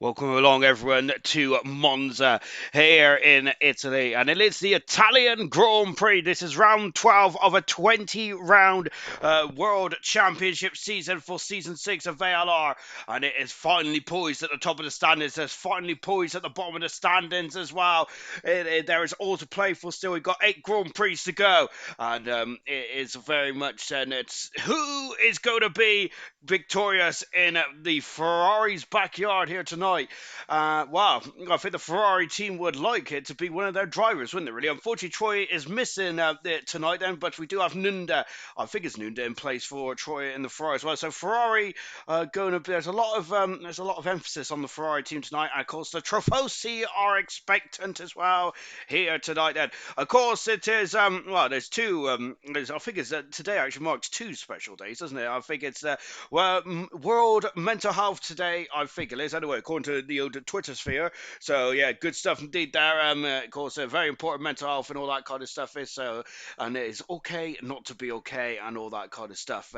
Welcome along, everyone, to Monza here in Italy. And it is the Italian Grand Prix. This is round 12 of a 20-round World Championship season for Season 6 of ALR. And it is finally poised at the top of the standings. It's finally poised at the bottom of the standings as well. There is all to play for still. We've got 8 Grand Prix to go. And it is very much, and it's who is going to be victorious in the Ferrari's backyard here tonight. Wow, I think the Ferrari team would like it to be one of their drivers, wouldn't it, really? Unfortunately, Troy is missing tonight then, but we do have Nunda. I think it's Nunda in place for Troy in the Ferrari as well. So Ferrari going to be, there's a lot of emphasis on the Ferrari team tonight. And of course, the Tifosi are expectant as well here tonight then. Of course, it is, there's two, I think it's today actually marks two special days, doesn't it? I think it's World Mental Health Today, I think it is, anyway, according to the old Twitter sphere. So, yeah, good stuff indeed there. Of course, very important mental health and all that kind of stuff is so, and it is okay not to be okay and all that kind of stuff.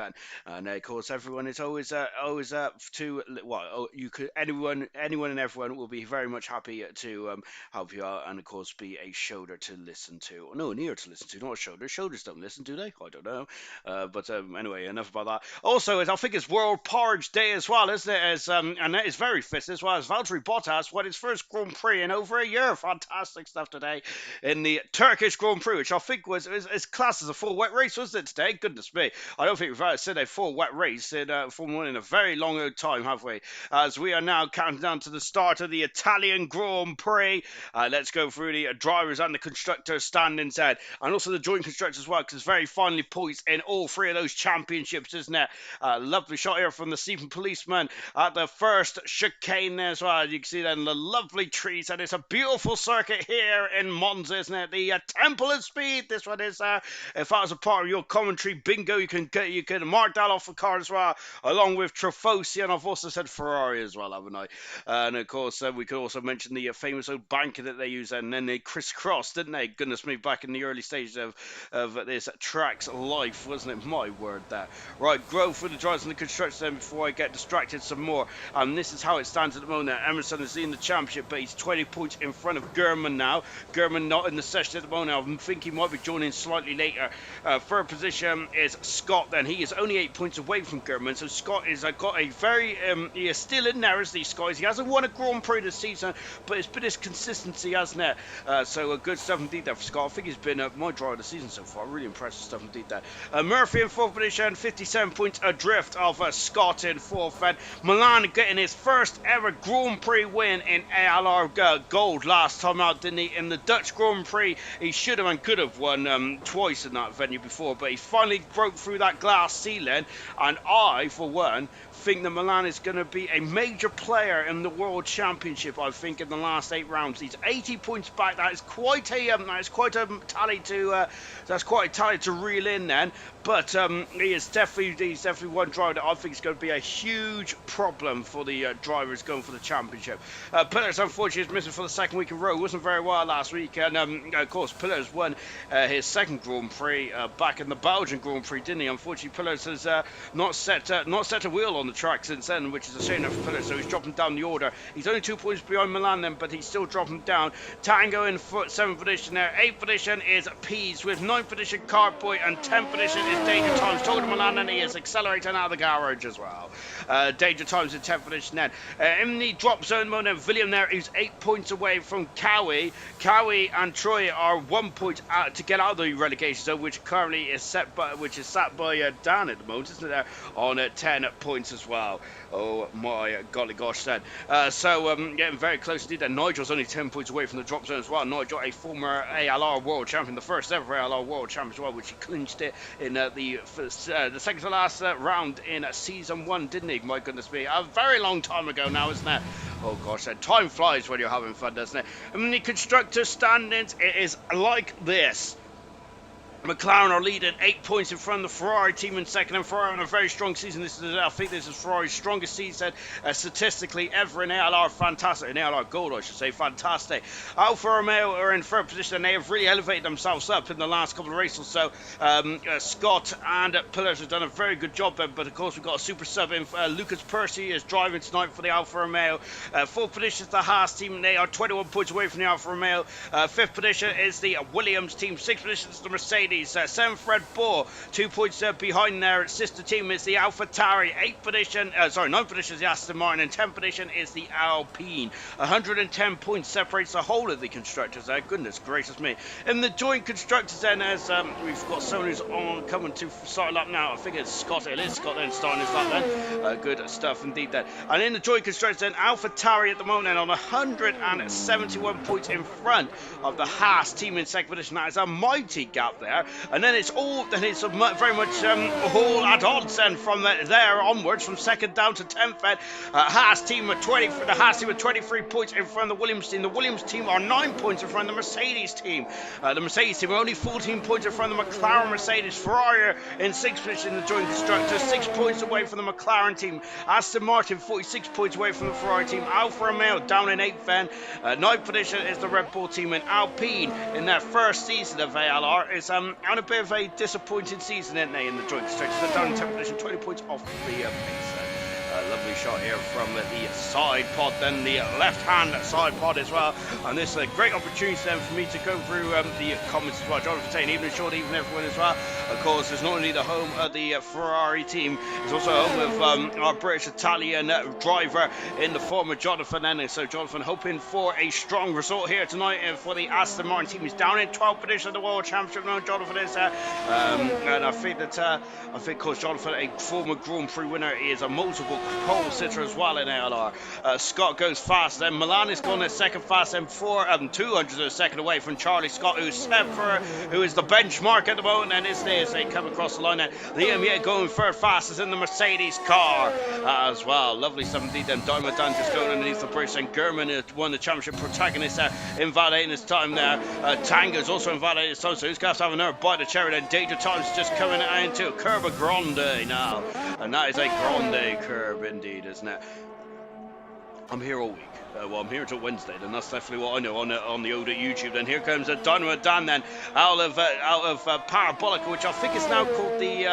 And of course, everyone is always to, well, you could, anyone and everyone will be very much happy to help you out and, of course, be a shoulder to listen to. No, an ear to listen to, not a shoulder. Shoulders don't listen, do they? I don't know. But anyway, enough about that. Also, I think it's World Porridge Day as well, isn't it? And that is very fit as well as Valtteri Bottas won his first Grand Prix in over a year. Fantastic stuff today in the Turkish Grand Prix, which I think was classed as a full wet race, wasn't it, today? Goodness me. I don't think we've ever seen a full wet race in Formula 1 in a very long time, have we? As we are now counting down to the start of the Italian Grand Prix. Let's go through the drivers and the constructors standings then. And also the joint constructors as well, because it's very finely poised in all three of those championships, isn't it? Lovely shot here from the Stephen Policeman at the first chicane there as well. You can see then the lovely trees, and it's a beautiful circuit here in Monza, isn't it? The Temple of Speed. This one is. If that was a part of your commentary bingo, you can mark that off the card as well, along with Tifosi, and I've also said Ferrari as well, haven't I? And of course, we could also mention the famous old banker that they use, and then they crisscrossed, didn't they? Goodness me, back in the early stages of this track's life, wasn't it? My word, that. Right, growth for the drivers and the constructors then before I get distracted some more. And this is how it stands at the moment. Emerson is in the championship, but he's 20 points in front of German now. German not in the session at the moment. I think he might be joining slightly later. Third position is Scott then. He is only 8 points away from German. So Scott is got a very, he is still in there as these guys. He hasn't won a Grand Prix this season, but it's been his consistency, hasn't it? So good stuff indeed there for Scott. I think he's been my driver of the season so far. Really impressive stuff indeed there. Murphy in fourth position, 57 points adrift of Scott in fourth. And Milan getting his first ever Grand Prix win in ALR Gold last time out, didn't he? In the Dutch Grand Prix, he should have and could have won twice in that venue before, but he finally broke through that glass ceiling. And I, for one, think that Milan is going to be a major player in the World Championship. I think in the last 8 rounds, he's 80 points back. That is quite a tally to reel in then. But he's definitely one driver that I think is going to be a huge problem for the drivers going for the championship. Pillars, unfortunately, is missing for the second week in a row. Wasn't very well last week, and of course, Pillars won his second Grand Prix back in the Belgian Grand Prix, didn't he? Unfortunately, Pillars has not set a wheel on the track since then, which is a shame for Pillars. So he's dropping down the order. He's only 2 points behind Milan then, but he's still dropping down. Tango in 7th position there. 8th position is Pease with 9th position Cartboy, and 10th position is Danger Times. Talking to Milan, and he is accelerating out of the garage as well. Danger Times in 10th position then. In the drop zone moment, William there is 8 points away from Cowie. Cowie and Troy are 1 point out to get out of the relegation zone, which currently is sat by Dan at the moment, isn't it? There on 10 points as well. Oh my golly gosh then. Getting very close indeed. And Nigel's only 10 points away from the drop zone as well. Nigel, a former ALR World Champion, the first ever ALR World Champion as well, which he clinched it in the second to last round in season 1, didn't he? My goodness me, a very long time ago now, isn't it? Oh gosh, time flies when you're having fun, doesn't it? And the constructor standings, it is like this. McLaren are leading 8 points in front of the Ferrari team in second, and Ferrari on a very strong season. I think this is Ferrari's strongest season statistically ever in ALR. Fantastic, in ALR Gold, I should say. Fantastic. Alfa Romeo are in third position, and they have really elevated themselves up in the last couple of races. So Scott and Pillars have done a very good job there. But of course, we've got a super sub in. Lucas Percy is driving tonight for the Alfa Romeo. Fourth position is the Haas team, and they are 21 points away from the Alfa Romeo. Fifth position is the Williams team. Sixth position is the Mercedes. Seventh, Red Bull, 2 points behind their sister team is the AlphaTauri. Ninth position is the Aston Martin, and 10th position is the Alpine. 110 points separates the whole of the constructors there. Goodness gracious me. In the joint constructors then, as we've got someone who's on coming to start up now. I think it's Scott. It is Scott then starting his lap then. Good stuff indeed then. And in the joint constructors then, AlphaTauri at the moment on 171 points in front of the Haas team in second position. That is a mighty gap there. And then it's very much all at odds then from there onwards, from second down to 10th. The Haas team with 23 points in front of the Williams team. The Williams team are 9 points in front of the Mercedes team. The Mercedes team are only 14 points in front of the McLaren Mercedes. Ferrari in 6th position in the joint constructors, 6 points away from the McLaren team. Aston Martin 46 points away from the Ferrari team. Alfa Romeo down in 8th then. 9th position is the Red Bull team, and Alpine in their first season of ALR is on a bit of a disappointing season, isn't they, in the joint constructors? They're down in 10th position, 20 points off the pace. Lovely shot here from the side pod, then the left-hand side pod as well. And this is a great opportunity then for me to go through the comments as well. Jonathan saying, even short, even everyone as well. Of course, it's not only the home of the Ferrari team, it's also home of our British-Italian driver in the form of Jonathan Ennis. So Jonathan hoping for a strong result here tonight for the Aston Martin team. He's down in 12th position of the World Championship now. Jonathan is there. And I think that, of course, Jonathan, a former Grand Prix winner, is a multiple pole sitter as well in ALR. Scott goes fast, then Milan is going second fast, then 200 a second away from Charlie Scott, who's who is the benchmark at the moment, and is there as they come across the line. And Liam going third fastest in the Mercedes car as well. Lovely 17. Then Diamond just going underneath the bridge, and German won the championship. Protagonist invalidating his time there. Tango's also invalidating his time, so he's going to have another bite of cherry. Then Danger Times just coming into a curb of Grande now, and that is a Grande curb indeed, isn't it? I'm here all week. I'm here until Wednesday, then that's definitely what I know on the old YouTube. Then here comes a Dynamo Dan then out of Parabolica, which I think is now called the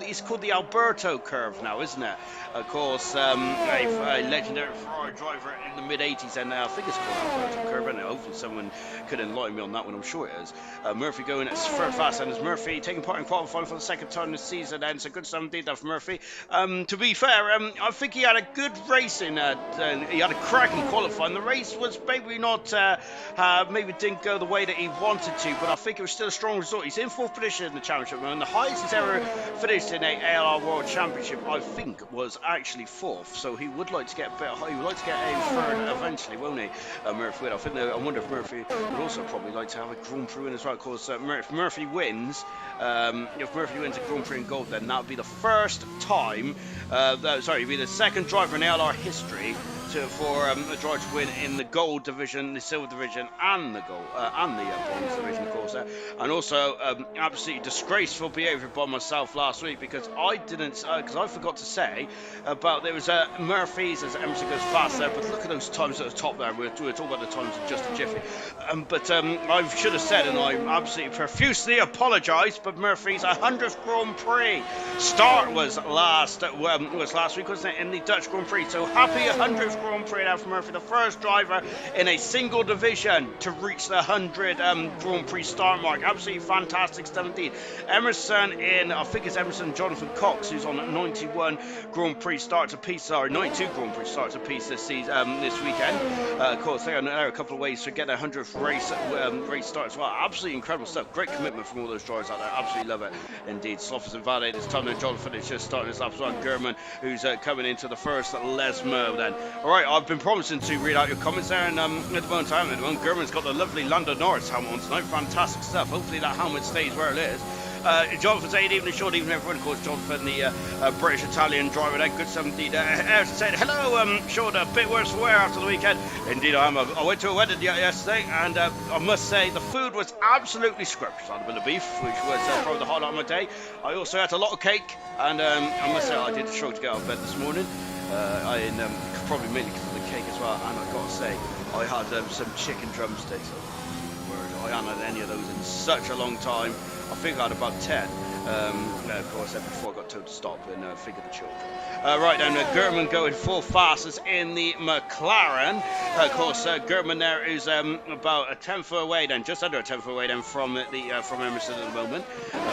it's called the Alberto curve now, isn't it? Of course, a legendary Ferrari driver in the mid-80s, and I think it's called Alberto curve, and hopefully someone could enlighten me on that one. I'm sure it is. Murphy going at third fast, and as Murphy taking part in qualifying for the second time this season, and it's a good sum indeed for Murphy. To be fair, I think he had a good race he had a cracking qualifying. The race was maybe not, maybe didn't go the way that he wanted to, but I think it was still a strong result. He's in 4th position in the championship, and the highest he's ever finished in a ALR World Championship, I think, was actually 4th. So he would like to get a bit high. He would like to get a 3rd eventually, won't he, Murphy? I wonder if Murphy would also probably like to have a Grand Prix win as well. Of course, if Murphy wins a Grand Prix in gold, then that would be the first time. It'd be the second driver in ALR history for a driver to win in the gold division, the silver division, and the bronze division, of course. And also, absolutely disgraceful behaviour by myself last week, because I forgot to say about there was Murphy's as Emerson goes fast there, but look at those times at the top there. We're talking about the times in just a jiffy. I should have said, and I absolutely profusely apologise, but Murphy's 100th Grand Prix start was last week, wasn't it, in the Dutch Grand Prix? So happy 100th Grand Prix now for Murphy, the first driver in a single division to reach the 100 Grand Prix start mark. Absolutely fantastic stuff indeed. Emerson Jonathan Cox, who's on 91 Grand Prix start to piece, 92 Grand Prix start to piece this season, this weekend. Of course, there are a couple of ways to get a 100th race start as well. Absolutely incredible stuff. Great commitment from all those drivers out there. Absolutely love it indeed. Slough is invalidated this time, and Jonathan is just starting his lap as well. German, who's coming into the first Lesmo then. Alright, I've been promising to read out your comments there, and at the moment, German's got the lovely London Norris helmet on tonight. Fantastic stuff. Hopefully that helmet stays where it is. Jonathan saying even short, even everyone calls Jonathan the British Italian driver. That good stuff indeed. Said hello, Sean. A bit worse for wear after the weekend. Indeed, I am. I went to a wedding yesterday, and I must say the food was absolutely scrumptious. I had a bit of beef, which was probably the highlight of my day. I also had a lot of cake, and I must say I did struggle to get out of bed this morning. Probably mainly because of the cake as well, and I've got to say I had some chicken drumsticks. I haven't had any of those in such a long time. I think I had about 10. Of course, before I got told to stop and figure the children. Right then, German going full fastest in the McLaren. Of course, German there is about a tenth away then, just under a tenth away then from Emerson at the moment.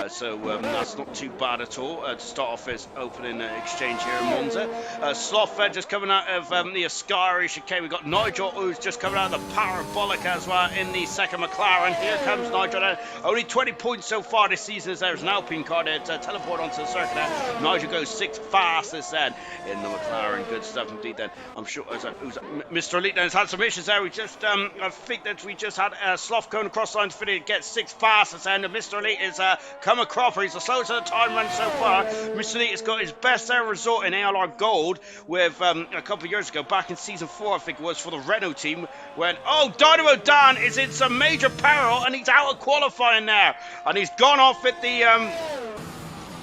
So that's not too bad at all to start off his opening exchange here in Monza. Sloth just coming out of the Ascari chicane. We've got Nigel who's just coming out of the Parabolic as well in the second McLaren. Here comes Nigel. Only 20 points so far this season as there's an Alpine car there to teleport onto the circuit now. Nigel goes 6th fastest then in the McLaren. Good stuff indeed then. I'm sure Mr. Elite then has had some issues there. We just I think that we just had Sloth going across the line to finish, get 6th fastest and Mr. Elite is come a cropper. He's the slowest of the time run so far. Mr. Elite has got his best ever result in ALR Gold with a couple of years ago, back in season 4 I think it was, for the Renault team, when Dynamo Dan is in some major peril and he's out of qualifying there, and he's gone off at the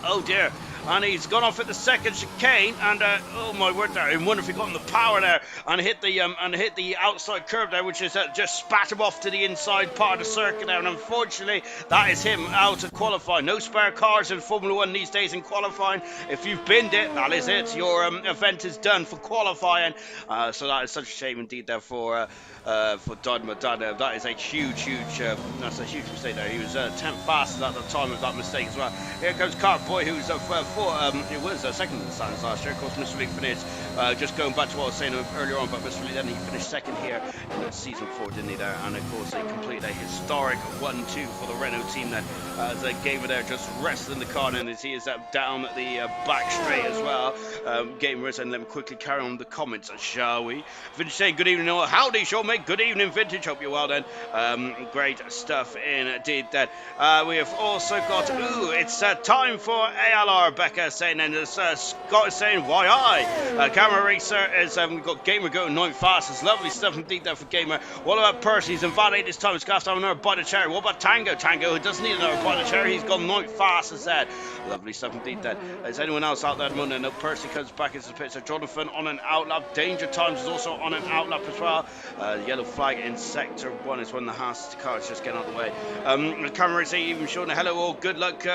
oh dear. And he's gone off at the second chicane, and oh my word! There, I wonder if he got on the power there and hit the outside curve there, which is just spat him off to the inside part of the circuit there. And unfortunately, that is him out of qualifying. No spare cars in Formula One these days in qualifying. If you've binned it, that is it. Your event is done for qualifying. So that is such a shame indeed there for Dynamo Dan. That is a huge that's a huge mistake there. He was 10th fastest at the time of that mistake as well. Here comes Cartboy, who's it was second in the standings last year. Of course, Mr. Lee finished, just going back to what I was saying earlier on, but Mr. Lee then he finished second here in season 4, didn't he there? And of course, they completed a historic 1-2 for the Renault team then, as they gave it there, just resting the car, and as he is down at the back straight as well. Gamers, and let me quickly carry on the comments, shall we? Vintage saying good evening, or howdy, Sean, mate. Good evening, Vintage. Hope you're well then. Great stuff indeed then. We have also got, it's time for ALR. Becca saying, and Scott is saying, why I? Camera Racer is, we've got Gamer going 9th fastest. Lovely stuff indeed there for Gamer. What about Percy? He's invalidated this time. He's going to have another bite of cherry. What about Tango? Tango, who doesn't need another bite of cherry. He's gone 9th fastest there. Lovely stuff indeed then. Is anyone else out there at the moment? No, Percy comes back into the pit. So Jonathan on an outlap. Danger Times is also on an outlap as well. Yellow flag in sector 1 is when the Haas car is just getting out of the way. Camera Racer even showing hello all. Good luck,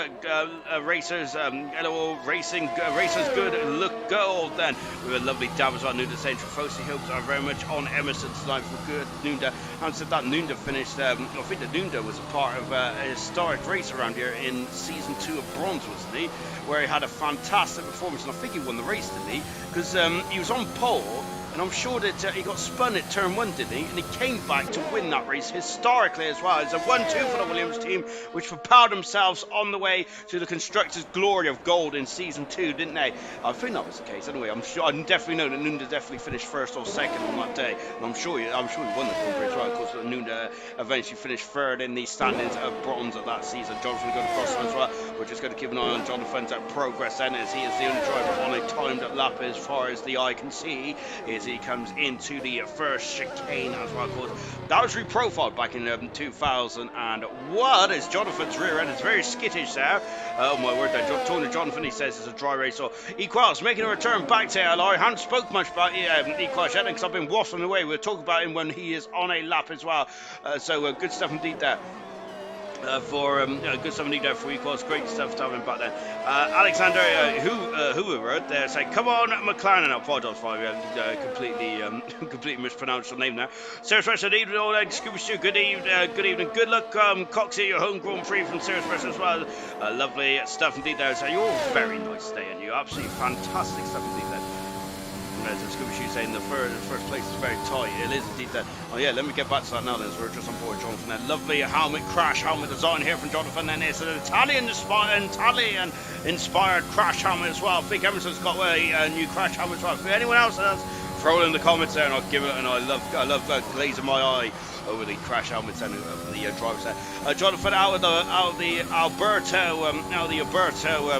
racers. Hello all. Racers good, look gold then. With a lovely dab as well. Nunda saying Trafosi hopes are very much on Emerson tonight for good. Nunda, and said that Nunda finished, I think that Nunda was a part of a historic race around here in season 2 of Bronze, wasn't he? Where he had a fantastic performance, and I think he won the race, didn't he? Because he was on pole, and I'm sure that he got spun at turn 1, didn't he? And he came back to win that race historically as well. It's a 1-2 for the Williams team, which propelled themselves on the way to the constructors' glory of gold in season 2, didn't they? I think that was the case. Anyway, I'm sure, I definitely know that Nunda definitely finished 1st or 2nd on that day, and I'm sure he won the Grand Prix as well. Of course, Nunda eventually finished 3rd in the standings of Bronze of that season. Jonathan going across as well. We're just going to keep an eye on Jonathan's progress then, as he is the only driver on a timed lap as far as the eye can see, as he comes into the first chicane as well. Of course, that was reprofiled back in 2001 as Jonathan's rear end is very skittish there. Oh my word, there. Tony Jonathan, he says it's a dry race. So Equals making a return back to ALR. I haven't spoke much about Equals yet because I've been waffling away. We'll talk about him when he is on a lap as well. So good stuff indeed there. Good stuff indeed there for Equals. Great stuff to have him back there. Alexander, who wrote there, saying, come on, McLaren. I apologize for completely mispronounced your name there. Sarah's Press, good evening, all Scooby Stew. Good evening. Good luck, Coxie, your home Grand Prix from Sarah's Press as well. Lovely stuff indeed there. So you're all very nice today, and you're absolutely fantastic stuff indeed there. As Scooby Shoe saying, the first place is very tight. It is indeed that. Oh yeah, let me get back to that now then, as we're just on board Jonathan. That lovely crash helmet design here from Jonathan. Then it's an Italian inspired crash helmet as well. I think Emerson's got a new crash helmet as well. For anyone else that has Throw it in the comments there, and I'll give it. And I love glazing my eye over the crash helmets and the drivers there. Jonathan out of the Alberto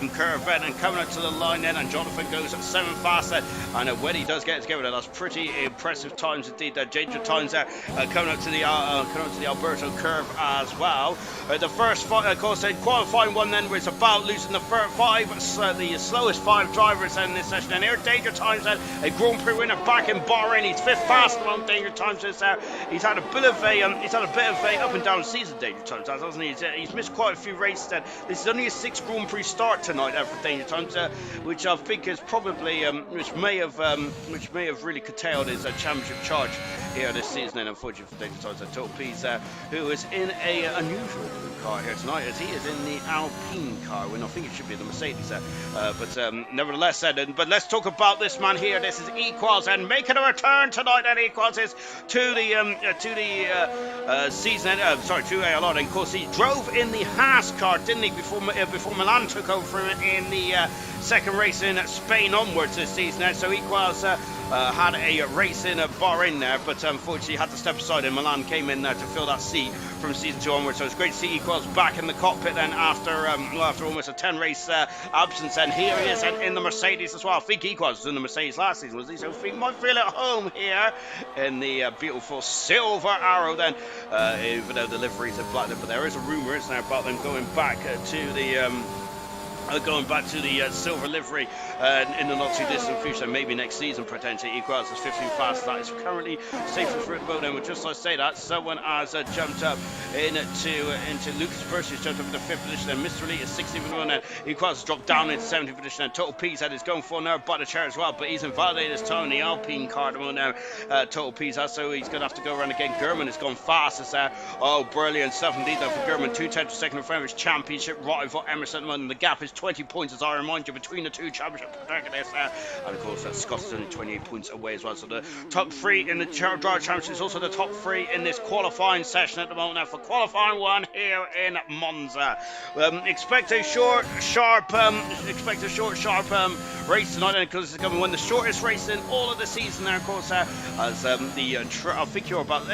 curve then, and coming up to the line then, and Jonathan goes at 7 fast then, and when he does get together, that's pretty impressive times indeed. Danger times there, coming up to the Alberto curve as well. The first five, of course, qualifying one then was about losing the the slowest 5 drivers in this session. And here, danger times then, a Grand Prix winner back in Bahrain. He's 5th fast among danger times this there. He's had a bit of a up and down season, danger times, hasn't he? He's missed quite a few races. Then this is only his 6th Grand Prix start tonight for danger times, which I think is probably which may have really curtailed his championship charge here this season. And unfortunately for danger times, Total P's who is in a unusual car here tonight, as he is in the Alpine car, when I think it should be the Mercedes but nevertheless but let's talk about this man here. This is Equals, and making a return tonight, and Equals is to the season to ALR. And of course he drove in the Haas car, didn't he, before Milan took over from him in the second race in Spain onwards this season. So Equals had a race in Bahrain there, but unfortunately had to step aside, and Milan came in there to fill that seat from season 2 onwards. So it's great to see Equals back in the cockpit then after almost a 10 race absence. And here he is in the Mercedes as well. I think Equals was in the Mercedes last season, was he? So I think might feel at home here in the beautiful silver Arrow then, even though the liveries are black. But there is a rumour, isn't there, about them going back to the silver livery in the not too distant future, maybe next season potentially. Equals is 15 fast. That is currently safely through the boat. And just like I say that, someone has jumped up into Lucas Percy, jumped up in the 5th position, and Mr. Elite is 16th one, and Equals has dropped down into 17th position, and Total P's head is going for now by the chair as well, but he's invalidated his time in the Alpine car at the moment now. Total P's has, so he's going to have to go around again. German has gone fastest there. Oh, brilliant stuff indeed though for German. 2 tenths of a second in front of his championship rival Emerson at the moment. The gap is 20 points, as I remind you, between the 2 championship protagonists there. And of course, Scott's only 28 points away as well. So the top 3 in the Driver Championship is also the top 3 in this qualifying session at the moment now for qualifying 1 here in Monza. Expect a short, sharp race tonight, because it's going to be one of the shortest races in all of the season there, of course, as I think you're about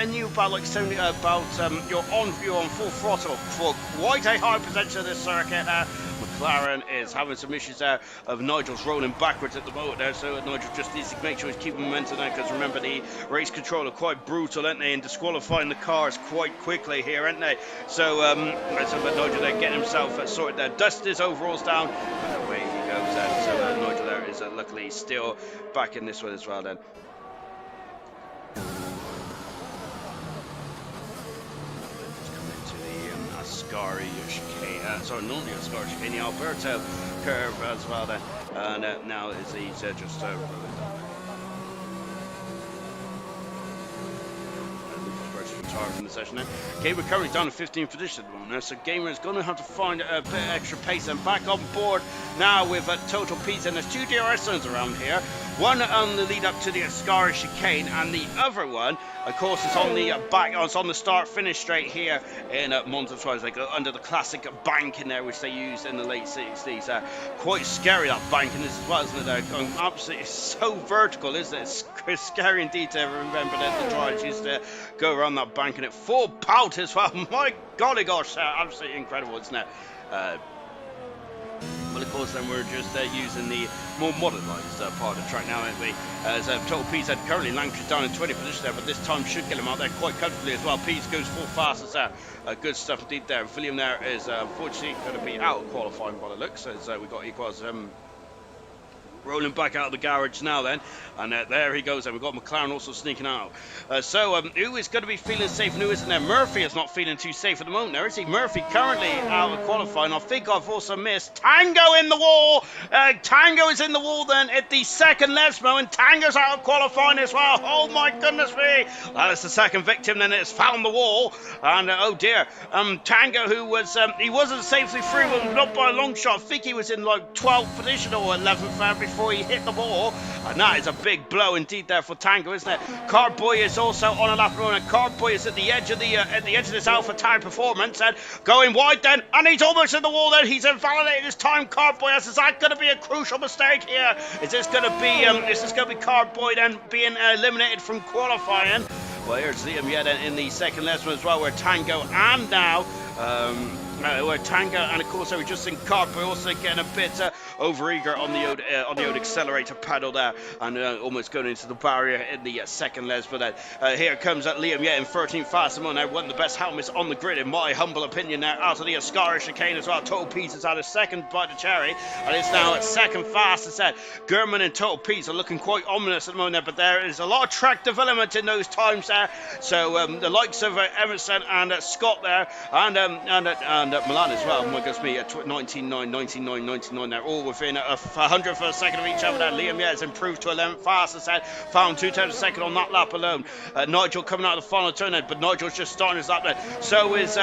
like 70, you're on full throttle for quite a high percentage of this circuit. McLaren is having some issues there of Nigel's rolling backwards at the moment there, so Nigel just needs to make sure he's keeping momentum there, because remember, the race control are quite brutal, aren't they, in disqualifying the cars quite quickly here, aren't they? So but Nigel there getting himself sorted there, dust his overalls down, and away he goes then. So Nigel there is luckily still back in this one as well then. Ascari chicane, sorry, not the Ascari chicane, the Alberto curve as well then, and now is he's just retired from the session now. Gamer currently down to 15th position at the moment now, so Gamer is going to have to find a bit of extra pace, and back on board now with Total P's, and there's 2 DRS zones around here. One on the lead up to the Ascari chicane, and the other one, of course, is on the it's on the start-finish straight here in Monza as well, as they go under the classic bank in there, which they used in the late 60s. Quite scary, that banking is as well, isn't it? They're going absolutely so vertical, isn't it? It's scary indeed to remember that the drivers used to go around that bank in it. Full pout as well. My golly gosh, absolutely incredible, isn't it? Well, of course, then we're just using the more modernised part of the track now, aren't we? As Total P's had currently Lancashire down in 20th position there, but this time should get him out there quite comfortably as well. P's goes full fast as good stuff indeed there. William there is unfortunately going to be out of qualifying by the looks, as we've got Equals rolling back out of the garage now then, and there he goes, and we've got McLaren also sneaking out. So who is going to be feeling safe and who isn't there? Murphy is not feeling too safe at the moment there, is he? Murphy currently out of qualifying. I think I've also missed Tango in the wall. Tango is in the wall then at the second Lesmo, and Tango's out of qualifying as well. Oh my goodness me, that is the second victim then. It's found the wall, and oh dear, Tango, who was he wasn't safely through, but not by a long shot. I think he was in like 12th position or 11th before he hit the wall. And that is a big blow indeed there for Tango, isn't it? Cardboy is also on a lap and Cardboy is at the edge of this Alpha Town performance and going wide then, and he's almost in the wall then. He's invalidated his time. Cardboy, is that going to be a crucial mistake here? Is this going to be Cardboy then being eliminated from qualifying? Well, here's Liam yet in the second lesson as well, where Tango and now where Tango and of course we've just seen Cardboy also getting a bit overeager on the old accelerator pedal there, and almost going into the barrier in the second les. But here comes Liam Yet in 13th fastest. Now one of the best helmets on the grid in my humble opinion now, out of the Ascara chicane as well. Total Peace has had a second bite of cherry and it's now at second fastest. Gurman and Total Peace are looking quite ominous at the moment, but there is a lot of track development in those times there. So the likes of Emerson and Scott there and Milan as well. My goodness me, 99, they're all within a 100th of a second of each other. Liam Yet has improved to 11th fastest, found 2/10 of a second on that lap alone. Nigel coming out of the final turn, but Nigel's just starting his lap there. So is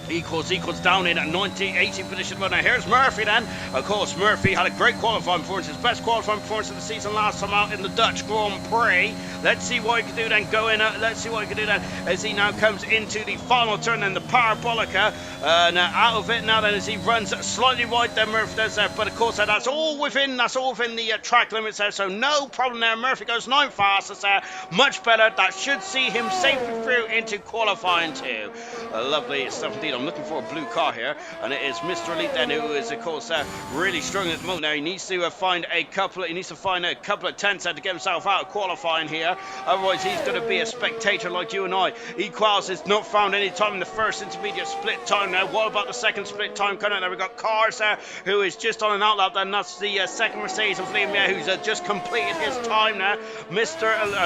Equals down in at 80 position. But now here's Murphy then. Of course, Murphy had a great qualifying performance, his best qualifying performance of the season last time out in the Dutch Grand Prix. Let's see what he can do then let's see what he can do then as he now comes into the final turn and the Parabolica. Now out of it now then as he runs slightly wide then Murphy does there. But of course that's all within the track limits there, so no problem there. Murphy goes 9th fastest there, much better. That should see him safely through into qualifying too. Lovely stuff indeed. I'm looking for a blue car here, and it is Mr. Elite then, who is of course really struggling at the moment. Now he needs to find a couple of tenths to get himself out of qualifying here. Otherwise he's going to be a spectator like you and I. Equals has not found any time in the first intermediate split time now. What about the second split time coming out? There we've got Cars there who is just on an outlap, and that's the second Mercedes of Liam Yeh, who's just completed his time now.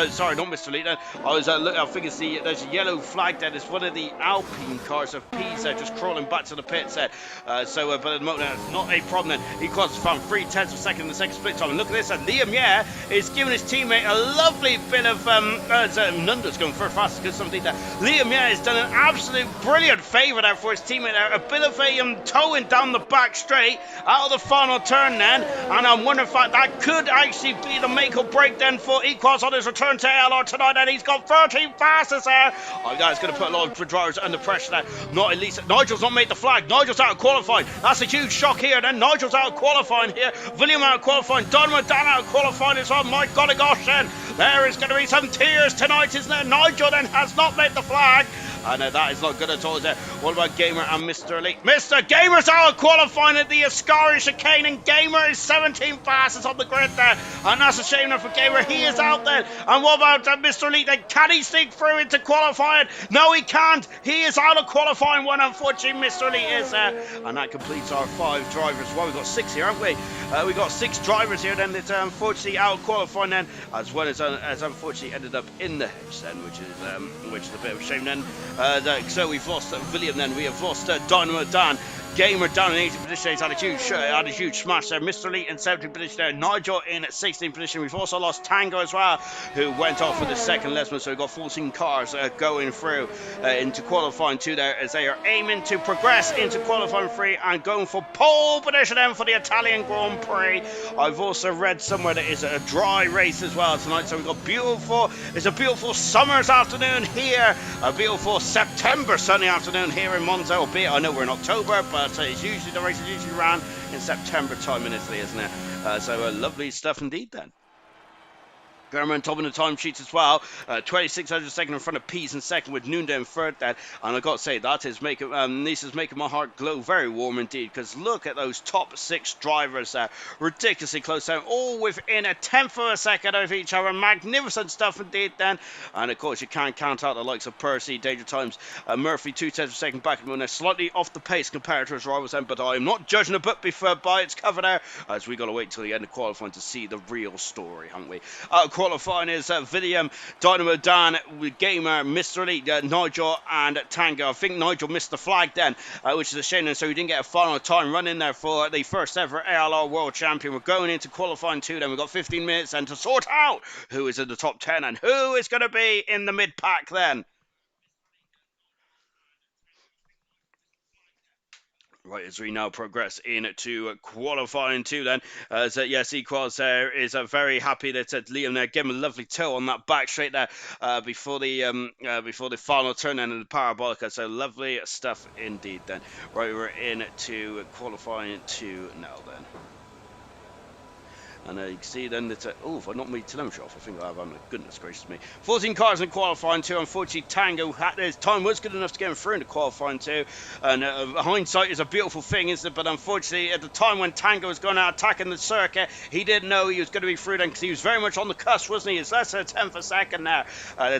Sorry, not Mr. Elite. I think there's a yellow flag there. It's one of the Alpine cars of Pisa just crawling back to the pit set. But at the moment, it's not a problem then. Equals found 3/10 of a second in the second split time. And look at this, Liam Yeh is giving his teammate a lovely bit of Nunda's going first fast, good something there. Liam Yeh has done an absolute brilliant favour there for his teammate there. A bit of a towing down the back straight out of the final turn then, and I'm wondering if that could actually be the make or break then for Equals on his return to ALR tonight, and he's got 13th fastest there. Oh, that's going to put a lot of drivers under pressure there. Not at least Nigel's not made the flag. Nigel's out of qualifying. That's a huge shock here. Then Nigel's out of qualifying here. William out of qualifying. Dynamo Dan out of qualifying as well. My golly gosh then. There is going to be some tears tonight, isn't there? Nigel then has not made the flag. And that is not good at all, is it? What about Gamer and Mr. Elite? Mr. Gamer's out of qualifying at the Ascari chicane, and Gamer is 17th fastest on the grid there. And that's a shame now for Gamer. He is out there. And what about Mr. Elite then? Can he sneak through into qualifying? No, he can't. He is out of qualifying one, unfortunately. Mr. Elite is there. And that completes our 5 drivers. Well, we've got 6 here, haven't we? We've got 6 drivers here then that unfortunately out of qualifying then, as well as unfortunately ended up in the hedge then, which is a bit of a shame then. So we've lost William then, we have lost Dynamo Dan. Gamer down in 18th position, he's had a huge smash there. Mr. Elite in 17th position there. Nigel in 16th position. We've also lost Tango as well, who went off for the second lesson. So we've got 14 cars going through into qualifying 2 there, as they are aiming to progress into qualifying 3 and going for pole position then for the Italian Grand Prix. I've also read somewhere that it's a dry race as well tonight. So we've got it's a beautiful summer's afternoon here, a beautiful September sunny afternoon here in Monza, albeit I know we're in October, but the race is usually ran in September time in Italy, isn't it? So lovely stuff indeed then. German top in the time sheets as well. 26 hundred second in front of Pease in second, with Nunda in third there. And I've got to say, that is making my heart glow very warm indeed, because look at those top 6 drivers there. Ridiculously close down, all within a 10th of a second of each other. Magnificent stuff indeed then. And of course, you can't count out the likes of Percy, Danger Times, Murphy, 2/10 of a second back. And they're slightly off the pace compared to his rivals then, but I'm not judging a book by its cover there, as we got to wait till the end of qualifying to see the real story, haven't we? Qualifying is William, Dynamo Dan, Gamer, Mr. Elite, Nigel and Tango. I think Nigel missed the flag then, which is a shame, and so he didn't get a final time run in there for the first ever ALR World Champion. We're going into qualifying 2 then. We've got 15 minutes then to sort out who is in the top 10 and who is going to be in the mid-pack then. Right, as we now progress into qualifying two, then, as yes, Equals there is very happy that Liam there gave him a lovely toe on that back straight there before the final turn and the parabolica. So lovely stuff indeed. Then, right, we're into qualifying two now. Then. And you can see then that, oh, if I knocked my telemetry off, I think I have, goodness gracious me. 14 cars in qualifying two. Unfortunately, Tango, his time was good enough to get him through into qualifying two. And hindsight is a beautiful thing, isn't it? But unfortunately, at the time when Tango was going out attacking the circuit, he didn't know he was going to be through then because he was very much on the cusp, wasn't he? It's less than a tenth of a second now.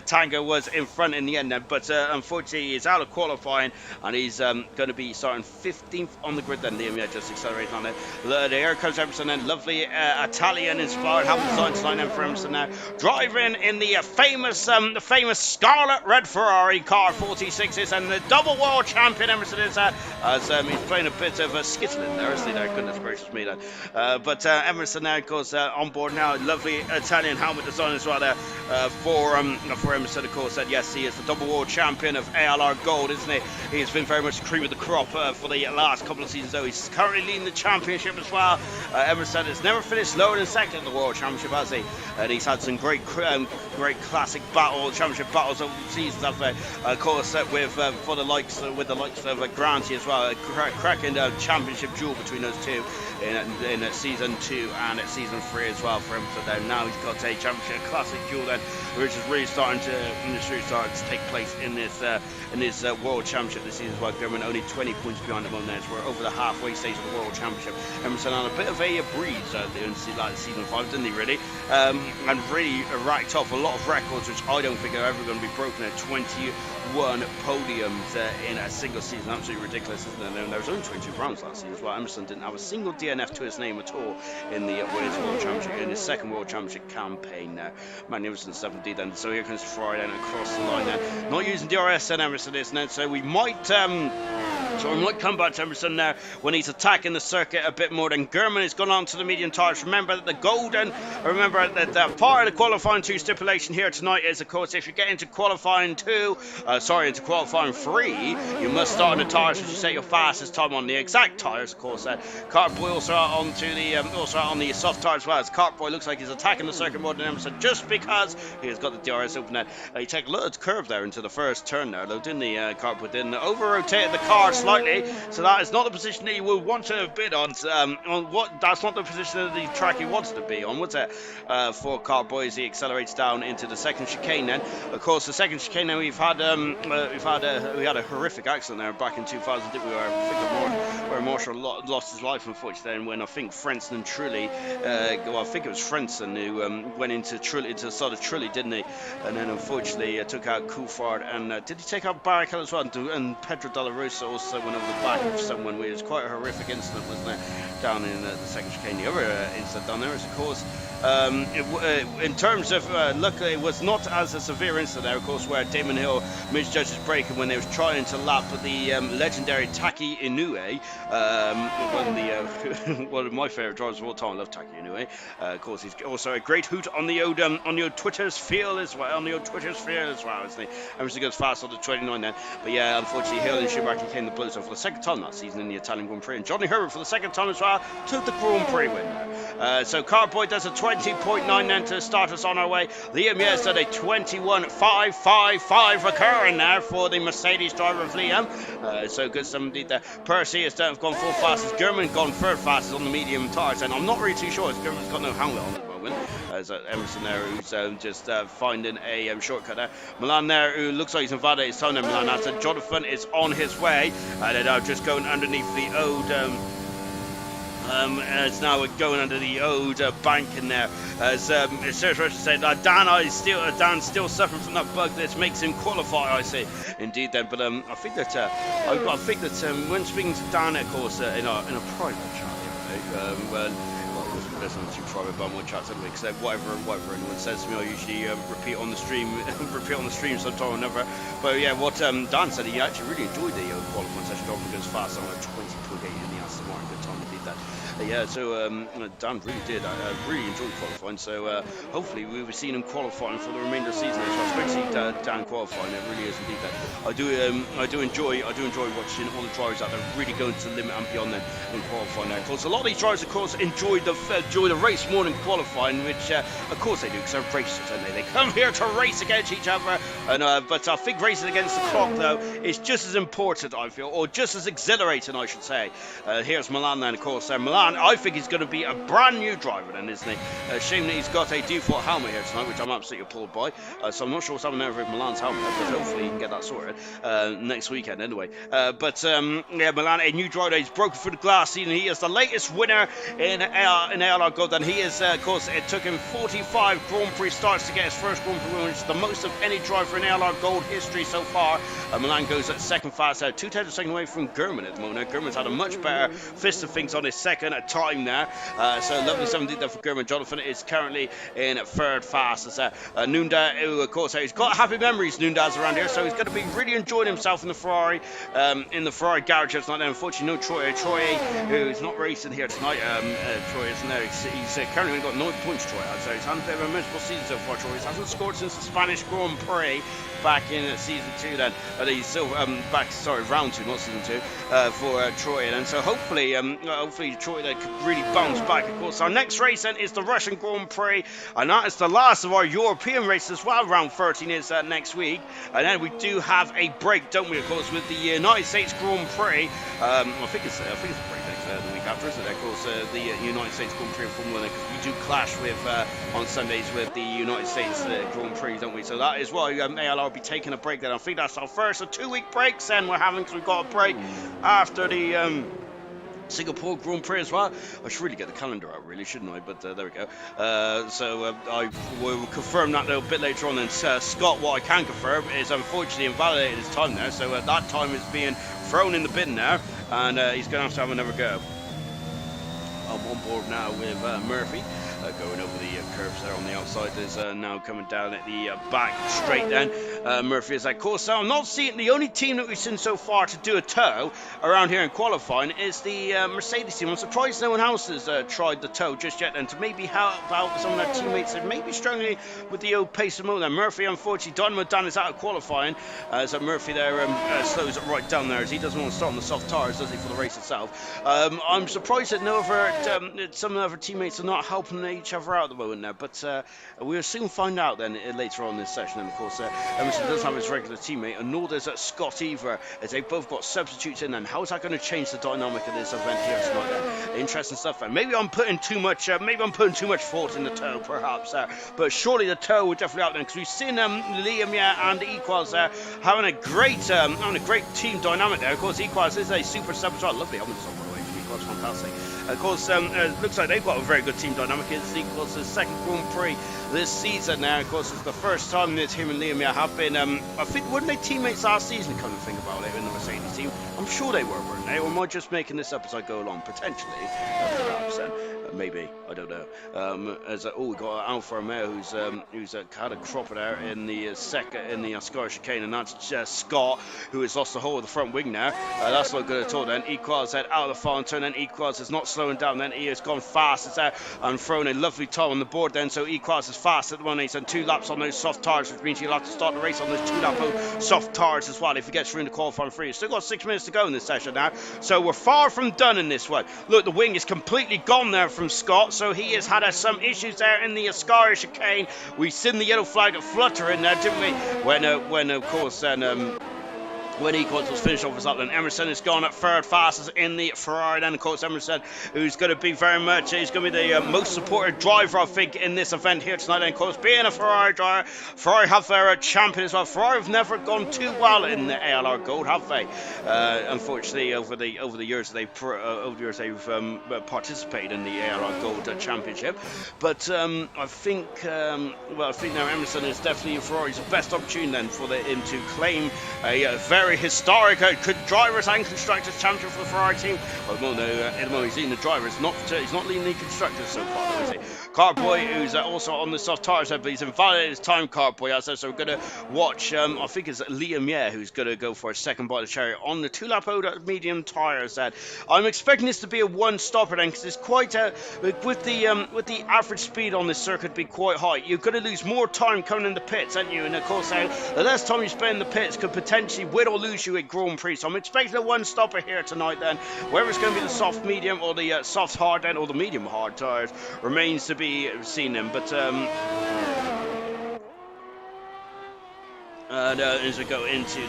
Tango was in front in the end then. But unfortunately, he's out of qualifying and he's going to be starting 15th on the grid then. Liam, yeah, just accelerating on it. Here comes Emerson then. Lovely Italian inspired, having designed tonight then for Emerson now. Driving in the famous Scarlet Red Ferrari car 46s, and the double world champion Emerson is as he's playing a bit of a skittling there, isn't he there? Goodness gracious me then. But Emerson now goes on board now. Lovely Italian helmet design as well there for Emerson, of course. And yes, he is the double world champion of ALR Gold, isn't he? He's been very much the cream of the crop for the last couple of seasons, though. He's currently leading the championship as well. Emerson has never finished lower than second in the World Championship, has he? And he's had some great classic championship battles over the seasons, of course, with the likes of Granty as well. A cracking championship duel between those two in season 2 and season 3 as well for him. So then now he's got a championship classic duel then, which is really starting to take place in this World Championship this season as well. German only 20 points behind the moment. So we're over the halfway stage of the World Championship. Emerson on a bit of a breeze like season 5, didn't he, really? And really racked off a lot of records, which I don't think are ever going to be broken at 21 podiums in a single season. Absolutely ridiculous, isn't it? And there was only 22 rounds last season as well. Emerson didn't have a single DNF to his name at all in the Women's World Championship, in his second World Championship campaign now. Magnificent stuff indeed then. So here comes Ferrari then across the line now. Not using DRS then, Emerson isn't it? So we might come back to Emerson now when he's attacking the circuit a bit more than German has gone on to the medium tires. Remember that the part of the qualifying 2 stipulation here tonight is, of course, if you get into qualifying 3, you must start on the tires which you set your fastest time on. The exact tires, of course. Cartboy also on the soft tires as well. As Cartboy looks like he's attacking the circuit more than Emerson just because he has got the DRS open there. He took a little curve there into the first turn there, though, didn't he? Cartboy didn't over-rotate the car slightly, so that is not the position that you would want to have been on. That's not the position of the track he wants to be on, was it? For Cartboy as he accelerates down into the second chicane. Then, of course, the second chicane. Now we had a horrific accident there back in 2000, didn't we? Where Marshall lost his life, unfortunately, when I think Frenson and Trulli, I think it was Frenson who went into the side of Trulli, didn't he? And then unfortunately took out Coulthard, and did he take out Barrichello as well? And Pedro Della Rosa also went over the back of someone. It was quite a horrific incident, wasn't it? Down in the second chicane. The other incident down there is, of course, in terms of luckily it was not as a severe incident there, of course, where Damon Hill misjudged his braking when they was trying to lap the legendary Taki Inoue, one of my favourite drivers of all time. I love Taki Inoue. Of course, he's also a great hoot on the old Twitter's field as well. Isn't he? Emerson goes fast on the 29 then, but yeah, unfortunately Hill and Schumacher came the blows. So for the second time that season in the Italian Grand Prix, and Johnny Herbert for the second time as well took the Grand Prix win. So Carboy does a 20.9 then to start us on our way. Liam Yes at a 21.555 occurring there for the Mercedes driver of Liam. So good stuff indeed there. Percy has gone full fastest. German gone third fastest on the medium tires, and I'm not really too sure as German's got no helmet on at the moment. As Emerson there who's just finding a shortcut there. Milan there who looks like he's invaded his time there. Milan after Jonathan is on his way, and they're just going underneath the old it's now going under the old bank in there. As Serge said, Dan's still suffering from that bug that makes him qualify. I say, indeed. Then, but I think that when speaking to Dan, of course, in a private chat, listen to private bumble chats anyway, because whatever anyone says to me, I usually repeat on the stream sometime or another. But yeah, what Dan said, he actually really enjoyed the qualifying session. goes fast on a 20.8 in the Aston Martin. Good time to beat that. Yeah, so Dan really did. I really enjoyed qualifying. So hopefully we will be seeing him qualifying for the remainder of the season. So I expect to see Dan qualifying. It really is indeed that. I do enjoy watching all the drivers out there really going to the limit and beyond them in qualifying. Now, of course, a lot of these drivers, of course, enjoy the race more than qualifying, which of course they do because they're racers, aren't they? They come here to race against each other. And but I think racing against the clock though is just as important, I feel, or just as exhilarating, I should say. Here's Milan then, of course. Milan, I think he's going to be a brand new driver then, isn't he? Shame that he's got a default helmet here tonight, which I'm absolutely appalled by. So I'm not sure what's happening there with Milan's helmet, but hopefully he can get that sorted next weekend anyway. Yeah, Milan, a new driver. He's broken through the glass ceiling. He is the latest winner in ALR Gold, and he is, of course, it took him 45 Grand Prix starts to get his first Grand Prix win, which is the most of any driver in ALR Gold history so far. Milan goes at second fast out, 2 seconds away from German at the moment. German's had a much better fist of things on his second time there. So lovely 17th there for German. Jonathan is currently in third fastest. Nunda, who of course he's got happy memories, Nunda's around here, so he's going to be really enjoying himself in the Ferrari garage tonight. Unfortunately, no Troy, who's not racing here tonight. Troy isn't there. He's currently got 9 points. Troy, I'd say he's had a bit of a miserable season so far. Troy hasn't scored since the Spanish Grand Prix back in season 2 then. He's still round 2, not season 2, for Troy. And so hopefully Troy there could really bounce back. Of course, our next race then is the Russian Grand Prix, and that is the last of our European races as well. Round 13 is next week, and then we do have a break, don't we? Of course, with the United States Grand Prix. I think it's a break next the week after, isn't it? Of course, the United States Grand Prix in Formula 1, because we do clash with on Sundays with the United States Grand Prix, don't we? So that is why ALR will be taking a break then. I think that's our first of 2-week breaks then we're having, because we've got a break after the Singapore Grand Prix as well. I should really get the calendar out, really, shouldn't I? But there we go. I will confirm that a little bit later on. And Scott, what I can confirm is unfortunately invalidated his time there, so that time is being thrown in the bin now, and he's going to have another go. I'm on board now with Murphy. Going over the curves there on the outside. There's now coming down at the back straight then. Murphy is at course. So I'm not seeing the only team that we've seen so far to do a tow around here in qualifying is the Mercedes team. I'm surprised no one else has tried the tow just yet, and to maybe help out some of their teammates that may be struggling with the old pace of motor. Murphy, unfortunately, Dynamo Dan is out of qualifying. So Murphy there slows it right down there, as he doesn't want to start on the soft tyres, does he, for the race itself. I'm surprised that no other some of the other teammates are not helping each other out at the moment now, but we'll soon find out then later on this session. And of course, Emerson doesn't have his regular teammate, and nor does Scott either, as they both got substitutes in. And how is that going to change the dynamic of this event here tonight? Then? Interesting stuff. And maybe I'm putting too much thought in the tow, perhaps. But surely the tow will definitely out then, because we've seen Liam and Equals having a great team dynamic there. Of course, Equals is a super sub as well. Lovely helmet design, by the way, from Equals, fantastic. Of course, it looks like they've got a very good team dynamic. It's Equals' second Grand Prix this season now. Of course, it's the first time that him and Liam have been, I think, weren't they teammates last season, come to think about it, in the Mercedes team? I'm sure they were, weren't they? Or am I just making this up as I go along? Potentially, perhaps. Maybe, I don't know. We got Alfa Romeo who's had a cropper there in the Scottish chicane, and that's Scott, who has lost the whole of the front wing now. That's not good at all. Then Equals out of the final turn, and Equals is not slowing down. Then he has gone fast. It's out and thrown a lovely time on the board. Then so Equals is fast at the moment. He's done 2 laps on those soft tyres, which means he'll have to start the race on those 2-lap soft tyres as well if he gets through in the qualifying free. He's still got 6 minutes to go in this session now, so we're far from done in this one. Look, the wing is completely gone there from Scott, so he has had some issues there in the Scottish chicane. We've seen the yellow flag flutter in there, didn't we? When of course, when Equals was finished off his lap, then Emerson has gone at third fastest in the Ferrari. Then of course Emerson, who's going to be he's going to be the most supported driver, I think, in this event here tonight. And of course, being a Ferrari driver, Ferrari have their champion as well. Ferrari have never gone too well in the ALR Gold, have they? Unfortunately, over the years they've participated in the ALR Gold Championship. But I think now Emerson is definitely Ferrari's best opportunity then for him to claim a very very historic drivers and constructors champion for the Ferrari team. Well, no, at the moment he's leading the drivers, he's not leading the constructors so far, though, is he? Cartboy, who's also on the soft tires, but he's invalidated his time, Cartboy has, so we're going to watch, I think it's Liam Yeh who's going to go for a second bite of cherry on the 2-lap medium tires. I'm expecting this to be a one-stopper then, because it's quite with the average speed on this circuit be quite high. You're going to lose more time coming in the pits, aren't you? And of course, the less time you spend in the pits could potentially win or lose you at Grand Prix. So I'm expecting a one-stopper here tonight. Then, whether it's going to be the soft medium or the soft hard then, or the medium hard tires, remains to be seen. Then, but as we go into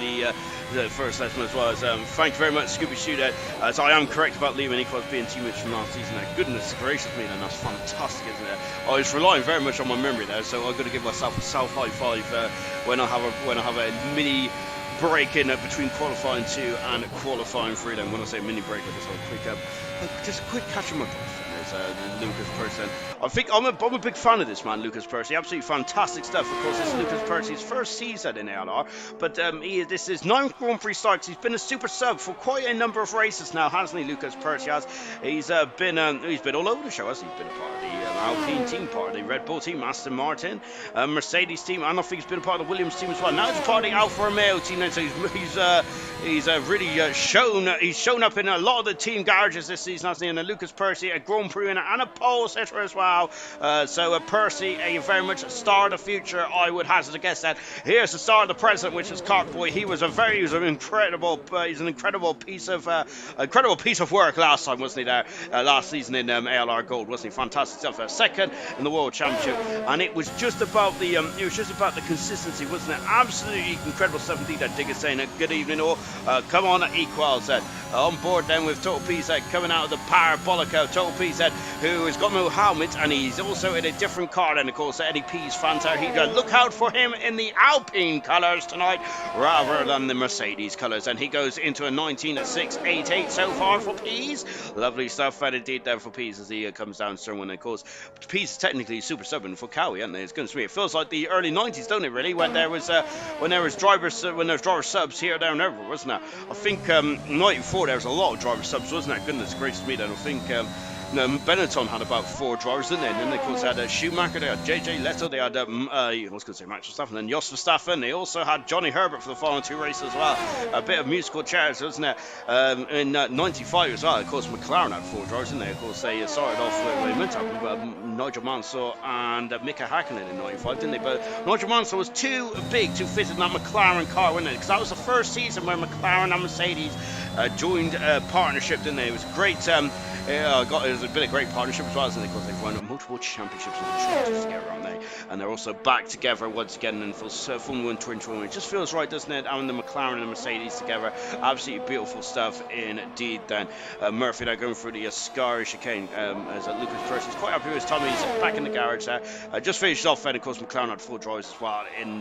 the first lesson as well as thank you very much, Scooby Shooter, as I am correct about Liam and Equals being teammates from last season. Goodness gracious me, then that's fantastic, isn't it? I was relying very much on my memory there, so I've got to give myself a self high five when I have a mini break in between qualifying 2 and qualifying 3. Then when I say mini break, I just have a quick catch of my breath. Lucas Percy. I think I'm a big fan of this man, Lucas Percy. Absolutely fantastic stuff. Of course, this is Lucas Percy's first season in ALR, but this is 9th Grand Prix starts. He's been a super sub for quite a number of races now, hasn't he? Lucas Percy has. He's been all over the show, hasn't he? He's been a part of the Alpine team, part of the Red Bull team, Aston Martin, Mercedes team, and I think he's been a part of the Williams team as well. Now he's part of the Alfa Romeo team, and so he's really shown up in a lot of the team garages this season, hasn't he? And Lucas Percy, a Grand Prix winner and a pole sitter as well. So Percy, a very much star of the future, I would hazard a guess that. Here's the star of the present, which is Cartboy. He's an incredible piece of work last time, wasn't he? There last season in ALR Gold, wasn't he? Fantastic stuff. Second in the World Championship, and it was just about the consistency, wasn't it? Absolutely incredible stuff indeed. That Digger saying good evening all. Come on, Equals on board then with Total PZ coming out of the Parabolica. Total PZ, who has got no helmet, and he's also in a different car. And of course, Eddie P's Fanta. Look out for him in the Alpine colours tonight rather than the Mercedes colours. And he goes into a 19.688 so far for P's. Lovely stuff, and indeed there for P's as he comes down strong. And of course, P's is technically super subbing for Cowie, aren't they? It's going to be. It feels like the early 90s, don't it? Really, when there was driver subs here, there, and everywhere, wasn't it? I think 94 there was a lot of driver subs, wasn't it? Goodness gracious me, then I think Benetton had about 4 drivers, didn't they? And then they of course had Schumacher, they had JJ Leto, they had I was going to say Max Verstappen, and Jos Verstappen. They also had Johnny Herbert for the final 2 races as well. A bit of musical chairs, wasn't it? In 95 as well. Of course, McLaren had 4 drivers, didn't they? Of course, they started off with Nigel Mansell and Mika Hakkinen in 95, didn't they? But Nigel Mansell was too big to fit in that McLaren car, wasn't it? Because that was the first season where McLaren and Mercedes joined a partnership, didn't they? It was great. It was a bit of great partnership as well, and of course they've won multiple championships and constructors together, aren't they? And they're also back together once again in Formula 1 2021. It just feels right, doesn't it? And the McLaren and the Mercedes together, absolutely beautiful stuff indeed. Then Murphy now going through the Sky chicane as Lucas Percy is quite happy with his time. He's back in the garage there. Just finished off, and of course McLaren had 4 drivers as well in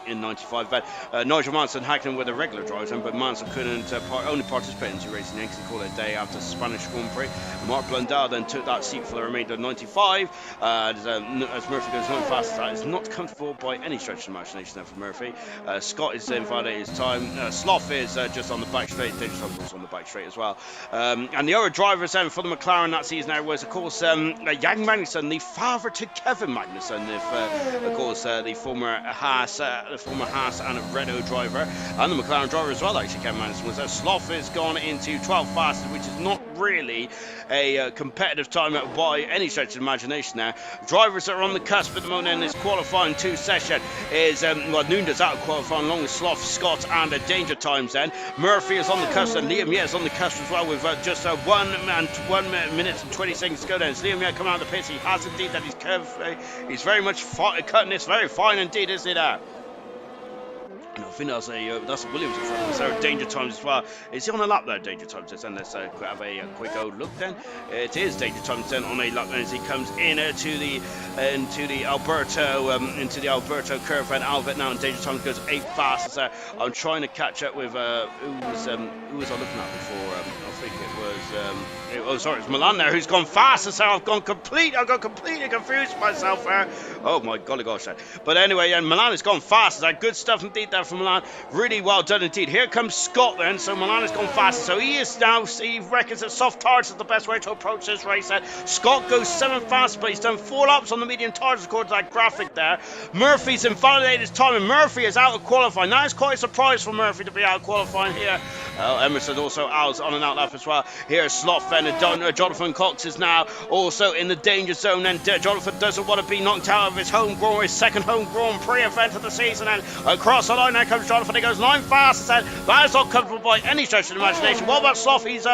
95. But Nigel Mansell and Hakkinen were the regular drivers, but Mansell couldn't only participate in 2 races because he called it a day after Spanish Grand Prix. Mark Blundell then took that seat for the remainder of 95. As Murphy goes not fast, that is not comfortable by any stretch of the imagination there for Murphy. Scott is invalidating his time. Sloth is just on the back straight. Danger Tom's also on the back straight as well. And the other drivers then for the McLaren that season there was, of course, Jan Magnussen, the father to Kevin Magnussen, of course, the former Haas and Renault driver, and the McLaren driver as well. Actually, Kevin Magnussen was. Sloth has gone into 12 fastest, which is not really a competitive time by any stretch of the imagination now. Drivers that are on the cusp at the moment in this qualifying 2 session is Noonda's out of qualifying along with Sloth, Scott and Danger Times then. Murphy is on the cusp and Liam Yeh is on the cusp as well with just 1 minute and 20 seconds to go down. So Liam Yeh coming out of the pits. He has indeed that he's curved. He's very much cutting this very fine indeed, isn't it? I think that's a Williams in front of us. There are Danger Times as well. Is he on a lap there, Danger Times? Then let's have a quick old look then. It is Danger Times then on a lap as he comes into the Alberto curve, and Albert now, and Danger Times goes 8 fastest there. I'm trying to catch up with who was I looking at before? I think it was oh, sorry, it's Milan there who's gone fast, so I've got completely confused myself there. Oh my golly gosh. But anyway, and Milan has gone fast. That good stuff indeed there from Milan. Really well done indeed. Here comes Scott then. So Milan has gone fast. So he reckons that soft tarts is the best way to approach this race. Scott goes 7th fast, but he's done 4 laps on the medium tarts according to that graphic there. Murphy's invalidated his time, and Murphy is out of qualifying. Now it's quite a surprise for Murphy to be out of qualifying here. Emerson also out on an out lap as well. Here's Slothfen, and Jonathan Cox is now also in the danger zone, and Jonathan doesn't want to be knocked out of his second home Grand Prix event of the season, and across the line there comes Jonathan. He goes 9 fast, and that is not comfortable by any stretch of the imagination. What about Sloth? He's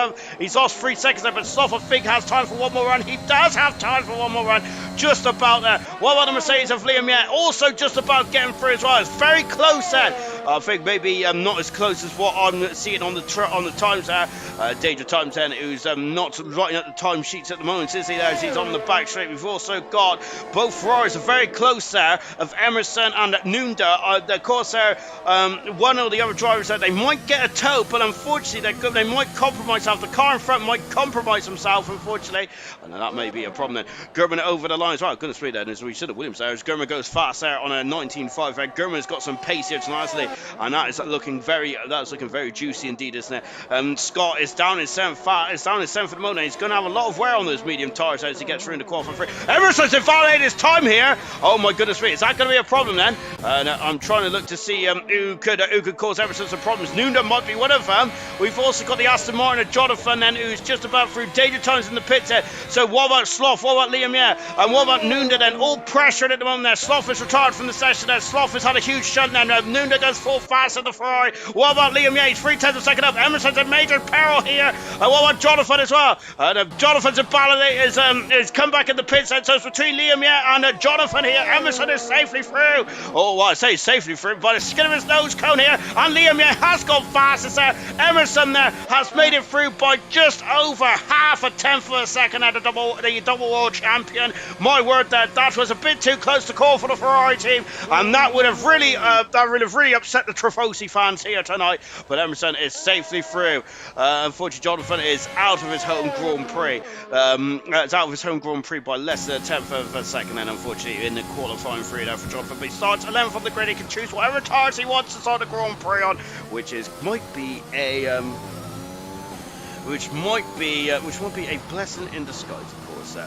lost 3 seconds there, but Sloth, I think, has time for one more run. He does have time for one more run, just about there. What about the Mercedes of Liam Yet? Also just about getting through as well. It's very close there. I think maybe not as close as what I'm seeing on the times there. Danger Times then, who's not writing up the time sheets at the moment, is he there? As he's on the back straight. We've also got both Ferraris are very close there of Emerson and Nunda. Of course, there one or the other drivers there, they might get a tow, but unfortunately they might compromise themselves. The car in front might compromise himself, unfortunately, and that may be a problem then. German over the line as well. Goodness me, then, as we should have Williams there. As German goes fast there on a 19.5 there. German's got some pace here tonight, hasn't he? And that's looking very juicy indeed, isn't it? Scott is down in 7th at the moment. He's going to have a lot of wear on those medium tires as he gets through into qualifying free. Emerson's invalidated his time here. Oh my goodness me, is that going to be a problem then? I'm trying to look to see who could cause Emerson some problems. Nunda might be one of them. We've also got the Aston Martin of Jonathan then, who's just about through danger times in the pits there. So what about Sloth? What about Liam? Yeah, and what about Nunda then? All pressured at the moment there. Sloth is retired from the session there. Sloth has had a huge shunt now. Nunda goes full fast at the Ferrari. What about Liam? Yeah, he's 3/10 of a second up. Emerson's in major peril here. And what about Jonathan as well? Jonathan's is come back in the pits, so it's between Liam and Jonathan here. Emerson is safely through. Oh, well, I say safely through, but it's skin of his nose cone here. And Liam has gone fast. It's there. Emerson there has made it through by just over half a tenth of a second at the double world champion. My word, that was a bit too close to call for the Ferrari team, and that would have really upset the Tifosi fans here tonight. But Emerson is safely through. Unfortunately, Jonathan is out of his home Grand Prix. It's out of his home Grand Prix by less than a tenth of a second, and unfortunately in the qualifying free there for Jonathan. But he starts 11th on the grid. He can choose whatever tires he wants to start the Grand Prix on, which might be a blessing in disguise, of course.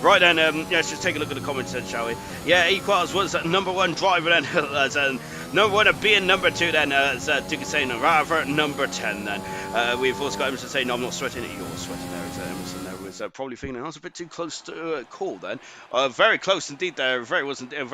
Right then, let's just take a look at the comments then, shall we? Yeah, Equals was number 1 driver then, as number 1 being number 2 then, as Duke is saying, rather number 10 then. We've also got Emerson saying, no, I'm not sweating it, you're sweating there, is Emerson there was probably thinking, I was a bit too close to call then. Very close indeed there, very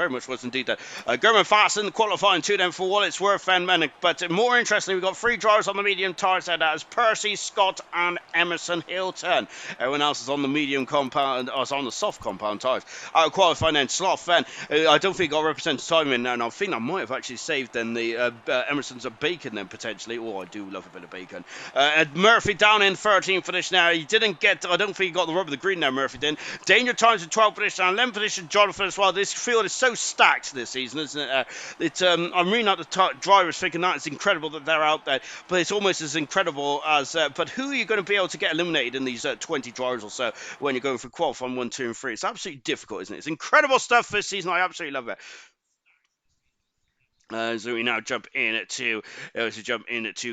much was indeed there. German Fasten qualifying 2 then for Walletsworth and but more interestingly, we've got 3 drivers on the medium tires there, that is Percy, Scott and Emerson Hilton. Everyone else is on the medium compound, on the soft compound tires. Qualifying then, Sloth then, I don't think I'll represent time in there, and I think I might have actually saved then the Emerson's of bacon then potentially. Oh, I do love a bit of bacon. Murphy down in 13th position now. He didn't get, I don't think he got the rub of the green there, Murphy didn't. Danger Times in 12th position, and 11th position, Jonathan as well. This field is so stacked this season, isn't it? I'm reading out the drivers thinking that it's incredible that they're out there, but it's almost as incredible as, but who are you going to be able to get eliminated in these 20 drivers or so when you're going for qualifying 1, 2 and 3? It's absolutely difficult, isn't it? It's incredible stuff this season. I absolutely love it. So we now jump into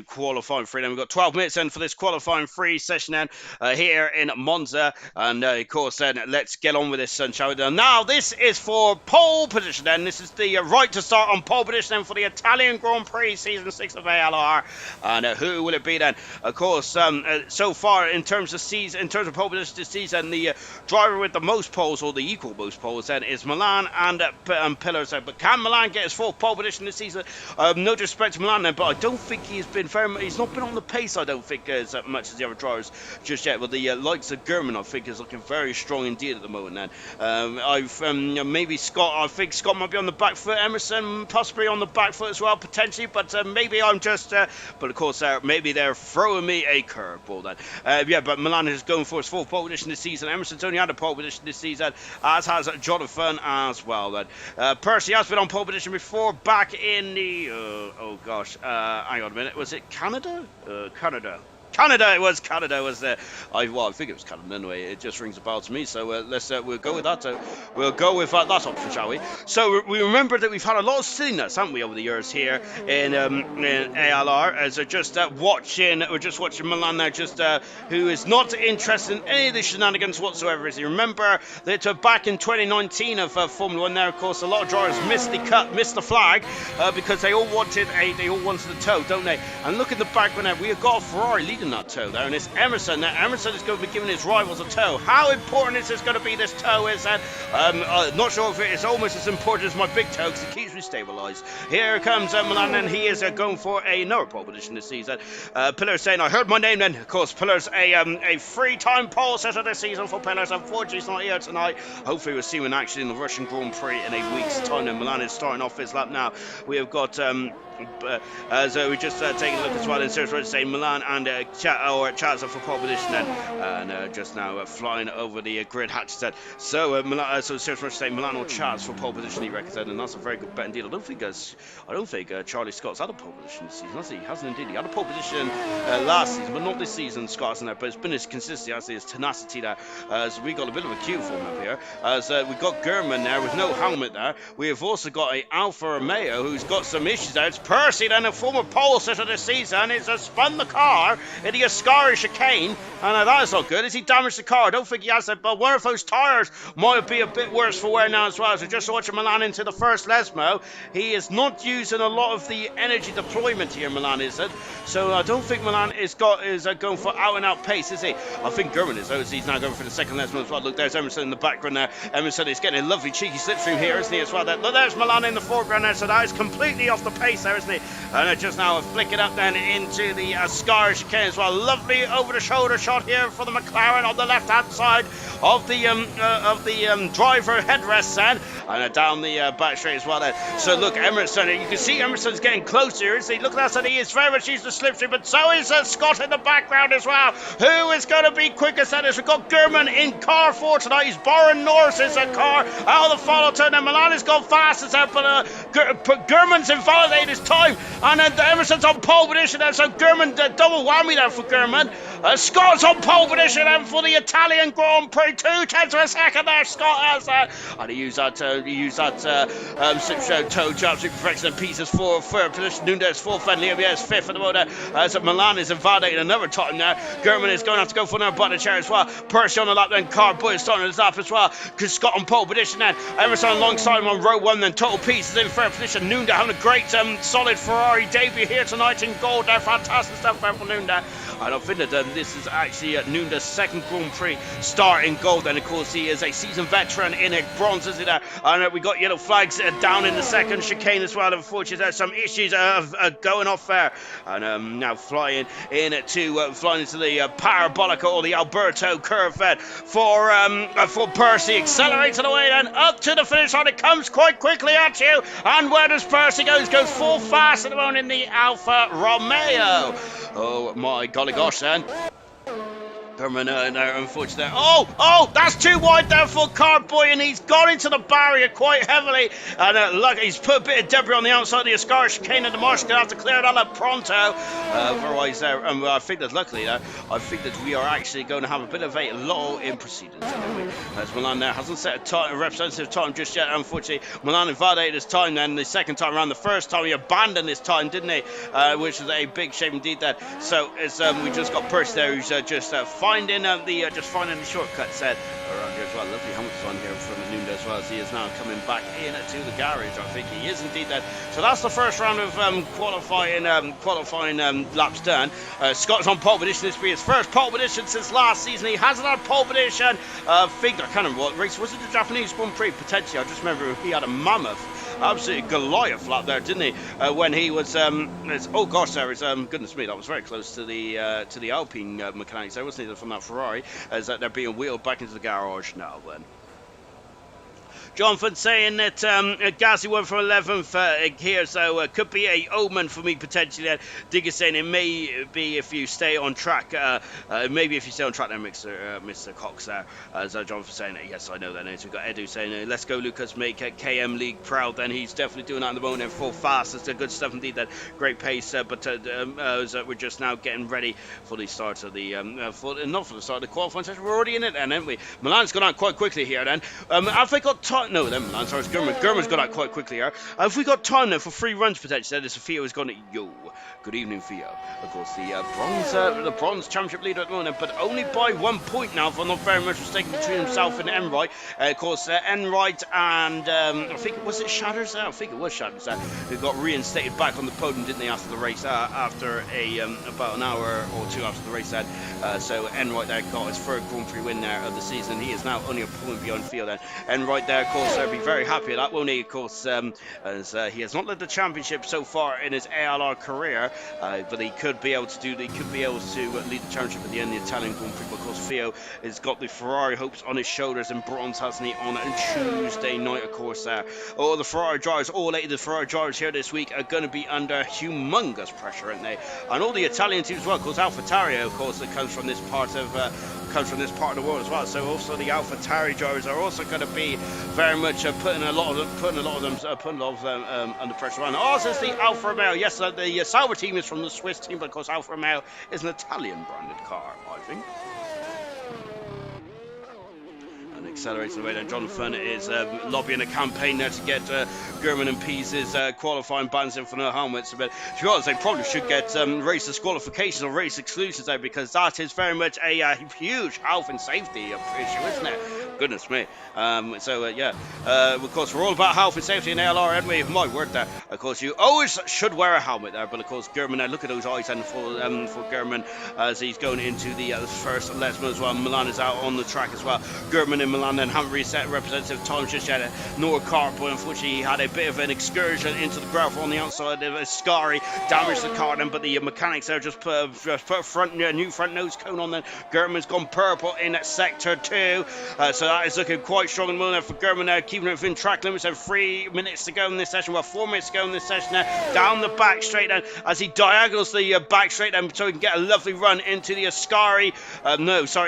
qualifying free. Then we've got 12 minutes then for this qualifying free session then here in Monza, and of course then let's get on with this, shall we? Now this is for pole position then. This is the right to start on pole position then for the Italian Grand Prix season 6 of ALR, and who will it be then? Of course, so far in terms of pole position this season, the driver with the most poles, or the equal most poles then, is Milan and Pillars. But can Milan get his 4th pole position this season? No disrespect to Milan, but I don't think he's not been on the pace, I don't think, as much as the other drivers just yet. But the likes of German, I think, is looking very strong indeed at the moment then. Maybe Scott, I think Scott might be on the back foot, Emerson possibly on the back foot as well, potentially, but maybe I'm just, but of course, maybe they're throwing me a curveball then. Yeah, but Milan is going for his 4th pole position this season. Emerson's only had a pole position this season, as has Jonathan as well then. Percy has been on pole position before, back in the, hang on a minute, was it Canada? Canada. It was Canada. Was there? I think it was Canada anyway. It just rings a bell to me. So let's we'll go with that. We'll go with that option, shall we? So we remember that we've had a lot of silliness, haven't we, over the years here in ALR. As we're just watching Milan now, who is not interested in any of the shenanigans whatsoever. As you remember that back in 2019 of Formula One, there of course a lot of drivers missed the flag because they all wanted a tow, don't they? And look in the background now, we have got a Ferrari leading that tow there, and it's Emerson. Now Emerson is going to be giving his rivals a tow. How important is this going to be? This tow is that not sure if it is almost as important as my big toe because it keeps me stabilised. Here comes Milan, and he is going for another pole position this season. Pillar's saying, I heard my name then. Of course, Pillar's a three-time pole setter this season for Pillars. Unfortunately, he's not here tonight. Hopefully, we'll see him in action in the Russian Grand Prix in a week's time. And Milan is starting off his lap now. We have got... so we just taking a look as well in search for saying Milan and Chaz for pole position then, and just now flying over the grid hatch set. So Milan, so search for saying Milan or Chaz for pole position, he reckons, and that's a very good bet indeed. I don't think Charlie Scott's had a pole position this season, has he? He hasn't indeed. He had a pole position last season, but not this season. Scott's in there, but it's been his consistency, hasn't he, his tenacity there. So we got a bit of a queue for him up here. We got German there with no helmet there. We have also got a Alfa Romeo who's got some issues there. It's Percy, then a former pole sitter this season, is spun the car in the Ascari chicane, and that is not good. Has he damaged the car? I don't think he has that, but one of those tyres might be a bit worse for wear now as well. So just watching Milan into the first Lesmo, he is not using a lot of the energy deployment here, Milan isn't. So I don't think Milan is going for out and out pace, is he? I think German is, though, as he's now going for the second Lesmo as well. Look, there's Emerson in the background there. Emerson is getting a lovely cheeky slipstream here, isn't he, as well? Look, there's Milan in the foreground there, so that is completely off the pace there, isn't he? And just now flicking up then into the Ascari chicane as well. Lovely over the shoulder shot here for the McLaren on the left hand side of the driver headrest then, and down the back straight as well then. So look, Emerson, you can see Emerson's getting closer, isn't he? Look at that, he is very much used to slipstream, but so is Scott in the background as well. Who is going to be quickest at this? We've got German in car 4 tonight. He's borrowing Norris's car out of the follow turn, and Milan has gone fastest out, but German's invalidated his time, and then Emerson's on pole position there, so German, double whammy there for German. Scott's on pole position and for the Italian Grand Prix, 2/10 of a second there. Scott has that, and he used that slip toe to absolute perfection, and pieces for third position. Nunez fourth, and Leo is fifth at the moment. So Milan is invalidating another time now. German is going to have to go for another button chair as well. Percy on the lap, then Carboy is starting his lap as well. Scott on pole position then. Emerson alongside him on row 1, then Total Pieces in third position. Nunda having a great solid Ferrari debut here tonight in gold there. Fantastic stuff there for Nunda. I don't think that this is actually Nunda's second Grand Prix start in gold, and of course he is a seasoned veteran in a bronze, isn't there? And we got yellow flags down in the second chicane as well. Unfortunately, there's some issues going off there, and now flying into the parabolic or the Alberto curve for Percy, accelerating away then up to the finish line. It comes quite quickly at you, and where does Percy go? He goes full fast at the moment in the Alfa Romeo. Oh my golly gosh then. German there, unfortunately. Oh, that's too wide there for Carboy, and he's gone into the barrier quite heavily. And look, he's put a bit of debris on the outside of the Ascari chicane, and the Marsh's going to have to clear that up pronto. Otherwise, I think that luckily, I think that we are actually going to have a bit of a lull in proceedings. As Milan there hasn't set a representative time just yet, unfortunately. Milan invalidated his time then the second time around. The first time he abandoned his time, didn't he? Which was a big shame indeed there. So it's, we just got Percy there, who's just finding the shortcuts around here as well. Lovely helmet design here from Nunda as well, as he is now coming back in to the garage. I think he is indeed there. So that's the first round of qualifying laps done. Scott's on pole position. This will be his first pole position since last season. He hasn't had pole position. I can't remember what race was it. The Japanese Grand Prix potentially. I just remember he had a mammoth, absolutely Goliath lap there, didn't he? When he was oh gosh, there is goodness me, that was very close to the Alpine mechanics there, wasn't it, from that Ferrari, as they're being wheeled back into the garage now then. Jonathan saying that Gasly went from 11th here, so could be a omen for me potentially. Digger saying it may be if you stay on track. Maybe if you stay on track there, Mr. Cox there. So Jonathan saying, yes, I know that. We've got Edu saying, let's go, Lucas, make KM League proud. Then he's definitely doing that at the moment in full fast. It's a good stuff indeed. That great pace, but we're just now getting ready for the start of the not for the start of the qualifying session. We're already in it, and then Milan's gone out quite quickly here. Then have they got time? No, then Milan. Sorry, German's gone out quite quickly here. Have we got time then for 3 runs potentially? Then Sophia has gone. Yo, good evening, Theo. Of course, the bronze championship leader at the moment, but only by 1 point now, if I'm not very much mistaken, between himself and Enright. Of course, Enright and I think was it Shatters? I think it was Shatters who got reinstated back on the podium, didn't they, after the race? After about an hour or 2 after the race, so Enright there got his third Grand Prix win there of the season. He is now only a point beyond field. And Enright there, of course, be very happy at that, won't he? Of course, as he has not led the championship so far in his ALR career, but he could be able to lead the championship at the end of the Italian Grand Prix. Because Theo has got the Ferrari hopes on his shoulders in bronze, hasn't he, on Tuesday night, of course. All the Ferrari drivers, all 8 of the Ferrari drivers here this week are going to be under humongous pressure, aren't they? And all the Italian teams as well, because AlphaTauri, of course, that comes from this part of the world as well. So also the AlphaTauri drivers are also going to be very much putting a lot of them under pressure. And also is the Alfa Romeo. Yes, the Sauber team is from the Swiss team, but of course Alfa Romeo is an Italian branded car, I think. Accelerating away then. Jonathan is lobbying a campaign there to get German and Pease's qualifying bans in for no helmets. But to be honest, they probably should get race disqualifications or race exclusions there, because that is very much a huge health and safety issue, isn't it? Goodness me. Of course, we're all about health and safety in ALR, aren't we? My word there. Of course, you always should wear a helmet there, but of course, German, look at those eyes and for German as he's going into the first lesson as well. Milan is out on the track as well. German in Milan then haven't reset representative time just yet. Noah Carp, but unfortunately he had a bit of an excursion into the gravel on the outside of Ascari, damaged the car then, but the mechanics there just put a new front nose cone on then. German's gone purple in sector 2, so that is looking quite strong in the moment for German now, keeping it within track limits. And 3 minutes to go in this session, 4 minutes to go in this session now, down the back straight then as he diagonals the back straight then, so he can get a lovely run into the Ascari,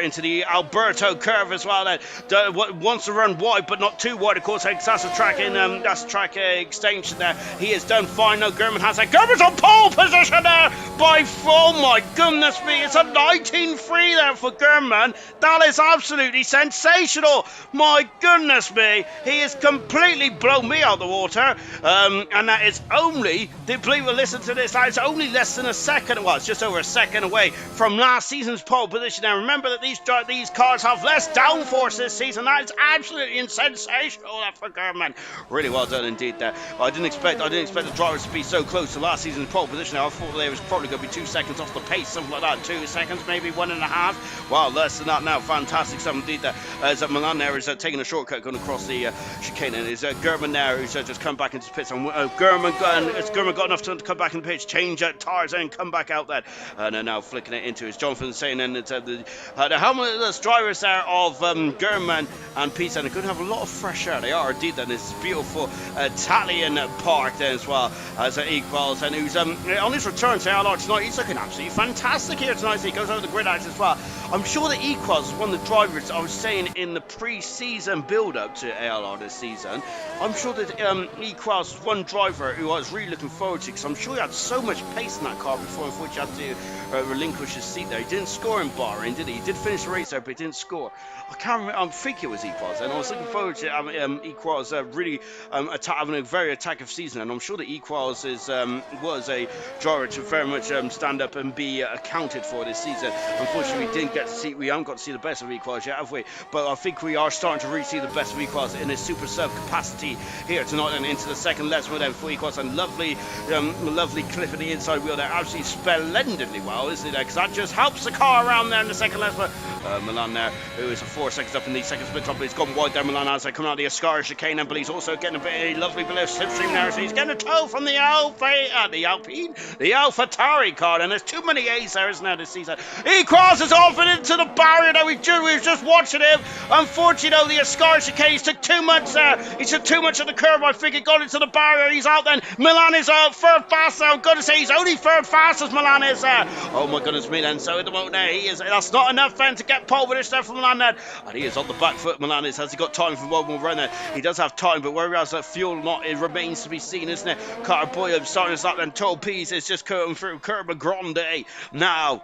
into the Alberto curve as well then. Wants to run wide, but not too wide, of course. That's a track extension there. He has done fine. No, German has it. German's on pole position there by, oh my goodness me, it's a 19.3 there for German. That is absolutely sensational. My goodness me, he has completely blown me out the water. And that is only, listen to this, that is only less than a second, well, it's just over a second away from last season's pole position. Now remember that these cars have less downforce this season. That is absolutely sensational for German. Really well done indeed there. I didn't expect the drivers to be so close to last season's pole position. I thought they was probably going to be 2 seconds off the pace, something like that. 2 seconds, maybe 1.5. Wow, less than that now. Fantastic stuff indeed there. As Milan there is taking a shortcut going across the chicane, and is German there who's just come back into the pits. And German got enough time to come back in the pits, change tires and come back out there. And now flicking it into his Jonathan saying then that the helmetless drivers there of German and Pete, and they're going to have a lot of fresh air. They are indeed. And this beautiful Italian park there as well as Equals, and who's on his return to ALR tonight. He's looking absolutely fantastic here tonight. So he goes over the grid act as well. I'm sure that Equals is one of the drivers I was saying in the pre-season build-up to ALR this season. I'm sure that Equals is one driver who I was really looking forward to, because I'm sure he had so much pace in that car before, unfortunately, he had to relinquish his seat there. He didn't score in Bahrain, did he? He did finish the race there, but he didn't score. I can't remember. I think it was Equals, and I was looking forward to Equals really having a very attackive season, and I'm sure that Equals was a driver to very much stand up and be accounted for this season. Unfortunately, we haven't got to see the best of Equals yet, have we? But I think we are starting to really see the best of Equals in his super sub capacity here tonight, and into the second lesson with them for Equals. And lovely clip of the inside wheel there, absolutely splendidly well, isn't it? Because that just helps the car around there in the second lesson. Milan there, who is 4 seconds up in the second split top, but he's gone wide there. Milan as they come out the Ascara chicane, but he's also getting a lovely bit of slipstream there, so he's getting a tow from the AlphaTauri car, and there's too many A's there, isn't there, this season? He crosses off and into the barrier that we were just watching him. Unfortunately, the Ascara chicane, he took too much there. He took too much of the curve. I think he got into the barrier. He's out then. Milan is third fastest. I'm going to say he's only third fastest. Milan is there. Oh my goodness me then. So at the moment there, that's not enough then to get pole position there from Milan then. And he is on the back foot. Milan is. Has he got time for one more run there? He does have time, but where he has that fuel not, it remains to be seen, isn't it? Carter Boyer starting us up then. Total Pease is just coming through. Curb Grande now.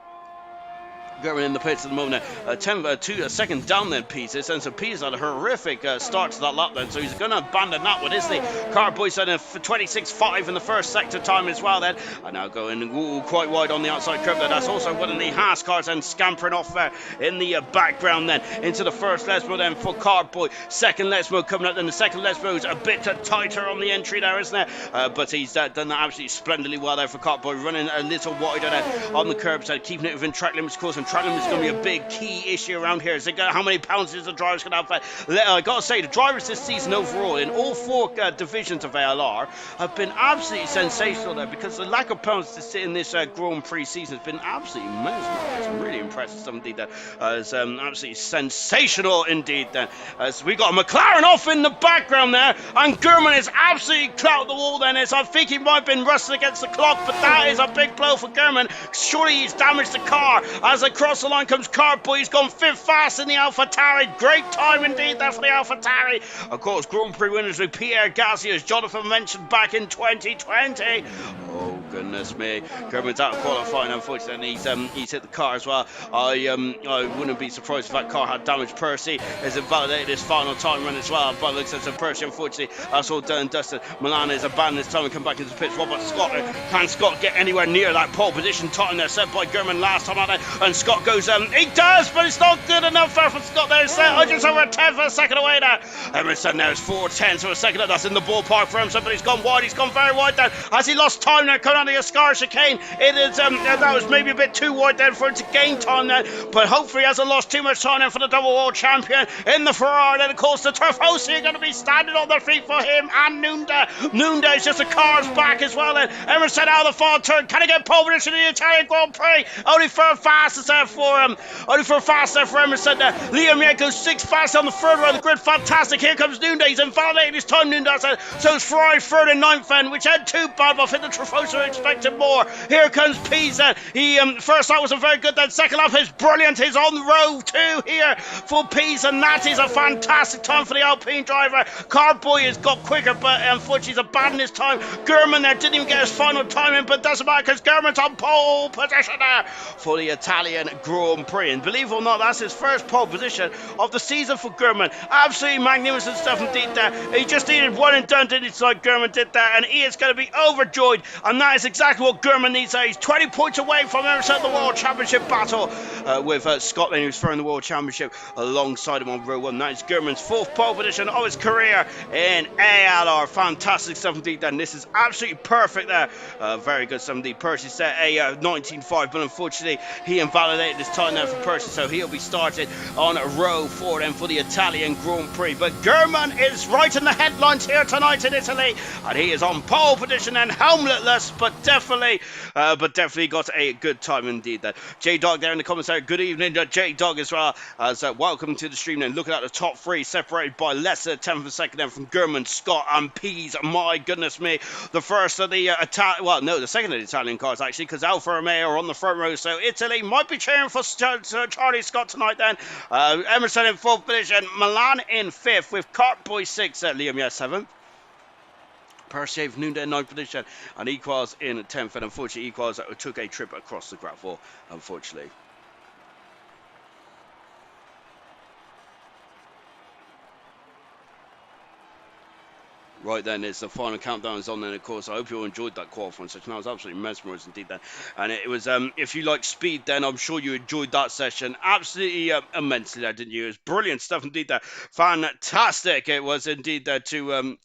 Going in the pits at the moment, second down then Pieces, and so Pieces had a horrific start to that lap then, so he's going to abandon that one, isn't he? Car Boy said 26.5 in the first sector time as well then, and now going quite wide on the outside curve there. That's also one of the Haas cars and scampering off there in the background then, into the first Lesmo then for Car Boy. Second Lesmo coming up then, the second Lesmo is a bit tighter on the entry there, isn't it? But he's done that absolutely splendidly well there for Car Boy, running a little wider there on the curb side, keeping it within track limits, causing track limits is going to be a big key issue around here. How many pounds is the drivers going to have? I got to say, the drivers this season overall in all four divisions of ALR have been absolutely sensational there, because the lack of pounds to sit in this Grand Prix season has been absolutely mesmerising. Really impressive stuff indeed there. It's absolutely sensational indeed then. So we got a McLaren off in the background there, and Gurman is absolutely clout the wall then. I think he might have been wrestling against the clock, but that is a big blow for Gurman. Surely he's damaged the car. As across the line comes Carboy. He's gone fifth fast in the AlphaTauri. Great time indeed there for the AlphaTauri. Of course, Grand Prix winners with Pierre Gasly, as Jonathan mentioned back in 2020. Oh goodness me, Gurman's out of qualifying. Unfortunately, he's hit the car as well. I wouldn't be surprised if that car had damaged. Percy has invalidated his final time run as well. But looks at Percy, unfortunately, that's all done and dusted. Milan is abandoned this time and come back into the pits. What about Scott? Can Scott get anywhere near that pole position time there set by Gurman last time out there? And Scott goes, he does, but it's not good enough there for Scott there. Just over a 10 for a second away there. Emerson there is 4.10 for a second. That's in the ballpark for him. But he's gone wide. He's gone very wide there. Has he lost time there coming on the Ascara chicane? It is, that was maybe a bit too wide then for him to gain time there. But hopefully he hasn't lost too much time there for the double world champion in the Ferrari. Then of course the Turfosi are going to be standing on their feet for him and Nunda. Nunda is just a car's back as well then. Emerson out of the final turn. Can he get pole position in the Italian Grand Prix? Only for a fastest there for him. Only for a fast there for Emerson there. Liam Yanko 6 fast on the third row of the grid. Fantastic. Here comes Nunda. He's invalidating his time, Nunda. So it's Ferrari third and ninth then, which had too bad, but I think the Tifosi are expecting more. Here comes Pisa. He first lap wasn't very good, then second lap is brilliant. He's on row 2 here for Pisa, and that is a fantastic time for the Alpine driver. Carboy has got quicker, but unfortunately he's abandoned his time. Gurman there didn't even get his final time in, but doesn't matter because Gurman's on pole position there for the Italian Grand Prix. And believe it or not, that's his first pole position of the season for Gurman. Absolutely magnificent stuff indeed there. He just needed one and done, didn't he? Like Gurman did that, and he is going to be overjoyed, and that is exactly what Gurman needs. He's 20 points away from Emerson the World Championship battle with Scotland, who's throwing the World Championship alongside him on row 1. That is Gurman's 4th pole position of his career in ALR. Fantastic stuff indeed then. This is absolutely perfect there. Very good stuff indeed. Percy set a 19.5, but unfortunately he invalidated his time there for Percy, so he'll be started on row 4 then for the Italian Grand Prix. But Gurman is right in the headlines here tonight in Italy, and he is on pole position and helmetless, but definitely got a good time indeed there. J-Dog there in the comments there. Good evening, J-Dog as well, as welcome to the stream then. Looking at the top 3 separated by less than 10th of a second then from Gurman, Scott and Pease. My goodness me. The first of the the second of the Italian cars actually, because Alfa Romeo are on the front row, so Italy might be cheering for Charlie Scott tonight then. Emerson in 4th position, Milan in 5th with Cartboy 6th, Liam 7th. Persev Nunda in 9th position, and Equals in 10th, and unfortunately Equals took a trip across the gravel, unfortunately. Right then, it's the final countdown is on then, of course. I hope you all enjoyed that qualifying session. That was absolutely mesmerising indeed then. And it was, if you like speed then, I'm sure you enjoyed that session absolutely immensely there, didn't you? It was brilliant stuff indeed there. Fantastic it was indeed there to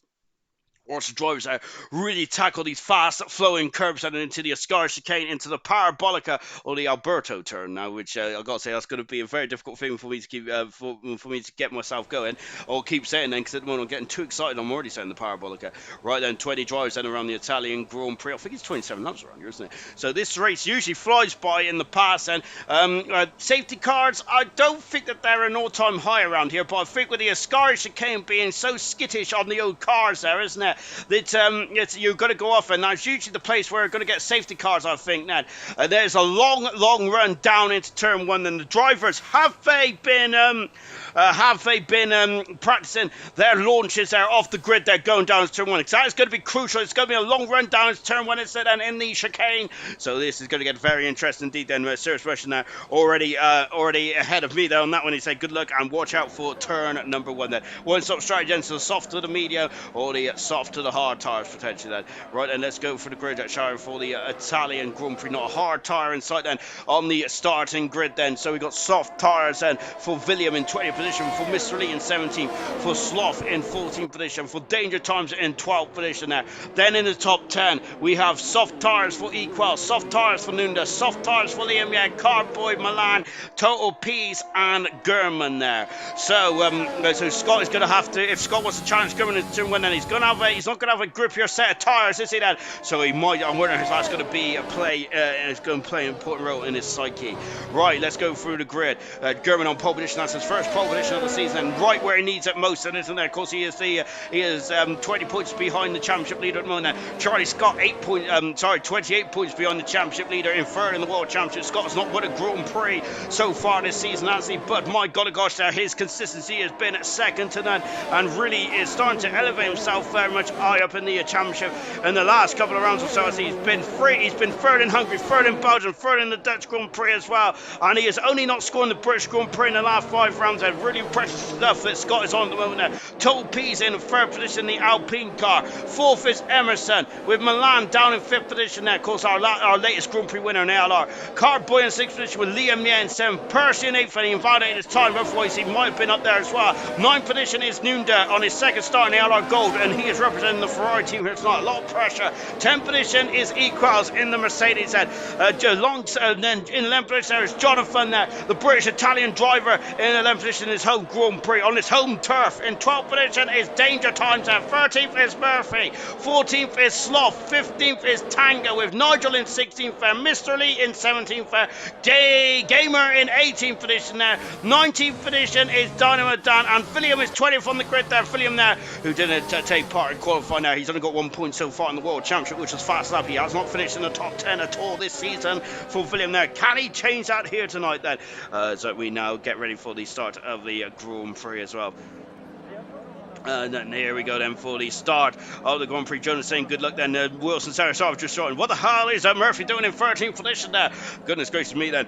Watch the drivers really tackle these fast-flowing curbs and into the Ascar chicane, into the Parabolica or the Alberto turn now, which I've got to say that's going to be a very difficult thing for me to keep for me to get myself going. I'll keep saying then because at the moment I'm getting too excited. I'm already saying the Parabolica. Right then, 20 drives then around the Italian Grand Prix. I think it's 27 laps around here, isn't it? So this race usually flies by in the past. And safety cars, I don't think that they're an all-time high around here, but I think with the Ascar chicane being so skittish on the old cars there, isn't it? That you've got to go off, and that's usually the place where you're going to get safety cars, I think. Now, there's a long run down into turn one, and the drivers have they been practicing their launches there off the grid? They're going down to turn one. So that's going to be crucial. It's going to be a long run down into turn one instead, and in the chicane. So this is going to get very interesting indeed. Then Serious Russian there already ahead of me there on that one. He said good luck and watch out for turn number one. Then one stop strategy into the soft to the medium or the soft to the hard tires potentially then. Right, and let's go for the grid shower for the Italian Grand Prix. Not a hard tire in sight then on the starting grid then. So we got soft tires then for William in 20th position, for Mr. Lee in 17th, for Sloth in 14th position, for Danger Times in 12th position there. Then in the top 10 we have soft tires for Equal, soft tires for Nunda, soft tires for Liam Yang, Cardboy, Milan, Total Peas and German there. So Scott is going to have to, if Scott wants to challenge German in turn one, then he's not going to have a grippier set of tires, is he then? So he might, I'm wondering if that's going to be a play, it's going to play an important role in his psyche. Right, let's go through the grid. German on pole position, that's his first pole position of the season, and right where he needs it most, and isn't there? Of course, he is 20 points behind the championship leader at the moment. Charlie Scott 28 points behind the championship leader, in third in the world championship. Scott's not won a Grand Prix so far this season, has he? But my God, gosh, his consistency has been second to none, and really is starting to elevate himself very much high up in the championship. In the last couple of rounds or so, he's been third in Hungary, third in Belgium, third in the Dutch Grand Prix as well, and he is only not scoring the British Grand Prix in the last 5 rounds. They're really impressive stuff that Scott is on at the moment there. Total Peas in third position, the Alpine car. Fourth is Emerson, with Milan down in 5th position there. Of course, our latest Grand Prix winner in ALR. Cardboy in 6th position with Liam Yen, 7th. Percy in 8th, and he invalidated his time, otherwise he might have been up there as well. 9th position is Nunda on his second start in ALR Gold, and he is representing the Ferrari team here tonight. A lot of pressure. 10th position is Equals in the Mercedes head. Then in 11th position there is Jonathan there, the British Italian driver, in 11th position in his home Grand Prix on his home turf. In 12th position is Danger Times there. 13th is Murphy. 14th is Sloth. 15th is Tango, with Nigel in 16th there, Mr. Lee in 17th there, Gamer in 18th position there. 19th position is Dynamo Dan, and William is 20th on the grid there. William there, who didn't take part in qualifying there. He's only got 1 point so far in the World Championship, which is fast lap. He has not finished in the top 10 at all this season for William there. Can he change that here tonight then? So we now get ready for the start of the Grand Prix as well. And here we go then for the start of the Grand Prix. Jonas saying good luck then. Wilson Sarasov just showing what the hell is Murphy doing in 13th position there? Goodness gracious me then.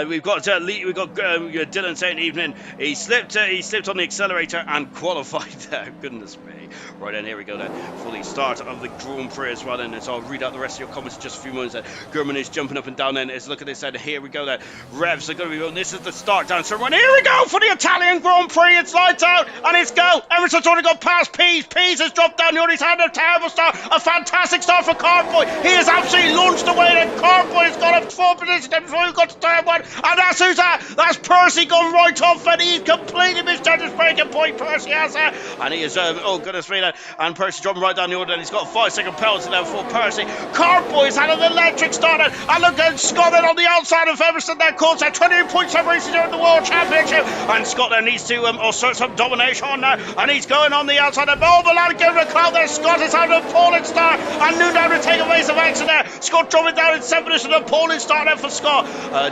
We've got Dylan saying evening. He slipped on the accelerator and qualified there. Goodness me. Right then, here we go then for the start of the Grand Prix as well then. So I'll read out the rest of your comments in just a few moments then. German is jumping up and down then. Let's look at this then. Here we go then. Revs are going to be going. This is the start down. So here we go for the Italian Grand Prix. It's lights out and it's go. Emerson's already got past Peas. Peas has dropped down. He's had a terrible start. A fantastic start for Cardboy. He has absolutely launched away. Then Cardboy has got up to 4th position before he got to turn one. And that's who's that? That's Percy gone right off, and he's completely misjudged his breaking point. Percy has that. And he is, oh goodness me, and Percy dropping right down the order, and he's got a 5-second penalty there for Percy. Cardboy's had an electric start, and look at Scott on the outside of Emerson there, calls out 28 point separation during the World Championship. And Scott there needs to assert some domination there, and he's going on the outside of Milan, giving a crowd there. Scott is having a appalling start, and Noonan to take away some action there. Scott dropping down in 7th position, an appalling start there for Scott.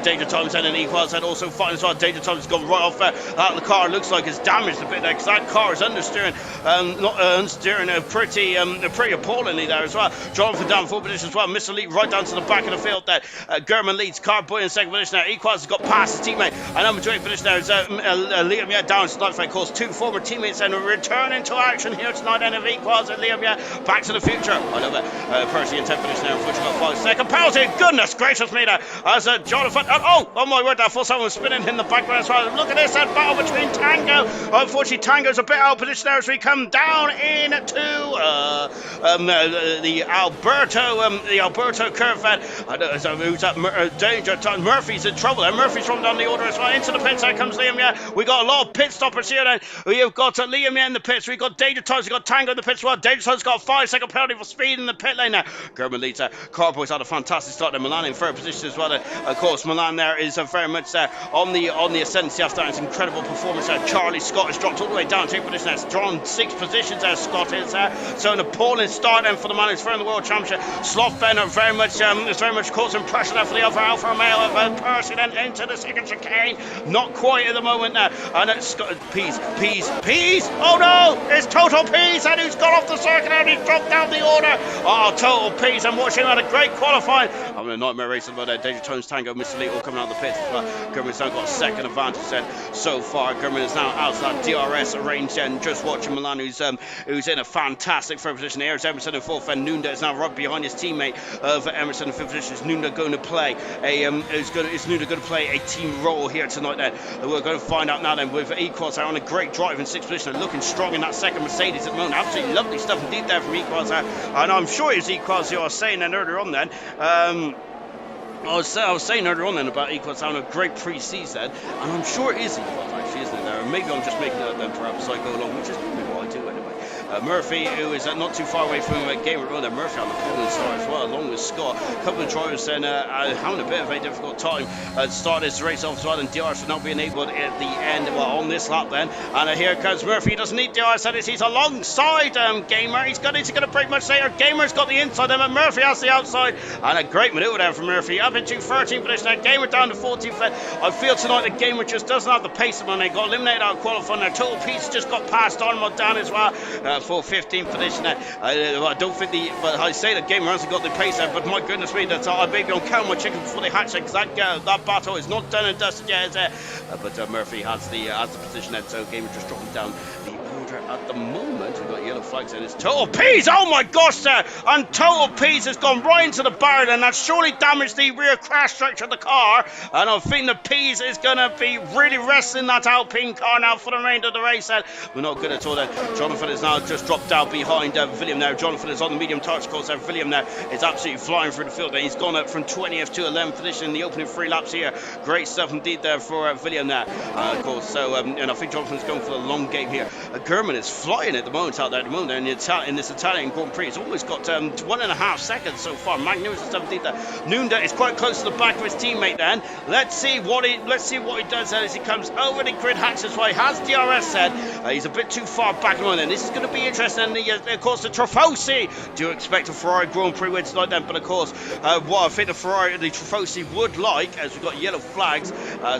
Danger Times and an Equals and also fighting as well. Danger Times has gone right off there. The car looks like it's damaged a bit there, because that car is understeering, pretty appallingly there as well. Jonathan down 4th position as well. Mr. Lee right down to the back of the field there. German leads. Cardboy in 2nd position there. Equals has got past his teammate, and number 2 position there is Liam down to 9th. Of course, 2 former teammates and a return return into action here tonight, and if equals it, Liam, Back to the Future. I love it. Percy in 10th position there, unfortunately got 5-second penalty. Goodness gracious me there, as Jonathan, oh my word, that full someone was spinning in the background as well. Look at this, that battle between Tango. Unfortunately, Tango's a bit out of position there as we come down into the Alberto curve. Who's that? Danger. Murphy's in trouble there. Murphy's from down the order as well. Into the pits there comes Liam. We got a lot of pit stoppers here then. We've got Liam in the pits. We've got Danger Times. We've got Tango in the pits as well. Danger Times got a 5-second penalty for speed in the pit lane now. German leads there. Carboy's had a fantastic start there. Milan in third position as well. Of course, Milan there is very much there on the ascendancy after that. It's incredible performance there. Charlie Scott has dropped all the way down to 8th position. That's drawn 6 positions there. Scott is there. So an appalling start then for the man who's third in the World Championship. Sloth Ben are very much causing pressure there for the other Alpha Romeo of Percy then into the second chicane. Not quite at the moment now. And it's Pease. Oh no! It's Total Pease and who's got off the circuit and he's dropped down the order. Oh, Total Pease. I'm watching that a great qualifying. I'm in a nightmare race about that. Danger Tones, Tango, Mr. Lee all coming out of the pits as well. Gurman's now got a second advantage then so far. Gurman is now out of that DRS range then. Just watching Milan who's in a fantastic third position. Here's Emerson in fourth and Nunda is now right behind his teammate of Emerson in fifth position. Is Nunda going to play a team role here tonight then? We're going to find out now then with Equals on a great drive in sixth position and looking strong in that second Mercedes at the moment. Absolutely lovely stuff indeed there from Equals and I'm sure it's Equals you are saying then earlier on then. I was saying earlier on then about Equals having a great pre-season, and I'm sure it is Equals actually, isn't it? There, maybe I'm just making it up then perhaps I go along, which is probably what I do anyway. Murphy, who is not too far away from Gamer Runner. Murphy on the pole start as well, along with Scott. A couple of drivers then having a bit of a difficult time to start this race off as well, and DRS for not being able at the end, well, on this lap then. And here comes Murphy. He doesn't need DRS, that is, he's alongside Gamer. He's going to break much later. Gamer's got the inside then, but Murphy has the outside. And a great manoeuvre there from Murphy. Up into 13th position now. Gamer down to 14th. I feel tonight that Gamer just doesn't have the pace of him. They got eliminated out of qualifying there. Total Peace just got past Arnold down as well for 15th position there. I don't think but I say that Gamer hasn't got the pace there, but my goodness me, that's I maybe on count my chickens before they hatch because that battle is not done and dusted yet, is it? But Murphy has the position there, so Gamer just dropping down the order at the moment. We've got yellow flags and it's Total Peace. Oh my gosh, sir! And Total Peace has gone right into the barrier and that's surely damaged the rear crash structure of the car. And I think the Peace is going to be really wrestling that Alpine car now for the remainder of the race. We're not good at all then. Jonathan is now just dropped down behind William there. Jonathan is on the medium touch course there. William there is absolutely flying through the field there. He's gone up from 20th to 11th position in the opening 3 laps here. Great stuff indeed there for William there. Of course, so and I think Jonathan's going for the long game here. German is flying at the moment out there at the moment in this Italian Grand Prix. It's almost got 1.5 seconds so far. Magnificent stuff indeed there. Nunda is quite close to the back of his teammate then. Let's see what he does as he comes over the grid hatch. That's why he has DRS said. He's a bit too far back on then. This is going to be interesting. And of course the Tifosi do expect a Ferrari Grand Prix win tonight then, but of course what I think the Tifosi would like, as we've got yellow flags,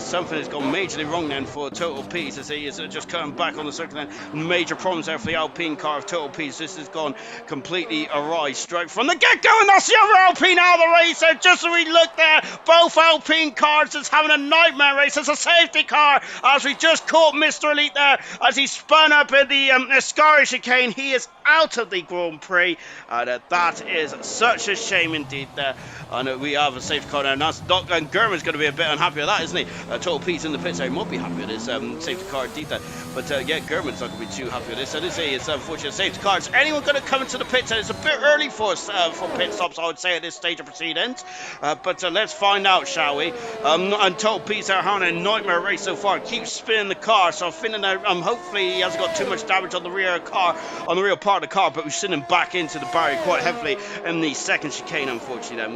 something has gone majorly wrong then for Total Peace as he is just coming back on the circuit then. Major problems there for the Alpine car of Total Peace. This has gone completely awry straight from the get-go, and that's the other Alpine out of the race there. Just as we look there, both Alpine cars is having a nightmare race. It's a safety car as we just caught Mr. Elite there as he spun up in the Ascari chicane. He is out of the Grand Prix, and that is such a shame indeed there. And we have a safety car now, and that's and German's going to be a bit unhappy with that, isn't he? Total Peace in the pits, so he might be happy with his safety car indeed there. But yeah, German's not going to be too happy with this. So this is unfortunate safety car. Is anyone going to come into the pits? And it's a bit early for us for pit stops, I would say, at this stage of proceedings. But let's find out, shall we? And Total Peace are having a nightmare race so far. Keeps spinning the car, so I'm feeling hopefully he hasn't got too much damage on the rear car, on the rear part of the car. But we've seen him back into the barrier quite heavily in the second chicane, unfortunately, then,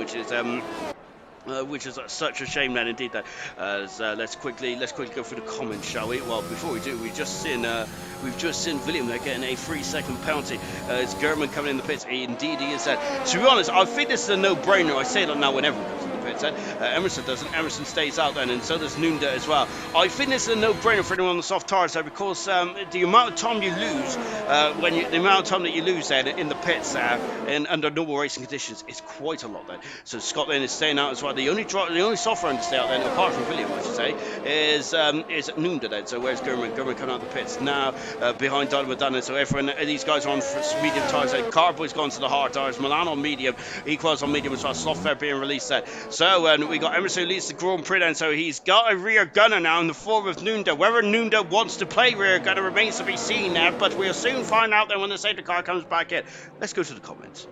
which is such a shame then indeed that let's quickly go through the comments, shall we? Well, before we do, we've just seen William there getting a 3-second penalty. It's German coming in the pits. Indeed he is. To be honest, I think this is a no-brainer. I say that now when everyone comes in the pits. then. Emerson doesn't. Emerson stays out then, and so does Nunda as well. I think this is a no-brainer for anyone on the soft tires there, because the amount of time you lose, the amount of time that you lose then in the pits and under normal racing conditions is quite a lot then. So Scott then is staying out as well. The only soft round to stay out then, apart from William, I should say, is Nunda then. So where's Gurman? Gurman coming out the pits now behind Donald Madonna. So everyone, these guys are on medium tires. Carboy's gone to the hard tires. Milan on medium. Equals on medium as well. Software being released there. So we got Emerson who leads the Grand Prix then. So he's got a rear gunner now in the form of Nunda. Whether Nunda wants to play rear gunner remains to be seen there, but we'll soon find out then when the safety car comes back in. Let's go to the comments.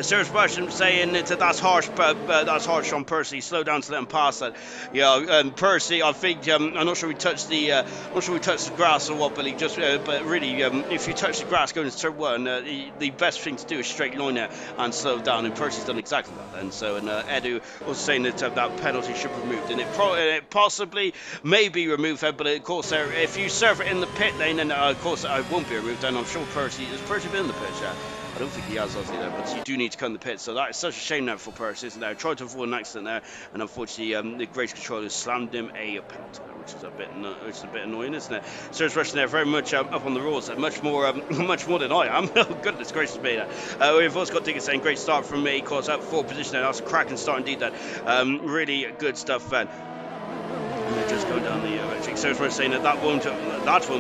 Serious Russian saying that's harsh, that's harsh on Percy. Slow down to let him pass that. Yeah, Percy. I think I'm not sure we touched the grass or what, but but really, if you touch the grass going into turn one, the best thing to do is straight line it and slow down. And Percy's done exactly that. And so, Edu was saying that that penalty should be removed, and it possibly may be removed there. But of course, if you serve it in the pit lane, then of course it won't be removed. And I'm sure has Percy been in the pitch? I don't think he has, Ozzy, there, but you do need to come in the pit. So that is such a shame now for Percy, isn't there? Tried to avoid an accident there, and unfortunately, the Grace Controller slammed him a penalty, which is a bit annoying, isn't it? Serge Russian there, very much up on the rules, much more than I am. Oh, goodness gracious me. We've also got Diggins saying, great start from me, cause out forward position there. That's a cracking start indeed, that. Really good stuff, then. And they're just going down the electric. So we're saying that won't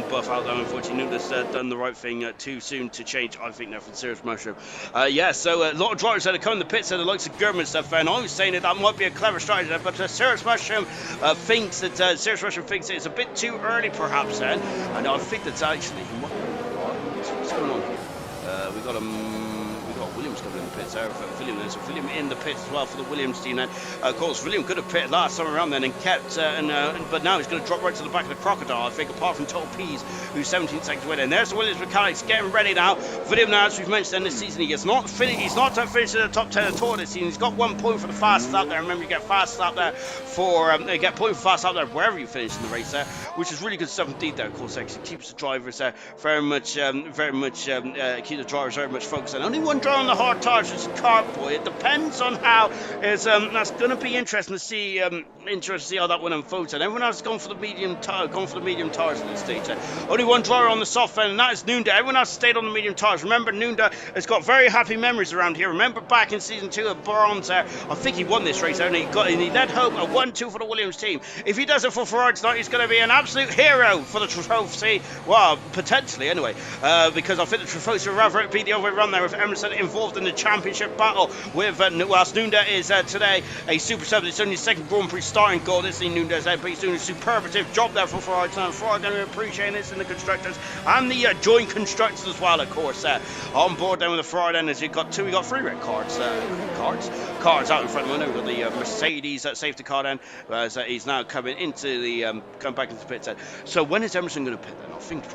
buff out though. Unfortunately, Nuda's done the right thing too soon to change, I think, there from Serious Mushroom. So a lot of drivers that are coming to the pits, so the likes of Gurman stuff, and I was saying that might be a clever strategy there, but Serious Mushroom thinks it's a bit too early perhaps then, and I think that's actually what's going on here. We got Williams coming in the pits there for William then. So William in the pits as well for the Williams team then. Of course, William could have pitted last time around then and kept, but now he's going to drop right to the back of the Crocodile, I think, apart from Total Peas, who's 17 seconds away. And there's the Williams mechanics getting ready now. William now, as we've mentioned this season, he's not finished in the top 10 at all this season. He's got 1 point for the fastest out there. Remember, you get fastest out there get point for fast out there wherever you finish in the race there, which is really good stuff indeed there. Of course, actually keeps the drivers there very much keep the drivers very much focused. And only one driver on the hard tires is Carboy. It depends on how that's going to be interesting to see. Interesting to see how that one unfolds. And everyone else has gone for the medium tires at this stage. Only one driver on the soft end, and that is Nunda. Everyone else stayed on the medium tires. Remember, Nunda has got very happy memories around here. Remember back in season 2 of Bronze, I think he won this race, and he led home a 1-2 for the Williams team. If he does it for Ferrari tonight, he's going to be an absolute hero for the trophy. Well, potentially anyway, because I think the trophy would rather be the other way around there with Emerson involved in the championship battle with whilst Nunda is today a Super 7. It's only his second Grand Prix starting goal. This thing Nunda's but he's doing a superlative job there for Ferrari tonight. Ferrari going to appreciate this in the constructors and the joint constructors as well, of course. On board then with the Ferrari then, as we got 3 red cards out in front of him. We've got the Mercedes safety car then, as he's now coming back into the pit. So when is Emerson going to pit then? I think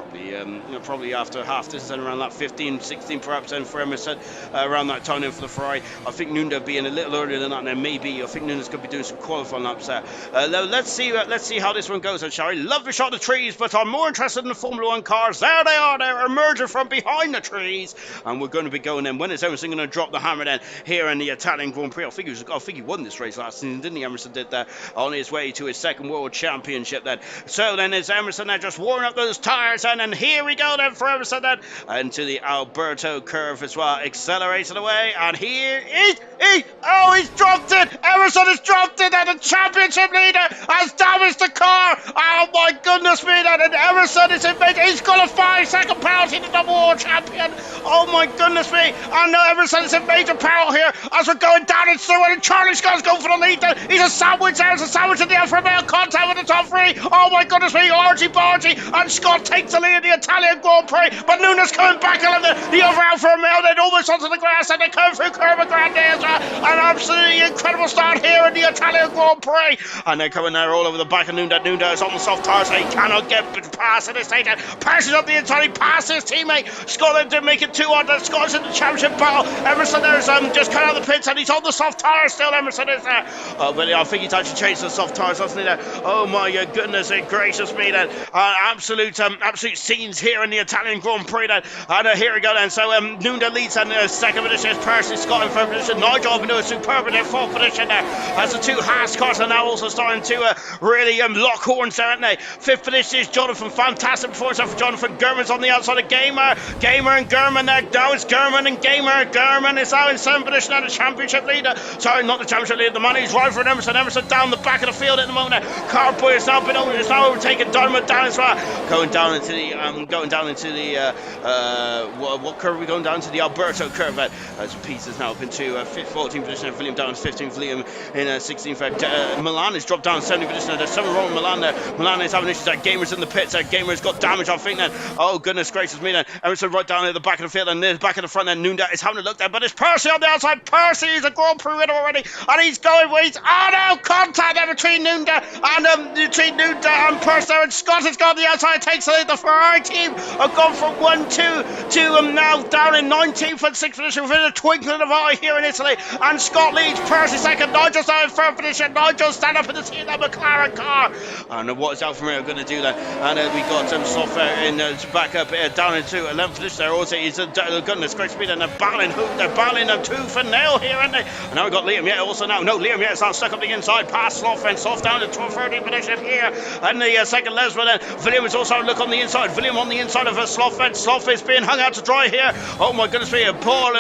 probably after half this, and around that 15, 16 perhaps then for Emerson, around that time then for the Ferrari. I think Nunda being a little earlier than that, and then maybe I think Nunda's going to be doing some qualifying laps there. Let's see how this one goes then, shall we? Love the shot of the trees, but I'm more interested in the Formula 1 cars. There they are, they're emerging from behind the trees, and we're going to be going then. When is Emerson going to drop the hammer then here in the Italian Grand Prix? I think he won this race last season, didn't he? Emerson did that on his way to his second World Championship then. So then is Emerson there just warming up those tires, and here we go then for Emerson then into the Alberto curve as well, accelerating away, and here he's dropped it. Emerson has dropped it, and the championship leader has damaged the car. Oh my goodness me, and Emerson is he's got a 5-second penalty to the world champion. Oh my goodness me, and Emerson is in major peril here as we're going down in Stewart, and Charlie Scott's going for the lead there. He's a sandwich there, it's a sandwich in the Alfa Romeo contact with the top 3. Oh my goodness me, argy-bargy, and Scott takes the lead in the Italian Grand Prix, but Nuna's coming back on the other Alfa Romeo, then almost onto the grass, and they come through Curva Grande as well. An absolutely incredible start here in the Italian Grand Prix, and they're coming there all over the back of Nunda. Nunda is on the soft tires. He cannot get past at this stage. Passes up the inside. He passes his teammate. Scotland did make it 2-1. Scott's in the championship battle. Emerson there's just come out of the pits and he's on the soft tires still. Emerson is there. Oh, but I think he's actually changed the soft tires, hasn't he? There. Oh my goodness gracious me! Then absolute scenes here in the Italian Grand Prix. Then and here we go. Then so Nunda leads and second position is Percy. Scott in third position. Nigel up into a superb in their fourth position there. As the two Haas cars are now also starting to really lock horns there, aren't they? Fifth position is Jonathan. Fantastic performance for Jonathan. Gurman's on the outside of Gamer and Gurman there. Now it's Gurman and Gamer. Gurman is now in seventh position now, the championship leader. Sorry, not the championship leader. The man who's right for Emerson. Emerson down the back of the field at the moment. Carboy has now been overtaken. Diamond down as well. Going down into the what curve are we going down to? The Alberto curve. As Peace is now up into 14th position. William down 15th. William in 16th. Milan has dropped down 70th position. There's something wrong with Milan there. Milan is having issues. Gamer's in the pits. Gamer's got damage, I think. Then oh goodness gracious me! Then Emerson right down at the back of the field and the back of the front. Then Nunda is having a look there, but it's Percy on the outside. Percy is a Grand Prix winner already, and he's going. Oh no! Contact there between Nunda and Percy. And Scott has gone on the outside. Takes the lead. The Ferrari team have gone from 1-2 to now down in 19th and 6th position within a twinkling of an eye here in Italy. And Scott leads. Percy second. Nigel's now in third position. Nigel stand up in the seat of that McLaren car. And what is Alfa Romeo going to do then? And we got some software in back up down into 11th position there. Also, he's goodness gracious me. And they're battling tooth and nail here, aren't they? And now we've got Liam Yet also now. No, Liam Yet is now stuck up the inside past Sloth and Sloth down to 13th position here. And the second Lesman then. William is also a look on the inside. William on the inside of Sloth and Sloth is being hung out to dry here. Oh my goodness me, a poor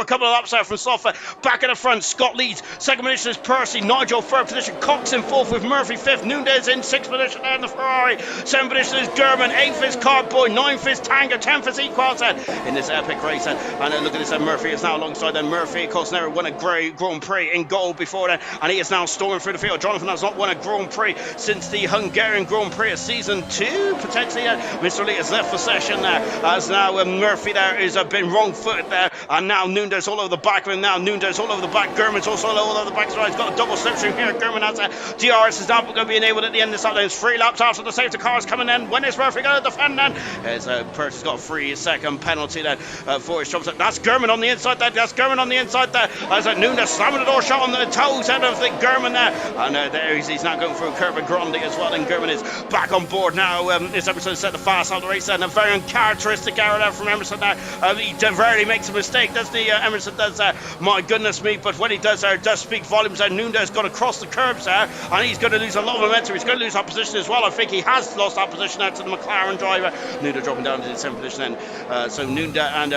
couple of laps there from Sloth. Back in the front, Scott leads. Second position is Percy. Nigel third position. Cox in fourth with Murphy fifth. Nunez in sixth position there in the Ferrari. Seventh position is German. Eighth is Carboy. Ninth is Tango. 10th is Equals in this epic race. And look at this. Murphy is now alongside then. Murphy, of course, never won a Grand Prix in gold before then, and he is now storming through the field. Jonathan has not won a Grand Prix since the Hungarian Grand Prix of season 2, potentially. Mr. Lee has left the session there, as now Murphy there is been wrong-footed there, and now Nunez all over the back of him. Now Nunez all over the back. Gurman's also all over the back as well. He's got a double slipstream here. Gurman has DRS is now going to be enabled at the end of this lap. There's 3 laps after the safety car is coming in. When is Murphy going to defend then? As Percy's got a 3-second penalty then for his jumps. That's Gurman on the inside there. That's Gurman on the inside there. As Nunez slamming the door shot on the toes end of the Gurman there. And there he's now going through Curb and Grundy as well. And Gurman is back on board now. It's Emerson set the fast out of the race. And a very uncharacteristic error there from Emerson there. He rarely makes a mistake, doesn't he? Emerson does my goodness me. But when he does does speak volumes. And Nunez got across the curbs there. And he's going to lose a lot of momentum. He's going to lose that position as well. I think he has lost that position out to the McLaren driver. Nunda dropping down to the 7th position then. So Nunda and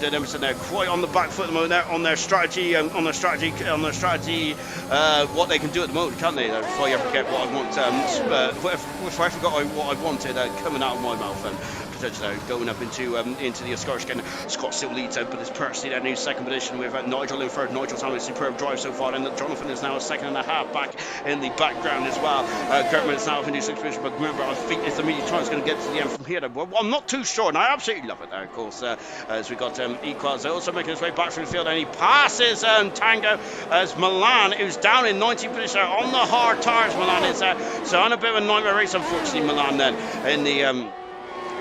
Emerson there quite on the back foot at the moment there on their strategy, what they can do at the moment, can't they? Before I forget what I want, if I forgot what I wanted coming out of my mouth and potentially going up into the Scottish again. Scott still leads out, but it's Percy that new second position with Nigel in third. Nigel's having a superb drive so far, and Jonathan is now a second and a half back in the background as well. Gertman is now up in the sixth position, but remember, I think it's the media time is going to get to the end from here. Well, I'm not too sure, and I absolutely love it there, of course, as we got Equals also making his way back through the field, and he passes Tango as Milan, who's down in 19th position on the hard tires. Milan is so on a bit of a nightmare race, unfortunately, Milan then in the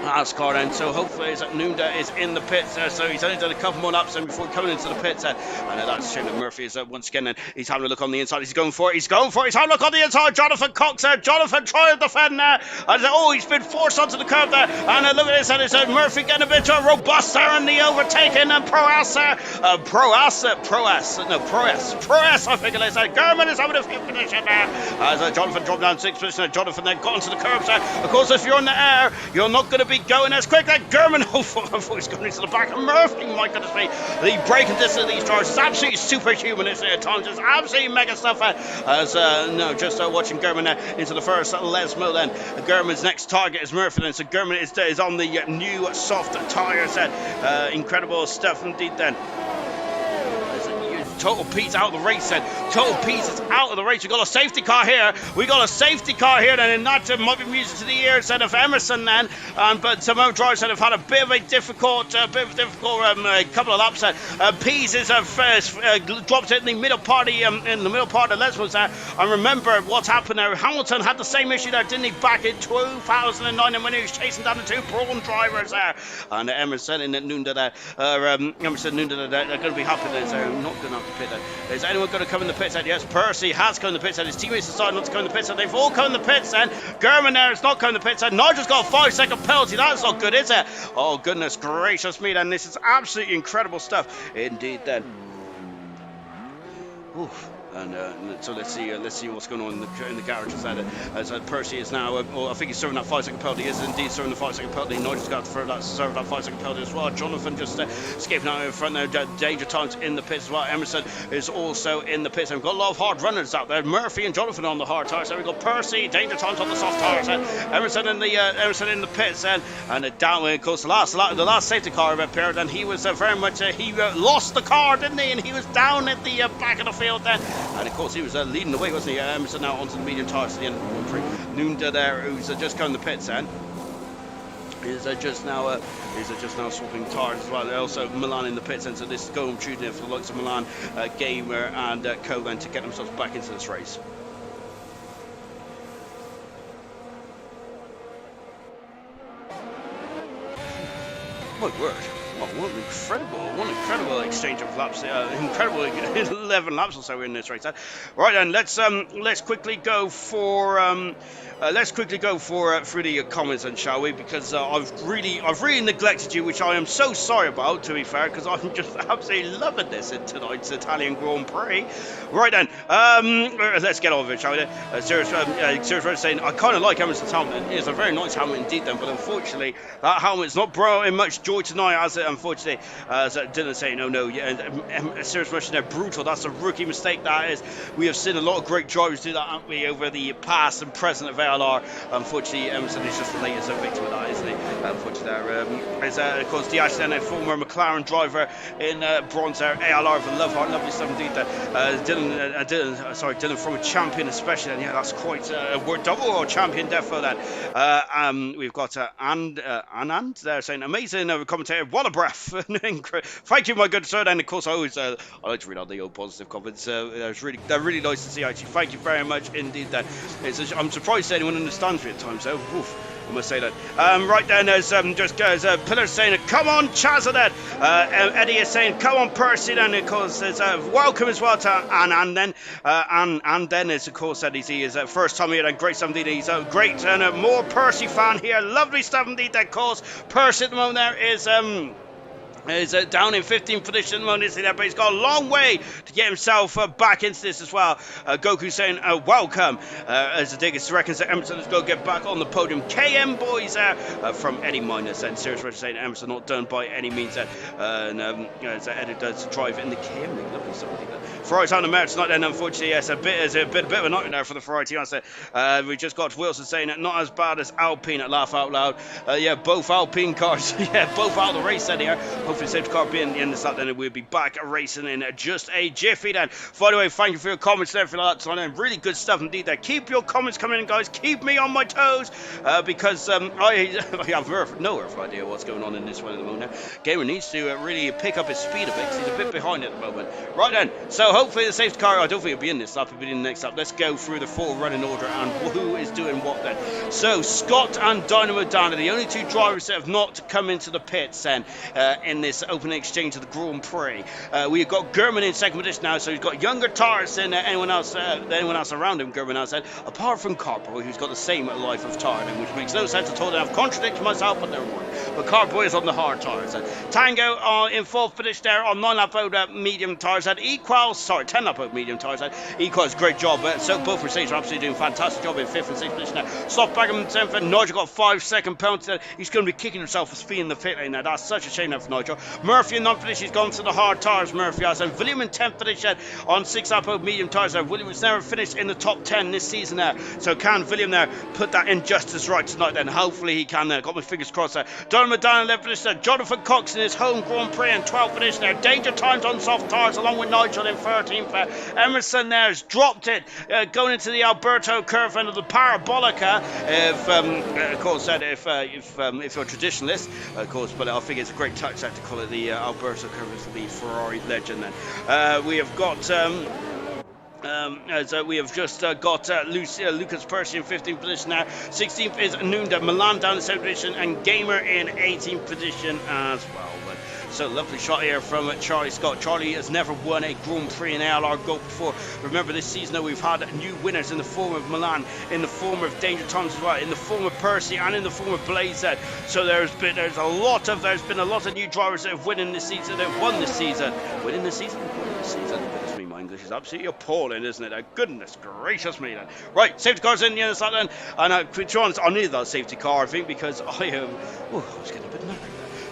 last car then, so hopefully Nunda is in the pits so he's only done a couple more laps before coming into the pits I know that's a shame that Murphy is once again, and he's having a look on the inside. He's having a look on the inside. Jonathan Cox there. Jonathan trying to defend there, and he's been forced onto the curb there, and look at this, and it's Murphy getting a bit robust there in the overtaking, and Proas I think it is. Gurman is having a 5th position there as Jonathan dropped down 6th position. Jonathan then got onto the curbs there. Of course, if you're in the air, you're not going to be going as quick. That Gurman, he's going into the back. And Murphy, my goodness me, the braking distance of these drivers is absolutely superhuman, isn't it? At times, it's absolutely mega stuff. Just watching Gurman into the first Lesmo. Then Gurman's next target is Murphy. Then so Gurman is on the new soft tires. Incredible stuff indeed. Then Total Pete's out of the race then. Total Pete's is out of the race. We got a safety car here. Then, and that might be music to the ears then of Emerson then. But some other drivers that have had a bit of a difficult couple of laps. Pease is first dropped it in the middle part of the Lesmos there. And remember what's happened there. Hamilton had the same issue there, didn't he, back in 2009, and when he was chasing down the two Braun drivers there. And Emerson and Nunda there. Emerson Nunda there. They're going to be happy there. So not going to have to pit there. Is anyone going to come in the pits then? Yes, Percy has come in the pits and his teammates decided not to come in the pits and they've all come in the pits then. German there is not coming in the pits and Nigel's got a 5-second penalty. That's not good, is it? Oh goodness gracious me then. This is absolutely incredible stuff indeed then. Oof. And so let's see what's going on in the garages there. As Percy is now, I think he's serving that 5-second penalty. He is indeed serving the 5-second penalty. Nigel's got to serve that 5-second penalty as well. Jonathan just escaping out in front there. Danger Times in the pits as well. Emerson is also in the pits. And we've got a lot of hard runners out there. Murphy and Jonathan on the hard tires. There we go. Percy, Danger Times on the soft tires. Emerson in the pits. And down, of course, the last safety car appeared. And he was very much, he lost the car, didn't he? And he was down at the back of the field then. And of course he was leading the way, wasn't he? Emerson now onto the medium tires at the end of the Prix. Nunda there, who's just going to the pits then. He's just now swapping tires as well. Also Milan in the pits, and so this is going shooting for the likes of Milan, Gamer and Coban to get themselves back into this race. My word. Oh, what an incredible exchange of laps, incredible 11 laps or so in this race. Right then, let's quickly go for through the comments then, shall we? Because I've really neglected you, which I am so sorry about, to be fair, because I'm just absolutely loving this in tonight's Italian Grand Prix. Right then, let's get on with it, shall we? Serious saying, I kind of like Emerson's helmet. It's a very nice helmet indeed then, but unfortunately, that helmet's not brought in much joy tonight, as it unfortunately, as Dylan saying, no, yeah, Serious mentioned there, brutal. That's a rookie mistake, that is. We have seen a lot of great drivers do that, haven't we, over the past and present of ALR. Unfortunately, Emerson is just the latest victim of that, isn't he? Unfortunately, of course, the Ashton, a former McLaren driver in bronze there, ALR with a lovely stuff indeed. Dylan from a champion especially, and yeah, that's quite we're double world champion defo that. We've got Anand there saying, amazing commentator, what a breath. Thank you, my good sir. And of course, I like to read out the old positive comments. They're really nice to see, actually. Thank you very much indeed. I'm surprised anyone understands me at times, though. Oof. I must say that. Right then, there's Pillar saying, come on, Chazadad. Eddie is saying, come on, Percy. Then, of course, there's welcome as well to Anand then. And then, of course, that he is first time here, and great stuff indeed. He's a great and more Percy fan here. Lovely stuff indeed, that course. Percy at the moment there is down in 15th position at the moment, isn't he? But he's got a long way to get himself back into this as well. Goku saying, welcome. As the Diggers reckons that Emerson is going to get back on the podium. KM boys from Eddie Minus and Serious Roger saying Emerson not done by any means. As Eddie does drive in the KM League. Lovely something. Ferrari's on the merit tonight then, unfortunately. Yes, a bit of a nightmare for the Ferrari team. We just got Wilson saying it, not as bad as Alpine at Laugh Out Loud. Yeah, both Alpine cars, both out of the race then here. Hopefully safety car being the end of that, then we'll be back racing in just a jiffy then. By the way, thank you for your comments and everything like that tonight. Really good stuff indeed there. Keep your comments coming in, guys. Keep me on my toes, because I have no earth idea what's going on in this one at the moment. Gamer needs to really pick up his speed a bit, because he's a bit behind at the moment. Right then, so hopefully the safety car, I don't think it'll be in this lap, it'll be in the next lap. Let's go through the full running order and who is doing what then. So Scott and Dynamo Dan are the only two drivers that have not come into the pits then in this open exchange of the Grand Prix. We've got German in second position now, so he's got younger tires than anyone else around him. German now said, apart from Carboy, who's got the same life of tire, which makes no sense at all. I've contradicted myself, but never mind. But Carboy is on the hard tires. Tango in fourth position there on 9-lap out medium tires. 10-lap out medium tires. Equals great job. So both Mercedes are absolutely doing a fantastic job in fifth and sixth position now. Slot back in seventh, and Nigel got 5-second penalty. He's going to be kicking himself for speed in the pit lane now. That's such a shame now for Nigel. Murphy in ninth position, he's gone to the hard tires. Murphy has, and William in 10th position on 6-lap out medium tires. William has never finished in the top 10 this season there. So can William there put that injustice right tonight then? Hopefully he can. Got my fingers crossed there. Burma down in 11th position. Jonathan Cox in his home Grand Prix in 12th position there. Danger Times on soft tires along with Nigel in 13th. Emerson there has dropped it, going into the Alberto curve end of the Parabolica. If of course, if you're a traditionalist, of course, but I think it's a great touch that to call it the Alberto curve is the Ferrari legend. Then we have got. We have just got Lucas Percy in 15th position now. 16th is Nunda Milan down in 7th position, and Gamer in 18th position as well. So lovely shot here from Charlie Scott. Charlie has never won a Grand Prix in ALR Gold before. Remember this season though, we've had new winners in the form of Milan, in the form of Danger Times as well, in the form of Percy, and in the form of Blaze. So there's been a lot of new drivers that have won this season. Winning this season. Winning this season. Goodness me, my English is absolutely appalling, isn't it? Goodness gracious me. Right, safety car's in the end of that then. And to be honest, I needed that safety car, I think, because I was getting a bit nervous.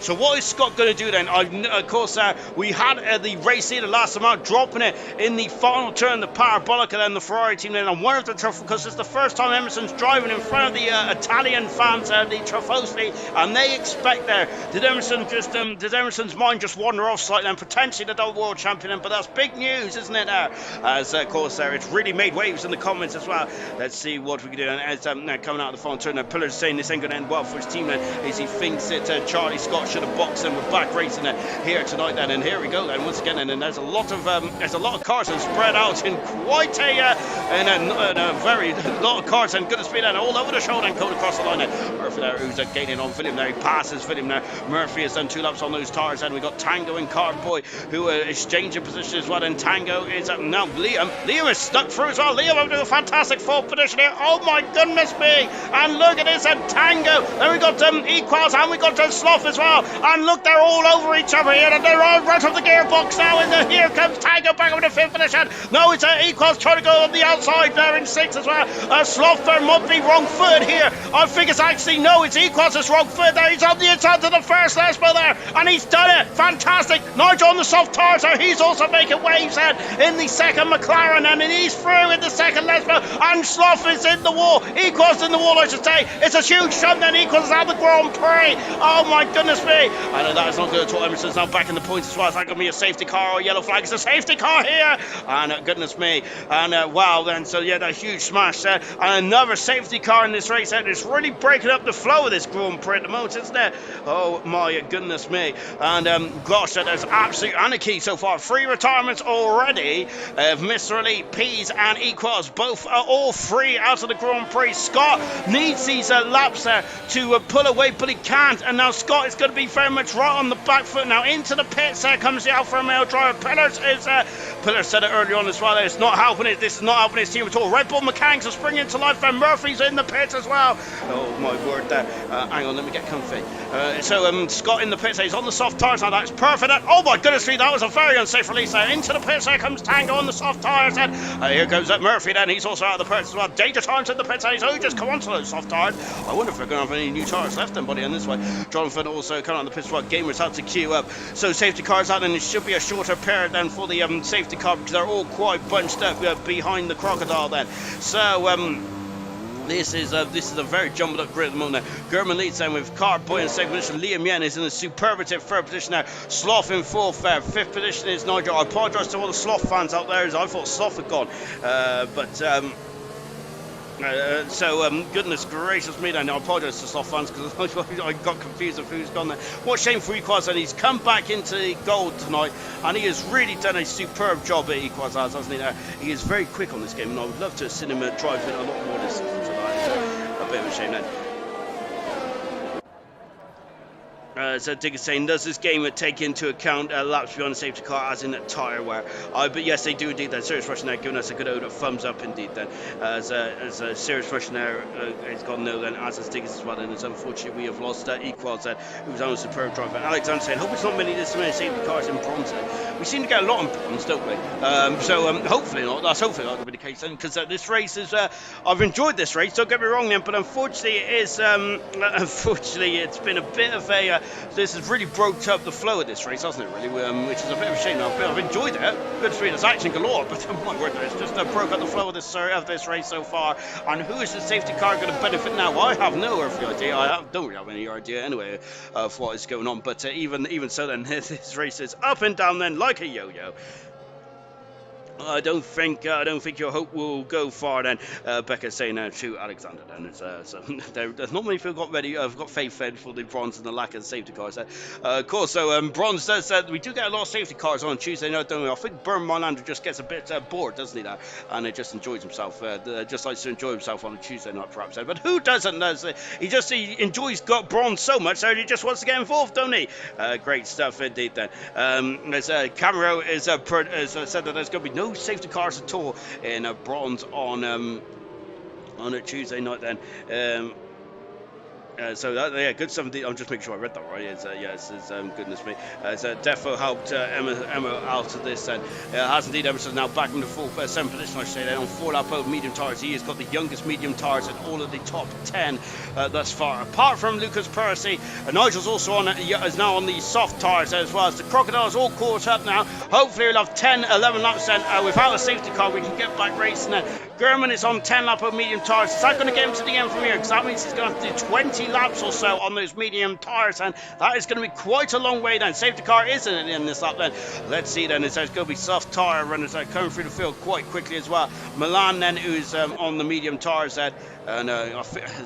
So what is Scott going to do then? Of course, we had the race leader last time out, dropping it in the final turn, the Parabolica, then the Ferrari team then on one of the Truffles, because it's the first time Emerson's driving in front of the Italian fans, the Truffosli, and they expect there. Did Emerson's mind just wander off slightly and potentially the double world champion? But that's big news, isn't it? As of course, it's really made waves in the comments as well. Let's see what we can do. And as now coming out of the final turn, Pillar's saying this ain't going to end well for his team then, as he thinks that Charlie Scott should have boxed, and we're back racing here tonight then, and here we go then once again, and there's a lot of cars and spread out in quite a very lot of cars, and goodness me then, all over the show then, going across the line then. Murphy there, who's gaining on William there, he passes William now. Murphy has done 2 laps on those tires, and we got Tango and Cardboy who are exchanging position as well, and Tango is now Liam is stuck through as well. Liam doing a fantastic 4th position here, oh my goodness me, and look at this, and Tango, then we got Equals, and we got Sloth as well. And look, they're all over each other here, and they're all right of the gearbox now, and here comes Tango back up in the 5th position. No, it's Equals trying to go on the outside there in 6th as well. Sloth there might be wrong foot here. I think it's actually, no, it's Equals that's wrong foot there. He's on the inside to the first Lesbo there, and he's done it. Fantastic. Nigel on the soft tires there. He's also making waves then in the 2nd McLaren, and he's through in the 2nd Lesbo, and Sloth is in the wall. Equals in the wall, I should say. It's a huge shunt then. Equals out the Grand Prix. Oh my goodness me. I know that is not good at all. Emerson's now back in the points as well. Is that going to be a safety car or a yellow flag? It's a safety car here. And goodness me. And wow, then. So yeah, that huge smash there. And another safety car in this race. And it's really breaking up the flow of this Grand Prix at the moment, isn't it? Oh my goodness me. And gosh, there's absolute anarchy so far. 3 retirements already of Mr. Elite, Peas and Equals. Both are all 3 out of the Grand Prix. Scott needs these laps there to pull away, but he can't. And now Scott is going to be very much right on the back foot now. Into the pits there comes the Alfa Romeo driver. Pillars said it earlier on as well. It's not helping it. This is not helping his team at all. Red Bull mechanics are springing to life, and Murphy's in the pits as well. Oh my word there. Hang on, let me get comfy. So Scott in the pits. He's on the soft tires now. That's perfect. Oh my goodness me, that was a very unsafe release there. Into the pits there comes Tango on the soft tires. And here goes Murphy then. He's also out of the pits as well. Danger Times in the pits. He's just come onto those soft tires. I wonder if we're going to have any new tires left then, buddy, on this way. Jonathan also coming on the pits as well. Gamers had to queue up. So safety cars out, and it should be a shorter pair than for the safety car, because they're all quite bunched up behind the Crocodile then. So this is a very jumbled up grid at the moment now. German leads then with Cardboy in 2nd position. Liam Yen is in a superlative 3rd position now. Sloth in 4th. 5th position is Nigel. I apologise to all the Sloth fans out there, as I thought Sloth had gone. Goodness gracious me then, I apologise to Sloth fans because I got confused of who's gone there. What shame for Equals, and he's come back into gold tonight, and he has really done a superb job at Equals, hasn't he? He is very quick on this game, and I would love to have seen him drive it a lot more this season tonight. So a bit of a shame then. So Dick is saying, does this game take into account laps beyond the safety car, as in tyre wear? But yes, they do indeed. That Serious Russian there giving us a good old thumbs up indeed then. As Serious Russian there has gone no then, as is Diggers as well. And it's unfortunate we have lost Equals who was on a superb drive. And Alexander saying, hope it's not many safety cars in bronze. We seem to get a lot in bronze, don't we? Hopefully not. That's hopefully not going to be the case then, because this race is. I've enjoyed this race. Don't get me wrong then, but unfortunately it is. Unfortunately, it's been a bit of a this has really broke up the flow of this race, hasn't it, really? Which is a bit of a shame. I've enjoyed it. Good to see there's action galore, but my word, it's just broke up the flow of this race so far. And who is the safety car going to benefit now? I have no earthly idea. Don't really have any idea anyway of what is going on. But even so, then this race is up and down then like a yo-yo. I don't think your hope will go far then. Becca saying to Alexander then. So there's not many people got ready. I've got faith fed for the bronze and the lack of safety cars. Of course, so bronze does we do get a lot of safety cars on Tuesday night, don't we? I think Bern Molander just gets a bit bored, doesn't he? There, and just enjoys himself. Just likes to enjoy himself on a Tuesday night, perhaps. But who doesn't? He enjoys got bronze so much, so he just wants to get involved, don't he? Great stuff indeed. Then as Camero is said that there's going to be no safety cars at all in bronze on a Tuesday night then. So yeah, good stuff indeed. I'm just making sure I read that right. Yes, goodness me. Defo helped Emma out of this, and has indeed. Emerson now back in the full 7th position, I should say. Then on 4-lap old medium tires, he has got the youngest medium tires in all of the top 10 thus far. Apart from Lucas Percy, Nigel's also is now on the soft tires as well. As the Crocodiles all caught up now. Hopefully we'll have 10-11 laps then. Without a safety car, we can get back racing then. German is on 10-lap old medium tires. Is that going to get him to the end from here? Because that means he's going to have to do 20 laps or so on those medium tires, and that is going to be quite a long way down. Safety car isn't in this lap then. Let's see then. It's going to be soft tire runners coming through the field quite quickly as well. Milan then, who's on the medium tires then, and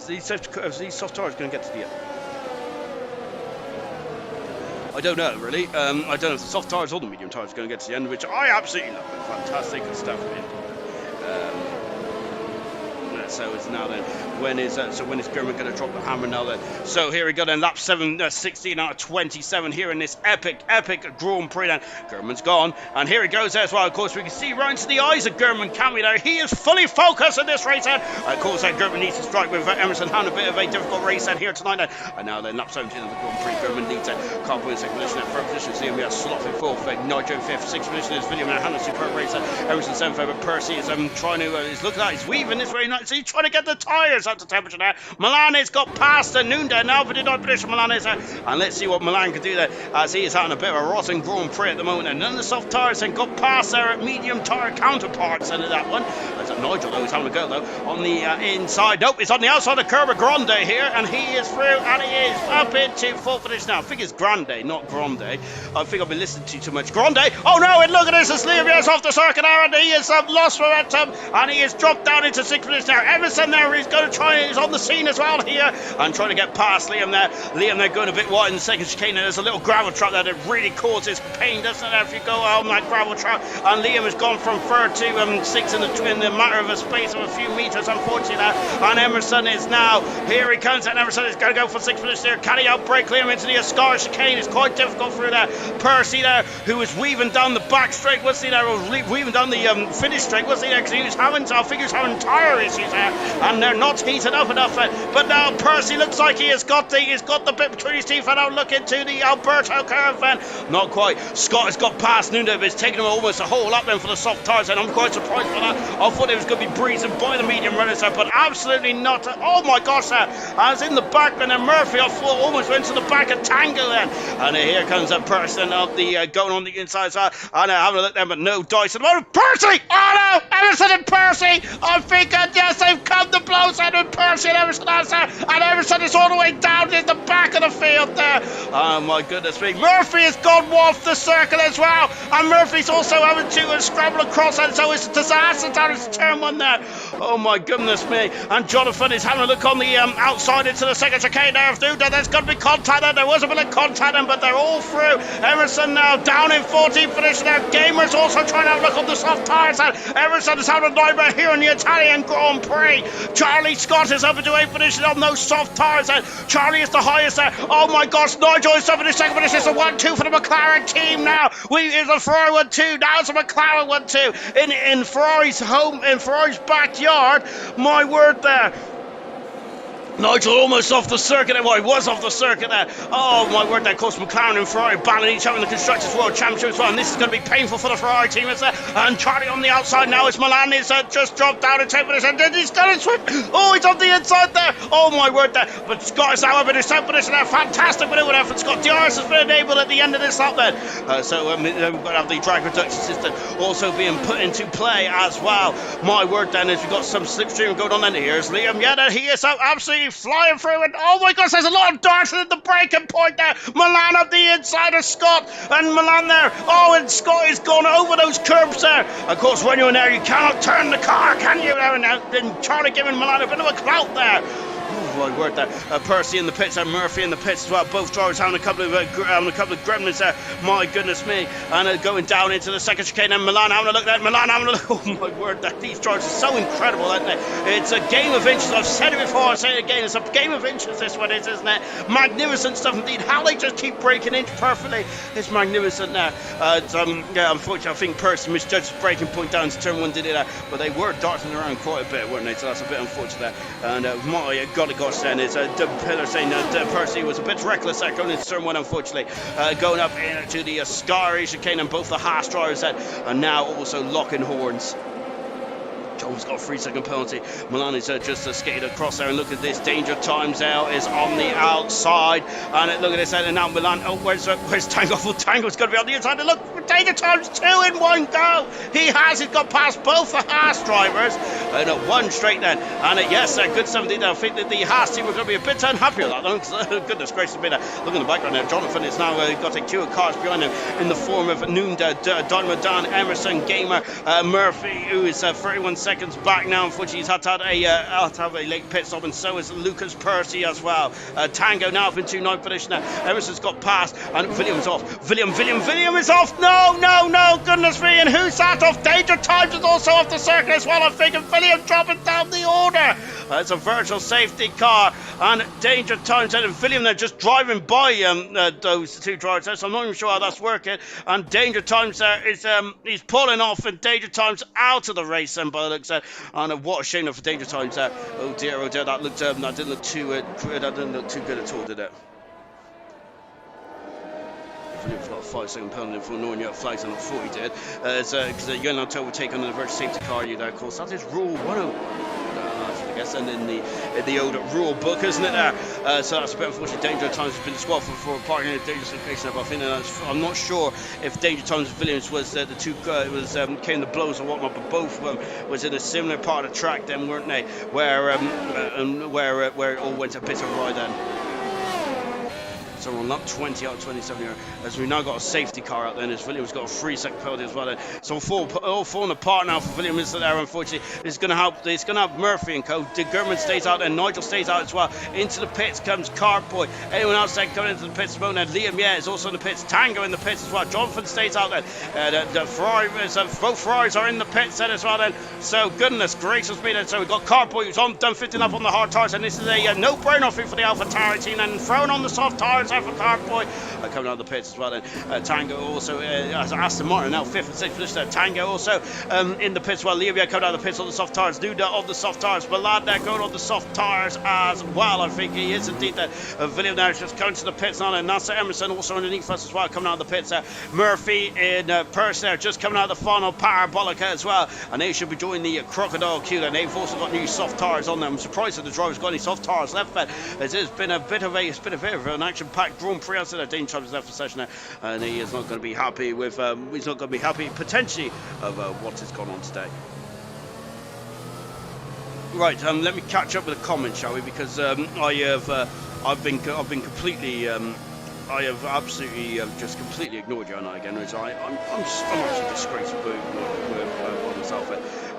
these soft tires going to get to the end? I don't know really. I don't know if the soft tires or the medium tires are going to get to the end, which I absolutely love. Fantastic stuff. So it's now then, when is German going to drop the hammer now then? So here we go then, lap 16 out of 27 here in this epic Grand Prix then. German's gone, and here he goes as well. Of course, we can see right into the eyes of German, can't we? There, he is fully focused in this race then. Of course, German needs to strike with Emerson having a bit of a difficult race then here tonight then. And now then, lap 17 of the Grand Prix, German needs a car in second position, third position. See him here, Sloppy fourth, Nigel fifth, sixth position is William and Hannah, superb race. Emerson seventh, but Percy is trying to, he's looking at, he's weaving this very nice. He's trying to get the tyres up to temperature there. Milan has got past the Nunda now, but in ninth position Milan is and let's see what Milan can do there, as he is having a bit of a rotten Grand Prix at the moment, and none of the soft tyres and got past their medium tyre counterparts into that one. As Nigel though is having a go though on the inside. Nope, he's on the outside of Curva Grande here, and he is through, and he is up into fourth position now. I think it's Grande, not Grande. I think I've been listening to too much. Grande. Oh no, and look at this, as Liam is off the circuit now, and he is lost momentum, and he is dropped down into sixth position now. Emerson there, he's going to try, he's on the scene as well here, and trying to get past Liam there. Liam there going a bit wide in the second chicane. There's a little gravel trap there that really causes pain, doesn't it, if you go on that gravel trap. And Liam has gone from third to sixth in the matter of a space of a few metres, unfortunately there. And Emerson is now, here he comes, and Emerson is going to go for sixth position there. Can he outbrake Liam into the Ascar chicane? It's quite difficult through there. Percy there, who was weaving down the back straight, was he there, or weaving down the finish straight, was he there, because he was having, I think he was having tyre issues there, and they're not heated up enough. But now Percy looks like he has got the bit between his teeth, and now look into the Alberto curve, and not quite. Scott has got past Nunda, but it's taken him almost a whole lap then for the soft tyres, and I'm quite surprised by that. I thought it was going to be breezing by the medium runners there, but absolutely not. Oh my gosh, I was in the back, and then Murphy, I thought, almost went to the back of Tango then. And here comes a person of the going on the inside side, and having a look there, but no dice at the moment. Percy! Oh no! Emerson and Percy! I think, yes, they've come to blows out with Percy and Emerson has there, and Emerson is all the way down in the back of the field there. Oh my goodness me. Murphy has gone off the circle as well, and Murphy's also having to scramble across, and so it's a disaster down his turn one there. Oh my goodness me. And Jonathan is having a look on the outside into the second chicane there. There's got to be contact there. There was a bit of contact, but they're all through. Emerson now down in 14th position there. Gamers also trying to have a look on the soft tyres, and Emerson is having a nightmare here in the Italian Grand Prix. Charlie Scott is up into 8th position on those soft tyres, and Charlie is the highest there. Oh my gosh, Nigel is up in the second position. It's a 1-2 for the McLaren team now. It's a Ferrari 1-2. Now it's a McLaren 1-2 in Ferrari's home, in Ferrari's backyard. My word there. Nigel almost off the circuit there. Well, he was off the circuit there. Oh, my word, that course McLaren and Ferrari battling each other in the Constructors' World Championship as well. And this is going to be painful for the Ferrari team. It's, and Charlie on the outside now as Milan is just dropped down in 10 minutes. And then he's going to swim. Oh, he's on the inside there. Oh, my word, there. But Scott is now up in his 10th position there. Fantastic maneuver there from Scott. DRS has been enabled at the end of this lap then. We've got to have the drag reduction system also being put into play as well. My word, then, as we've got some slipstream going on. And here's Liam Yedder. He is absolutely flying through, and oh my gosh, there's a lot of darts at the breaking point there. Milan up the inside of Scott, and Milan there. Oh, and Scott is gone over those curbs there. Of course, when you're in there, you cannot turn the car, can you? And Charlie giving Milan a bit of a clout there. Oh, my word, there. Percy in the pits and Murphy in the pits as well. Both drivers having a couple of gremlins there. My goodness me. And going down into the second chicane. And Milan having a look there. Milan having a look. Oh, my word, that these drivers are so incredible, aren't they? It's a game of inches. I've said it before. I'll say it again. It's a game of inches, this one is, isn't it? Magnificent stuff indeed. How they just keep breaking inch perfectly. It's magnificent there. Yeah, unfortunately, I think Percy misjudged the breaking point down to turn one, did it? But they were darting around quite a bit, weren't they? So that's a bit unfortunate. And my God, gosh, then is Pillar saying that Percy was a bit reckless there going into turn one, unfortunately. Going up into the Scary chicane, and both the Haas drivers that are now also locking horns. John's got a 3-second penalty. Milan is just skated across there, and look at this. Danger Times now is on the outside, and look at this. And now Milan. Oh, where's Tango? Well, Tango's got to be on the inside. And look, Danger Times 2 in one go. He's got past both the Haas drivers and one straight then. And yes, good stuff indeed. I think that the Haas team were going to be a bit unhappy with that. Goodness gracious me. Look in the background there. Jonathan is now got a queue of cars behind him in the form of Nunda, Dynamo Dan, Emerson, Gamer, Murphy, who is 31 seconds back now. Unfortunately, he's had to have a late pit stop, and so is Lucas Percy as well. Tango now up into 9th position now. Emerson's got past, and William's off. William is off. No, goodness me. And who's that off? Danger Times is also off the circuit as well. I'm thinking William dropping down the order. It's a virtual safety car, and Danger Times and William they're just driving by those two drivers there, so I'm not even sure how that's working. And Danger Times there is he's pulling off, and Danger Times out of the race, and by the looks there. And what a shame for Danger Times there. Oh dear, that didn't look too good at all, did it? Williams got a 5-second penalty for ignoring your flags, and I thought he did. Because you're not told to take on the virtual safety car, you there, of course. That is rule 101. I guess, and in the old rule book, isn't it there? So that's a bit unfortunate. Danger Times has been disqualified for parking in a dangerous location. But I think I'm not sure if Danger Times and Williams was the two came the blows or whatnot, but both of them was in a similar part of the track then, weren't they? Where it all went a bit awry then. So we're on lap 20 out of 27 here, as we've now got a safety car out there, and as Williams got a 3-second penalty as well. Then. So all falling apart now for Williams there, unfortunately. It's going to have Murphy and co. De Gurman stays out there, Nigel stays out as well. Into the pits comes Carboy. Anyone else then coming into the pits at the moment? Liam is also in the pits. Tango in the pits as well. Jonathan stays out there. The Ferrari, both Ferraris are in the pits then as well then. So goodness gracious me then. So we've got Carboy who's done 15 up on the hard tires, and this is a no-brainer for the AlphaTauri team, and thrown on the soft tires for Carboy coming out of the pits as well. And Tango also Aston Martin now 5th and 6th position. Tango also in the pits while Livia coming out of the pits on the soft tires. Duda on the soft tires. Malad there going on the soft tires as well. I think he is indeed there. William there is just coming to the pits now, and Nasser Emerson also underneath us as well coming out of the pits. Murphy in Perth there just coming out of the final parabolica as well, and they should be joining the crocodile queue, and they've also got new soft tires on them. I'm surprised that the drivers got any soft tires left, but it has been a bit of an action-packed Grand Prix. Danger Times has left the session there, and he is not going to be happy with potentially of what has gone on today. Right, let me catch up with the comments, shall we? Because I've been completely I have absolutely just completely ignored you on that again. I'm actually disgraced with myself.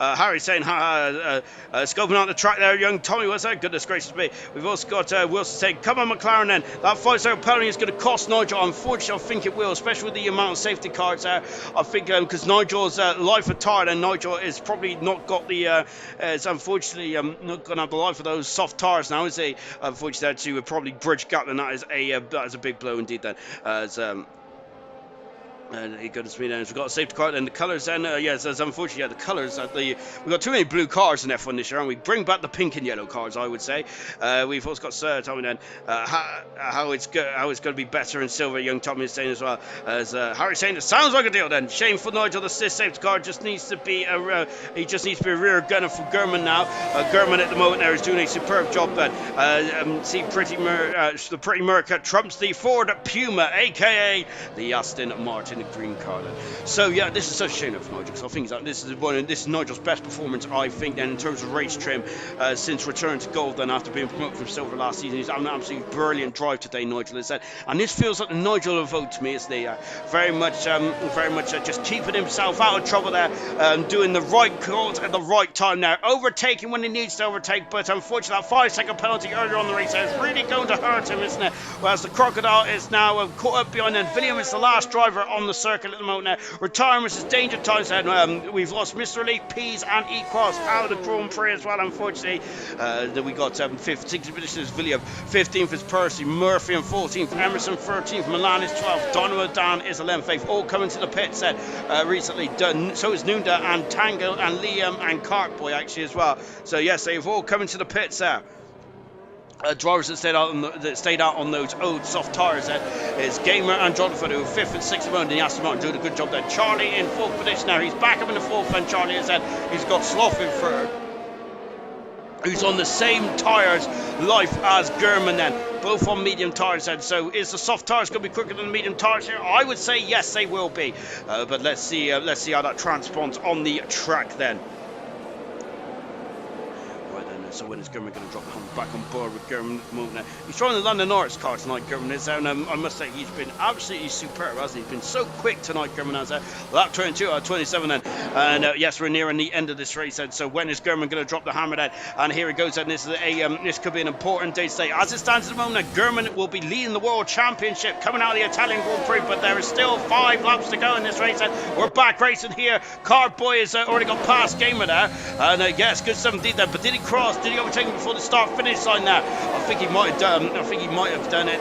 Harry saying, scoping out the track there, young Tommy was there. Goodness gracious me. We've also got Wilson saying, come on McLaren then. That 5-second penalty is going to cost Nigel. Unfortunately, I think it will, especially with the amount of safety cars there. I think because Nigel's life of tire, and Nigel is probably not got the, is unfortunately not going to have the life of those soft tires now, is he? Unfortunately, that to probably bridge gap, and that is a big blow indeed then. And it got to speed down. We've got a safety car, and the colours. And yes, as unfortunately, the colours. We've got too many blue cars in F1 this year, and we bring back the pink and yellow cars. I would say. We've also got Tommy then. How it's going to be better in silver. Young Tommy is saying as well as Harry saying it sounds like a deal. Then shame for Nigel. The safety car just needs to be he just needs to be a rear gunner for Gurman now. Gurman at the moment there is doing a superb job. Then see the pretty Merca trumps the Ford Puma, aka the Aston Martin. Green car then. So yeah, this is such a shame for Nigel, because I think this is Nigel's best performance, I think, then in terms of race trim since return to gold then after being promoted from silver last season. He's having an absolutely brilliant drive today, Nigel is that, and this feels like the Nigel of vote to me. It's the very much just keeping himself out of trouble there, doing the right calls at the right time there, overtaking when he needs to overtake, but unfortunately that 5-second penalty earlier on the race is really going to hurt him, isn't it? Whereas the Crocodile is now caught up behind, and William is the last driver on the circuit at the moment now. Retirements is danger times, and we've lost Mr. Elite, Peas and E-Cross out of the Grand Prix as well, unfortunately. Then we got 16th position is William, 15th is Percy, Murphy and 14th, Emerson 13th, Milan is 12th, Dynamo Dan is 11th. They've all come into the pits recently. So is Nunda and Tango and Liam and Cartboy actually as well. So yes, they've all come into the pits there. Drivers that stayed out on those old soft tyres is Gamer and Jonathan, who are 5th and 6th round in the Aston Martin, doing a good job there. Charlie in 4th position now. He's back up in the 4th, and Charlie has said he's got Sloth in 3rd, who's on the same tyres life as Gurman then, both on medium tyres then. So is the soft tyres going to be quicker than the medium tyres here? I would say yes, they will be. But let's see how that transponds on the track then. So when is Gurman going to drop back on board with Gurman at the moment now? He's trying to land the Norris car tonight, Gurman is, and I must say he's been absolutely superb, hasn't he? He's been so quick tonight, Gurman has. Lap 22 out of 27 then. And yes, we're nearing the end of this race then. So when is Gurman going to drop the hammer then? And here he goes then. This could be an important day today. As it stands at the moment, Gurman will be leading the World Championship coming out of the Italian Grand Prix, but there is still 5 laps to go in this race. And we're back racing here. Cartboy has already got past Gamer there. And yes, good stuff indeed there. But did he cross? Did he overtake him before the start-finish line now? I think he might have done. I think he might have done it.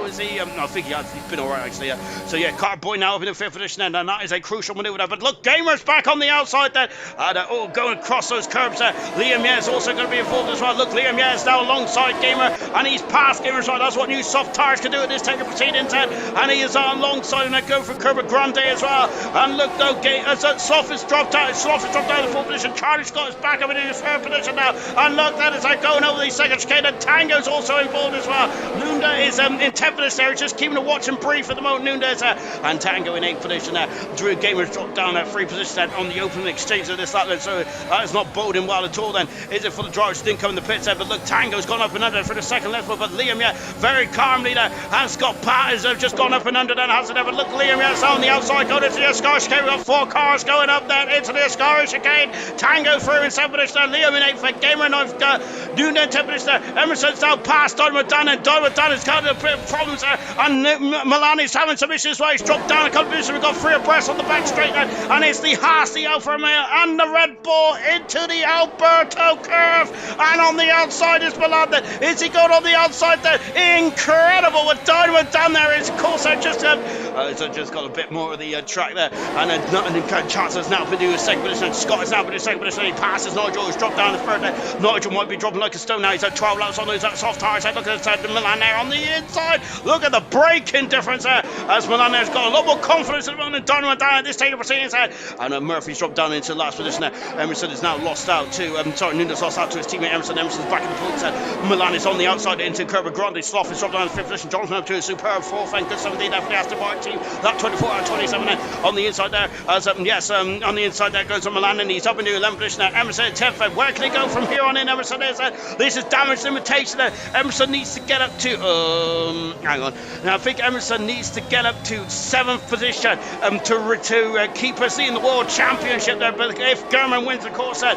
Was he? I think he has. He's been all right actually. So yeah, Cartboy now up in the 5th position, and that is a crucial manoeuvre there. But look, Gamer's back on the outside there, and going across those curbs there. Liam Yeh is also going to be involved as well. Look, Liam Yeh is now alongside Gamer, and he's past Gamer as well. That's what new soft tyres can do at this stage of proceedings, and he is alongside and going for Kerber Grande as well. And look though, Sloth has dropped out. Sloth has dropped out of the 4th position. Charlie Scott is back up in his 3rd position now, and look, that is going over the second chicane, and Tango's also involved as well. Nunda is in 10th position there, just keeping a watch and brief at the moment. Nunda is and Tango in 8th position there. Drew Gamer's dropped down at 3 position then on the opening exchange of this lap then, so that is not boding well at all then, is it, for the drivers who didn't come in the pits there? But look, Tango's gone up and under for the second left foot, but Liam Yeh very calmly there, and Scott Pat has just gone up and under then, hasn't it? But look, Liam Yeh's on the outside going into the Ascari chicane. We've got 4 cars going up there into the Ascari chicane. Tango through in 7th position there, Liam in 8th, Gamer in 9th, Nunda in 10th position there. Emerson's now past Dynamo Dan, and Dynamo Dan has got a bit of problems there, and Milan is having some issues where he's dropped down a couple of positions. We've got 3 abreast on the back straight there, and it's the Haas, the Alfa Romeo, and the Red Bull into the Alberto curve, and on the outside is Milan then. Is he going on the outside there? Incredible with Dynamo Dan there. His course just got a bit more of the track there, and Chancellor's now been doing a 2nd position, and Scott is now been doing a 2nd position. He passes Nigel, who's dropped down the 3rd there. Nigel might be dropping like a stone now. He's at 12 laps on those soft tyres. Look at Milan there on the inside. Look at the braking difference there, as Milan there's got a lot more confidence at the moment. Dynamo down at this stage of proceedings there, and Murphy's dropped down into the last position there. Emerson is now lost out to Nunda's lost out to his teammate Emerson. Emerson's back in the points there. Milan is on the outside into Kerber Grande. Sloth is dropped down to 5th position. Jonathan up to a superb 4th, and good 17 there for the Aston Martin team. That 24 out of 27 then on the inside there, as on the inside there goes on Milan, and he's up into 11th position there. Emerson at 10th. Where can he go from here on in? Emerson is this is damage limitation there. Emerson needs to get up to hang on. Now I think Emerson needs to get up to 7th position to keep us in the World Championship there. But if Gurman wins the course there,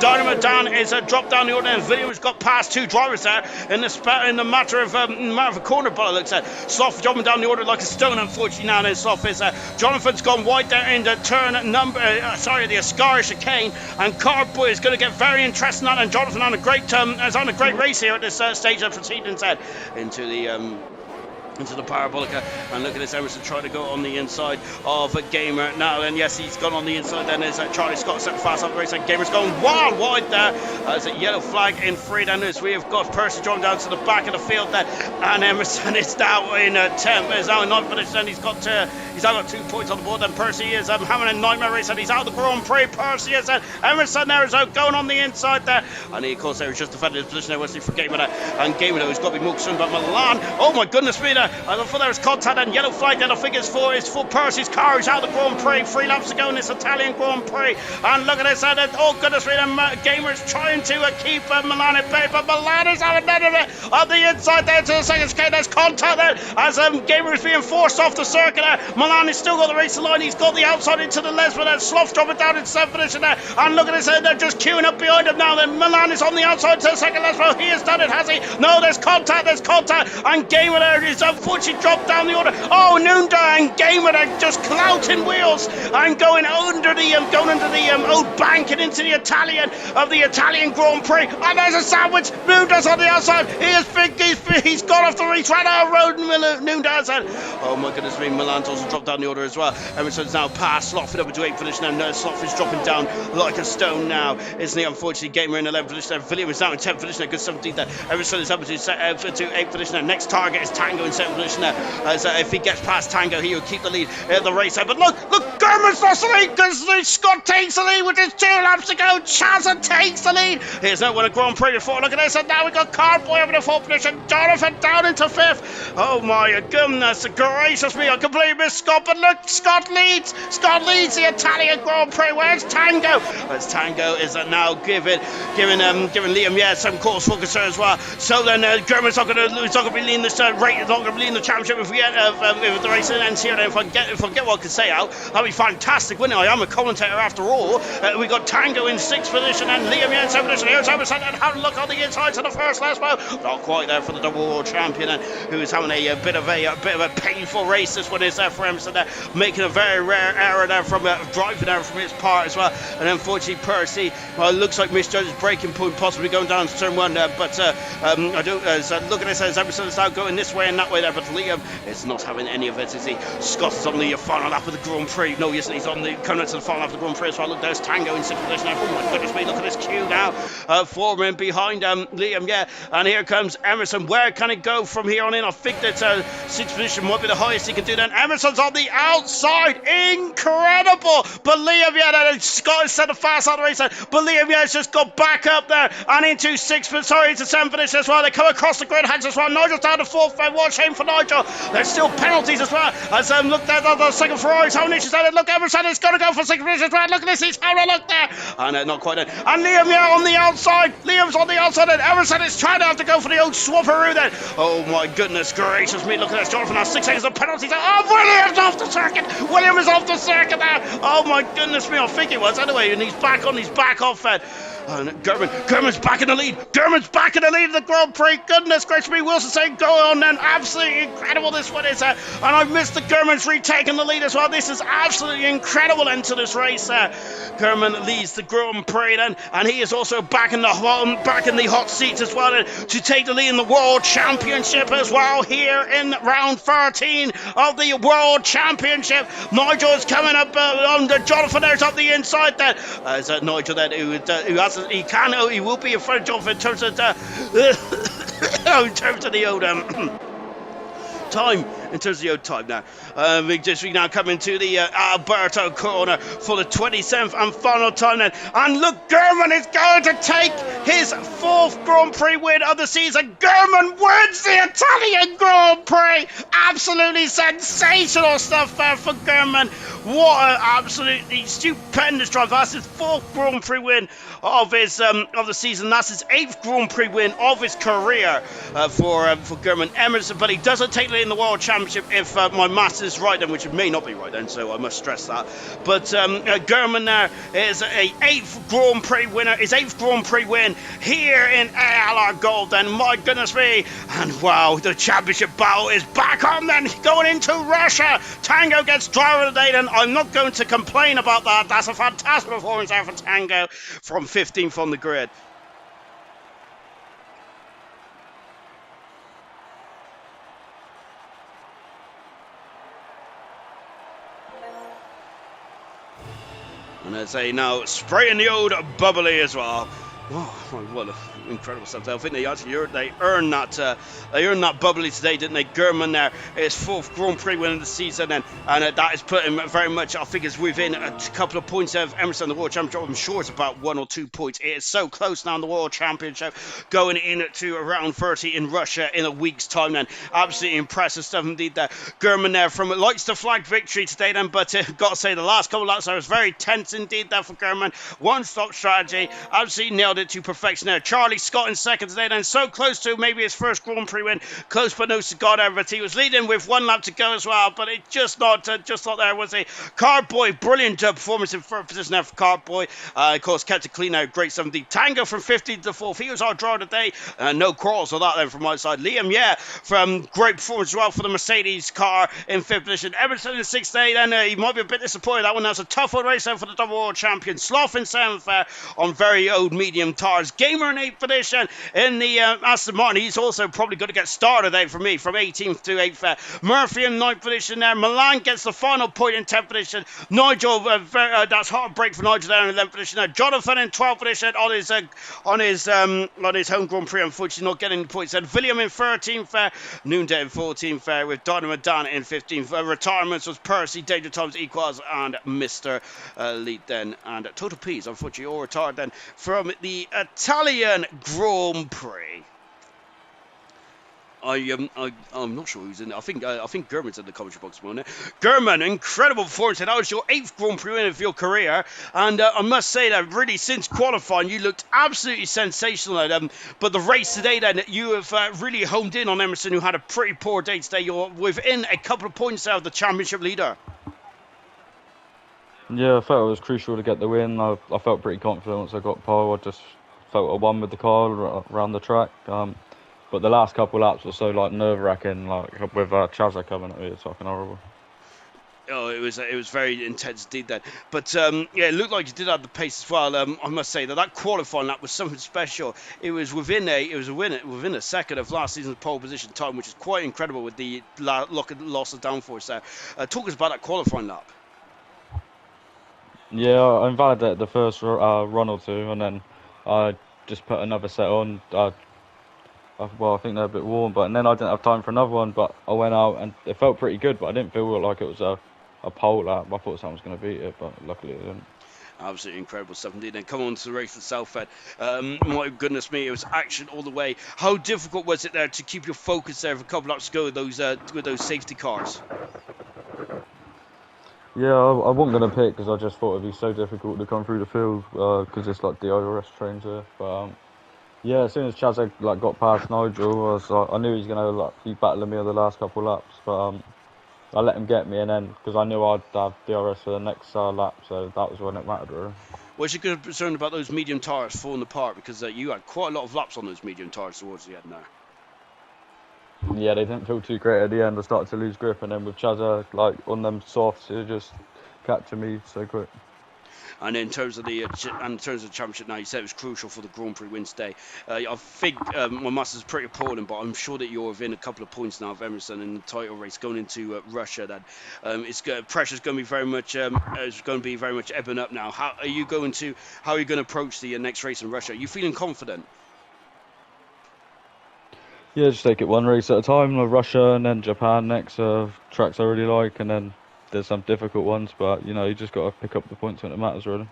Dynamo Dan is dropped down the order, and Williams got past 2 drivers there in the matter of a corner ball. Looks at Sloth dropping down the order like a stone, unfortunately. Now then Sloth is Jonathan's gone wide there in the turn number the Ascari chicane, and Cartboy is going to get very interesting on, and Jonathan on a great race here at this stage of proceedings into the into the parabolica, and look at this, Emerson trying to go on the inside of a Gamer now, and yes, he's gone on the inside. Then there's Charlie Scott set fast up the race, and Gamer's going wild wide there. There's a yellow flag in free. Then we have got Percy drawn down to the back of the field there, and Emerson is now in 10th, is now in 9th position. He's now got 2 points on the board. Then Percy is having a nightmare race, and he's out of the Grand Prix. Percy is Emerson there is out going on the inside there, and he of course there is just defending his position there, Wesley, for Gamer there, and Gamer though has got to be more concerned about Milan. Oh my goodness me there. I thought there was contact and yellow flag then. I think it's for Percy's car. He's out of the Grand Prix. 3 laps to go in this Italian Grand Prix. And look at this. Oh goodness me. Gamer's trying to keep Milan at bay, but Milan is out of it on the inside there to the second skate. There's contact there as Gamer is being forced off the circuit there. Milan has still got the race line. He's got the outside into the Lesbo there. Sloth dropping down in 7th position there. And look at this. They're just queuing up behind him now. Then Milan is on the outside to the second Lesbo. He has done it, has he? No, there's contact. And Gamer there is unfortunately dropped down the order. Oh, Nunda and Gamer are just clouting wheels and going under the old bank and into the Italian Grand Prix. And there's a sandwich. Nunda's on the outside. He's gone off the race right out of road. Nunda's oh my goodness me, Milan's also dropped down the order as well. Emerson's now past Sloth up into 8th position now. Sloth is dropping down like a stone now, isn't he? Unfortunately, Gamer in 11th position there. William is now in 10th position, a good 17th there. Emerson is up into 8th position there. Next target is Tango in 7th position there. As if he gets past Tango, he will keep the lead in the race there. But look, German's lost the lead because Scott takes the lead with just 2 laps to go. Chazza takes the lead. Here's no one a Grand Prix before. Look at this, and now we got Cardboy up in the 4th position. Jonathan down into 5th. Oh my goodness gracious me, I completely missed Scott. But look, Scott leads the Italian Grand Prix. Where's Tango? As Tango is now giving Liam some cause for concern as well. So then German's not going to be leading this race, not going to be leading the championship if we get if the race ends here. Then if I get what I can say out, that'd be fantastic, wouldn't it? I am a commentator after all. We got Tango in 6th position and Liam in 7th position. Here's Emerson and have a look on the inside to the first Lesbo. Not quite there for the double world champion, and who is having a bit of a painful race. This one is there for Emerson there, making a very rare error there from driving error from his part as well. And unfortunately, Percy looks like misjudged his braking point, possibly going down to turn 1 there. But I don't. Look at this, as Emerson is now going this way and that way there. But Liam is not having any of it, is he? Scott is on the final lap of the Grand Prix. No, he isn't. He's on the coming to the final lap of the Grand Prix as well. Look, there's Tango in 6th position now. Oh my goodness me! Look at this queue now. 4 men behind Liam, yeah. And here comes Emerson. Where can it go from here on in? I think that 6th position might be the highest he can do. Then Emerson's on the outside. Incredible! But Liam, yeah, Scott is set a fast on the race. But Liam, yeah, has just got back up there and into 7th position as well. They come across the grid hands as well. Nigel's down to 4th. What a shame for Nigel. There's still penalties as well. As look there, the second Ferrari's having issues there. Look, Emerson is going to go for 6th position as well. Look at this, he's having a look there. And not quite in. And Liam, yeah, on the outside. Liam's on the outside, and Emerson is trying to have to go for the old swapperoo then. Oh my goodness gracious me. Look at this. Jonathan has 6 seconds of penalties. Oh, William's off the circuit. William is off the circuit now. Oh my goodness me. I think it was anyway. And he's back on his back off it. And German's back in the lead. German's back in the lead of the Grand Prix. Goodness gracious me. Wilson saying go on then. Absolutely incredible this one is. And I've missed the German's retaking the lead as well. This is absolutely incredible into this race. German leads the Grand Prix then, and he is also back in the hot seats as well to take the lead in the World Championship as well here in round 13 of the World Championship. Nigel is coming up under Jonathan. There's up the inside there. As Nigel then who he will be in front of Jonathan in terms of the old time. In terms of the old time now, we now come into the Alberto corner for the 27th and final time then. And look, German is going to take his 4th Grand Prix win of the season. German wins the Italian Grand Prix. Absolutely sensational stuff there for German. What an absolutely stupendous drive. That's his 4th Grand Prix win of the season. That's his 8th Grand Prix win of his career for German Emerson. But he doesn't take it in the World Championship if my maths is right then, which it may not be right then, so I must stress that. But German there is a 8th Grand Prix winner, his 8th Grand Prix win here in ALR Gold then. My goodness me. And wow, the championship battle is back on then, going into Russia. Tango gets driver of the day then. I'm not going to complain about that. That's a fantastic performance there for Tango from 15th on the grid. And as they now spraying the old bubbly as well. Oh, what incredible stuff! I think they earned that bubbly today, didn't they? German there, his 4th Grand Prix win of the season, and that is putting him very much. I think it's within a couple of points of Emerson, the World Championship. I'm sure it's about 1 or 2 points. It is so close now in the World Championship, going into round 30 in Russia in a week's time. Then absolutely impressive stuff indeed there. German there from likes the flag victory today, then, but got to say the last couple of laps I was very tense indeed there for German. One-stop strategy, absolutely nailed it to perfection there. Charlie Scott in second today, then so close to maybe his first Grand Prix win, close but no cigar there, but he was leading with 1 lap to go as well, but it just not there, was a Cardboy, brilliant performance in third position there for Cardboy. Of course, kept it clean there, great 17. Tango from 15th to 4th, he was our draw today, no quarrels with that then from my side. Liam, yeah, from great performance as well for the Mercedes car in 5th position. Emerson in 6th day, then he might be a bit disappointed, that one, that's a tough old race there for the double world champion. Sloth in 7th on very old medium tires. Gamer in 8th position in the Aston Martin. He's also probably going to get started there for me from 18th to 8th. Murphy in 9th position there. Milan gets the final point in 10th position. Nigel, that's heartbreak for Nigel there in 11th position there. Jonathan in 12th position on his home Grand Prix, unfortunately not getting the points. And William in 13th, Noonday in 14th, with Dynamo Dan in 15th. Retirements was Percy, Danger Times Equals, and Mr. Elite then. And Total P's, unfortunately, all retired then from the Italian Grand Prix. I'm not sure who's in there. I think German's in the commentary box at the moment. German, incredible performance. That was your 8th Grand Prix win of your career, and I must say that really since qualifying you looked absolutely sensational. But the race today, then, you have really honed in on Emerson, who had a pretty poor day today. You're within a couple of points out of the championship leader. Yeah, I felt it was crucial to get the win. I felt pretty confident once I got pole. I just felt I won with the car around the track. But the last couple of laps were so nerve-wracking, with Chazza coming at me. It's fucking horrible. Oh, it was very intense indeed then. But yeah, it looked like you did have the pace as well. I must say that qualifying lap was something special. It was within a second of last season's pole position time, which is quite incredible with the loss of downforce there. Talk us about that qualifying lap. Yeah, I invalidated the first run or two, and then I just put another set on. I think they're a bit warm, and then I didn't have time for another one, but I went out and it felt pretty good, but I didn't feel like it was a pole lap. I thought someone was going to beat it, but luckily it didn't. Absolutely incredible stuff indeed. And come on to the race itself, my goodness me, it was action all the way. How difficult was it there to keep your focus there for a couple laps to go with those safety cars? Yeah, I wasn't going to pick because I just thought it'd be so difficult to come through the field because it's like DRS trains there. But yeah, as soon as Chaz got past Nigel, I knew he was going to be battling me on the last couple of laps. But I let him get me, and then because I knew I'd have DRS for the next lap, so that was when it mattered really. Was you concerned about those medium tyres falling apart because you had quite a lot of laps on those medium tyres towards the end there? Yeah, they didn't feel too great at the end. I started to lose grip, and then with Chazza on them softs, it just captured me so quick. And in terms of the championship now, you said it was crucial for the Grand Prix win today. I think my master's pretty appalling, but I'm sure that you're within a couple of points now of Emerson in the title race going into Russia. Then pressure's going to be very much ebbing up now. How are you going to approach the next race in Russia? Are you feeling confident? Yeah, just take it one race at a time. Russia and then Japan next. Tracks I really like, and then there's some difficult ones, but you just got to pick up the points when it matters, really.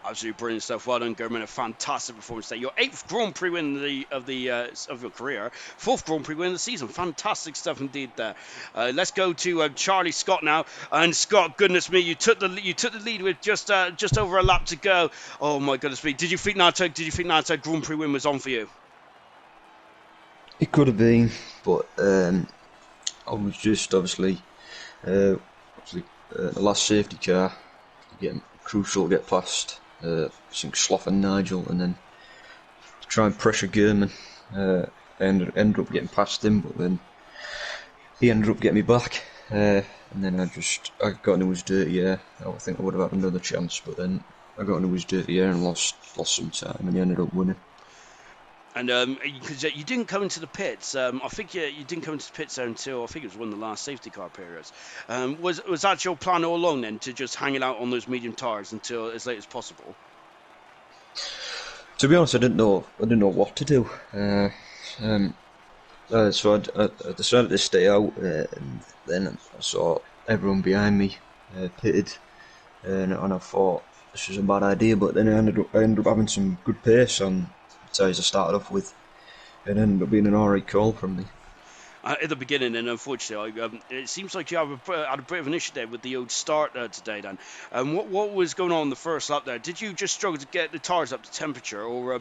Absolutely brilliant stuff. Well done, German. A fantastic performance there. Your 8th Grand Prix win of your career, 4th Grand Prix win of the season. Fantastic stuff indeed there. Let's go to Charlie Scott now. And Scott, goodness me, you took the lead with just over a lap to go. Oh my goodness me! Did you think that Grand Prix win was on for you? It could have been, but I was just obviously the last safety car, getting crucial to get past. I think Sloth and Nigel, and then to try and pressure German. I ended up getting past him, but then he ended up getting me back. And then I got into his dirty air. I think I would have had another chance, but then I got into his dirty air and lost some time, and he ended up winning. And because you didn't come into the pits, I think you didn't come into the pits there until I think it was one of the last safety car periods. Was that your plan all along then, to just hang it out on those medium tyres until as late as possible? To be honest, I didn't know what to do. So I decided to stay out, and then I saw everyone behind me pitted, and I thought this was a bad idea. But then I ended up having some good pace on the tyres I started off with, and it ended up being an alright call from me. At the beginning, and unfortunately, it seems like you had a bit of an issue there with the old start today. Dan, what was going on in the first lap there? Did you just struggle to get the tyres up to temperature, or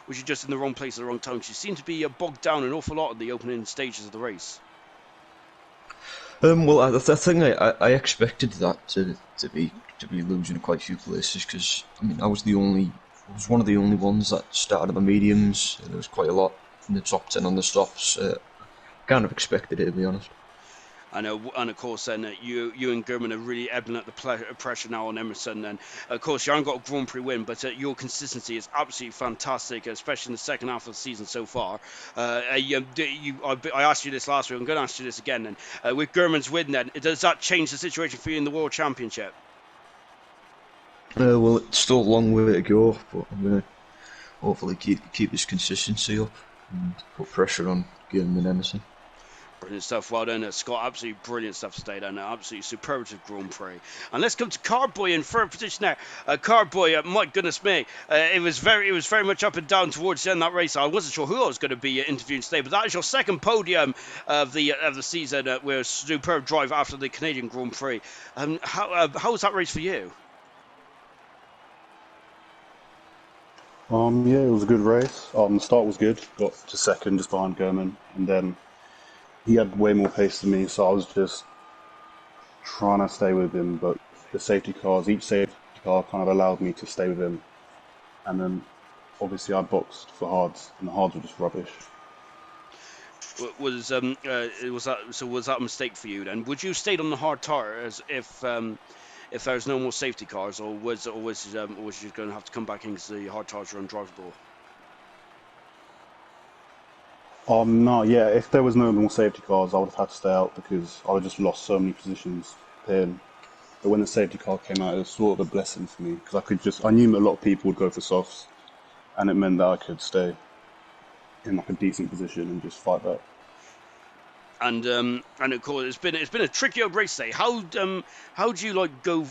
was you just in the wrong place at the wrong time? 'Cause you seem to be bogged down an awful lot in the opening stages of the race. Well, I think I expected that to be losing quite a few places, because I mean I was one of the only ones that started at the mediums. There was quite a lot in the top 10 on the softs. Kind of expected it, to be honest. And of course, then you and German are really ebbing at the pressure now on Emerson. And of course, you haven't got a Grand Prix win, but your consistency is absolutely fantastic, especially in the second half of the season so far. I asked you this last week. I'm going to ask you this again. And with German's win, then does that change the situation for you in the World Championship? Well, it's still a long way to go, but I'm gonna hopefully keep this consistency up and put pressure on Gillen and Emerson. Brilliant stuff. Well done, Scott. Absolutely brilliant stuff today, Dan. Absolutely superlative Grand Prix. And let's come to Cardboy in third position there. Cardboy, my goodness me, it was very much up and down towards the end of that race. I wasn't sure who I was going to be interviewing today, but that is your second podium of the season with a superb drive after the Canadian Grand Prix. How was that race for you? Yeah, it was a good race. The start was good. Got to second just behind German, and then he had way more pace than me, so I was just trying to stay with him. But each safety car kind of allowed me to stay with him, and then obviously I boxed for hards, and the hards were just rubbish. Was that a mistake for you then? Would you have stayed on the hard tires if there's no more safety cars, or was you going to have to come back in because the hard tires are undrivable? No, yeah, if there was no more safety cars, I would have had to stay out because I would have just lost so many positions pairing. But when the safety car came out, it was sort of a blessing for me because I knew a lot of people would go for softs, and it meant that I could stay in like a decent position and just fight back. And of course, it's been a tricky old race today. How do you like go?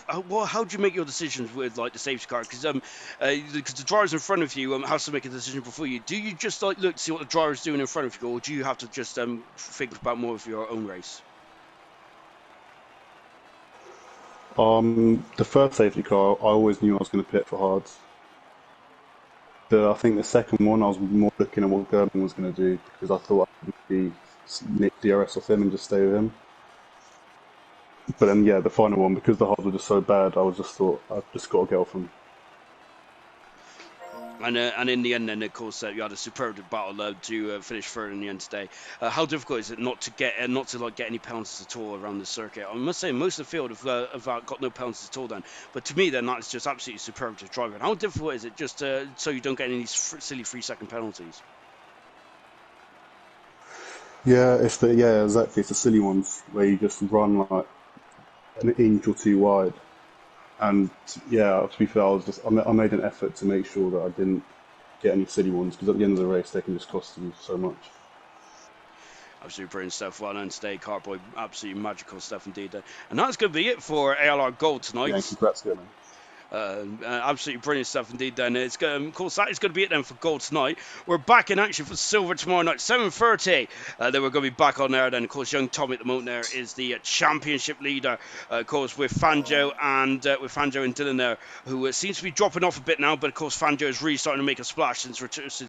How do you make your decisions with like the safety car? Because the drivers in front of you have to make a decision before you. Do you just like look to see what the driver's doing in front of you, or do you have to just think about more of your own race? The first safety car, I always knew I was going to pit for hards. I think the second one, I was more looking at what Gerben was going to do because I thought I would be nick DRS off him and just stay with him. But then, yeah, the final one, because the hards were just so bad, I just thought I've just got to get off him. And in the end, then of course you had a superb battle to finish third in the end today. How difficult is it not to get any penalties at all around the circuit? I must say most of the field have got no penalties at all. Then, but to me, then that's just absolutely superb to drive it. How difficult is it just so you don't get any silly 3-second penalties? Yeah, exactly. It's the silly ones where you just run like an inch or two wide. And yeah, to be fair, I made an effort to make sure that I didn't get any silly ones because at the end of the race they can just cost you so much. Absolutely brilliant stuff. Well done today, Carboy. Absolutely magical stuff indeed. And that's going to be it for ALR Gold tonight. Yeah, congrats, man. Absolutely brilliant stuff indeed. Then of course that is going to be it then for gold tonight. We're back in action for silver tomorrow night, 7:30. Then we're going to be back on there. Then of course young Tommy at the moment there is the championship leader. Of course with Fanjo and Dylan there, who seems to be dropping off a bit now. But of course Fanjo is really starting to make a splash since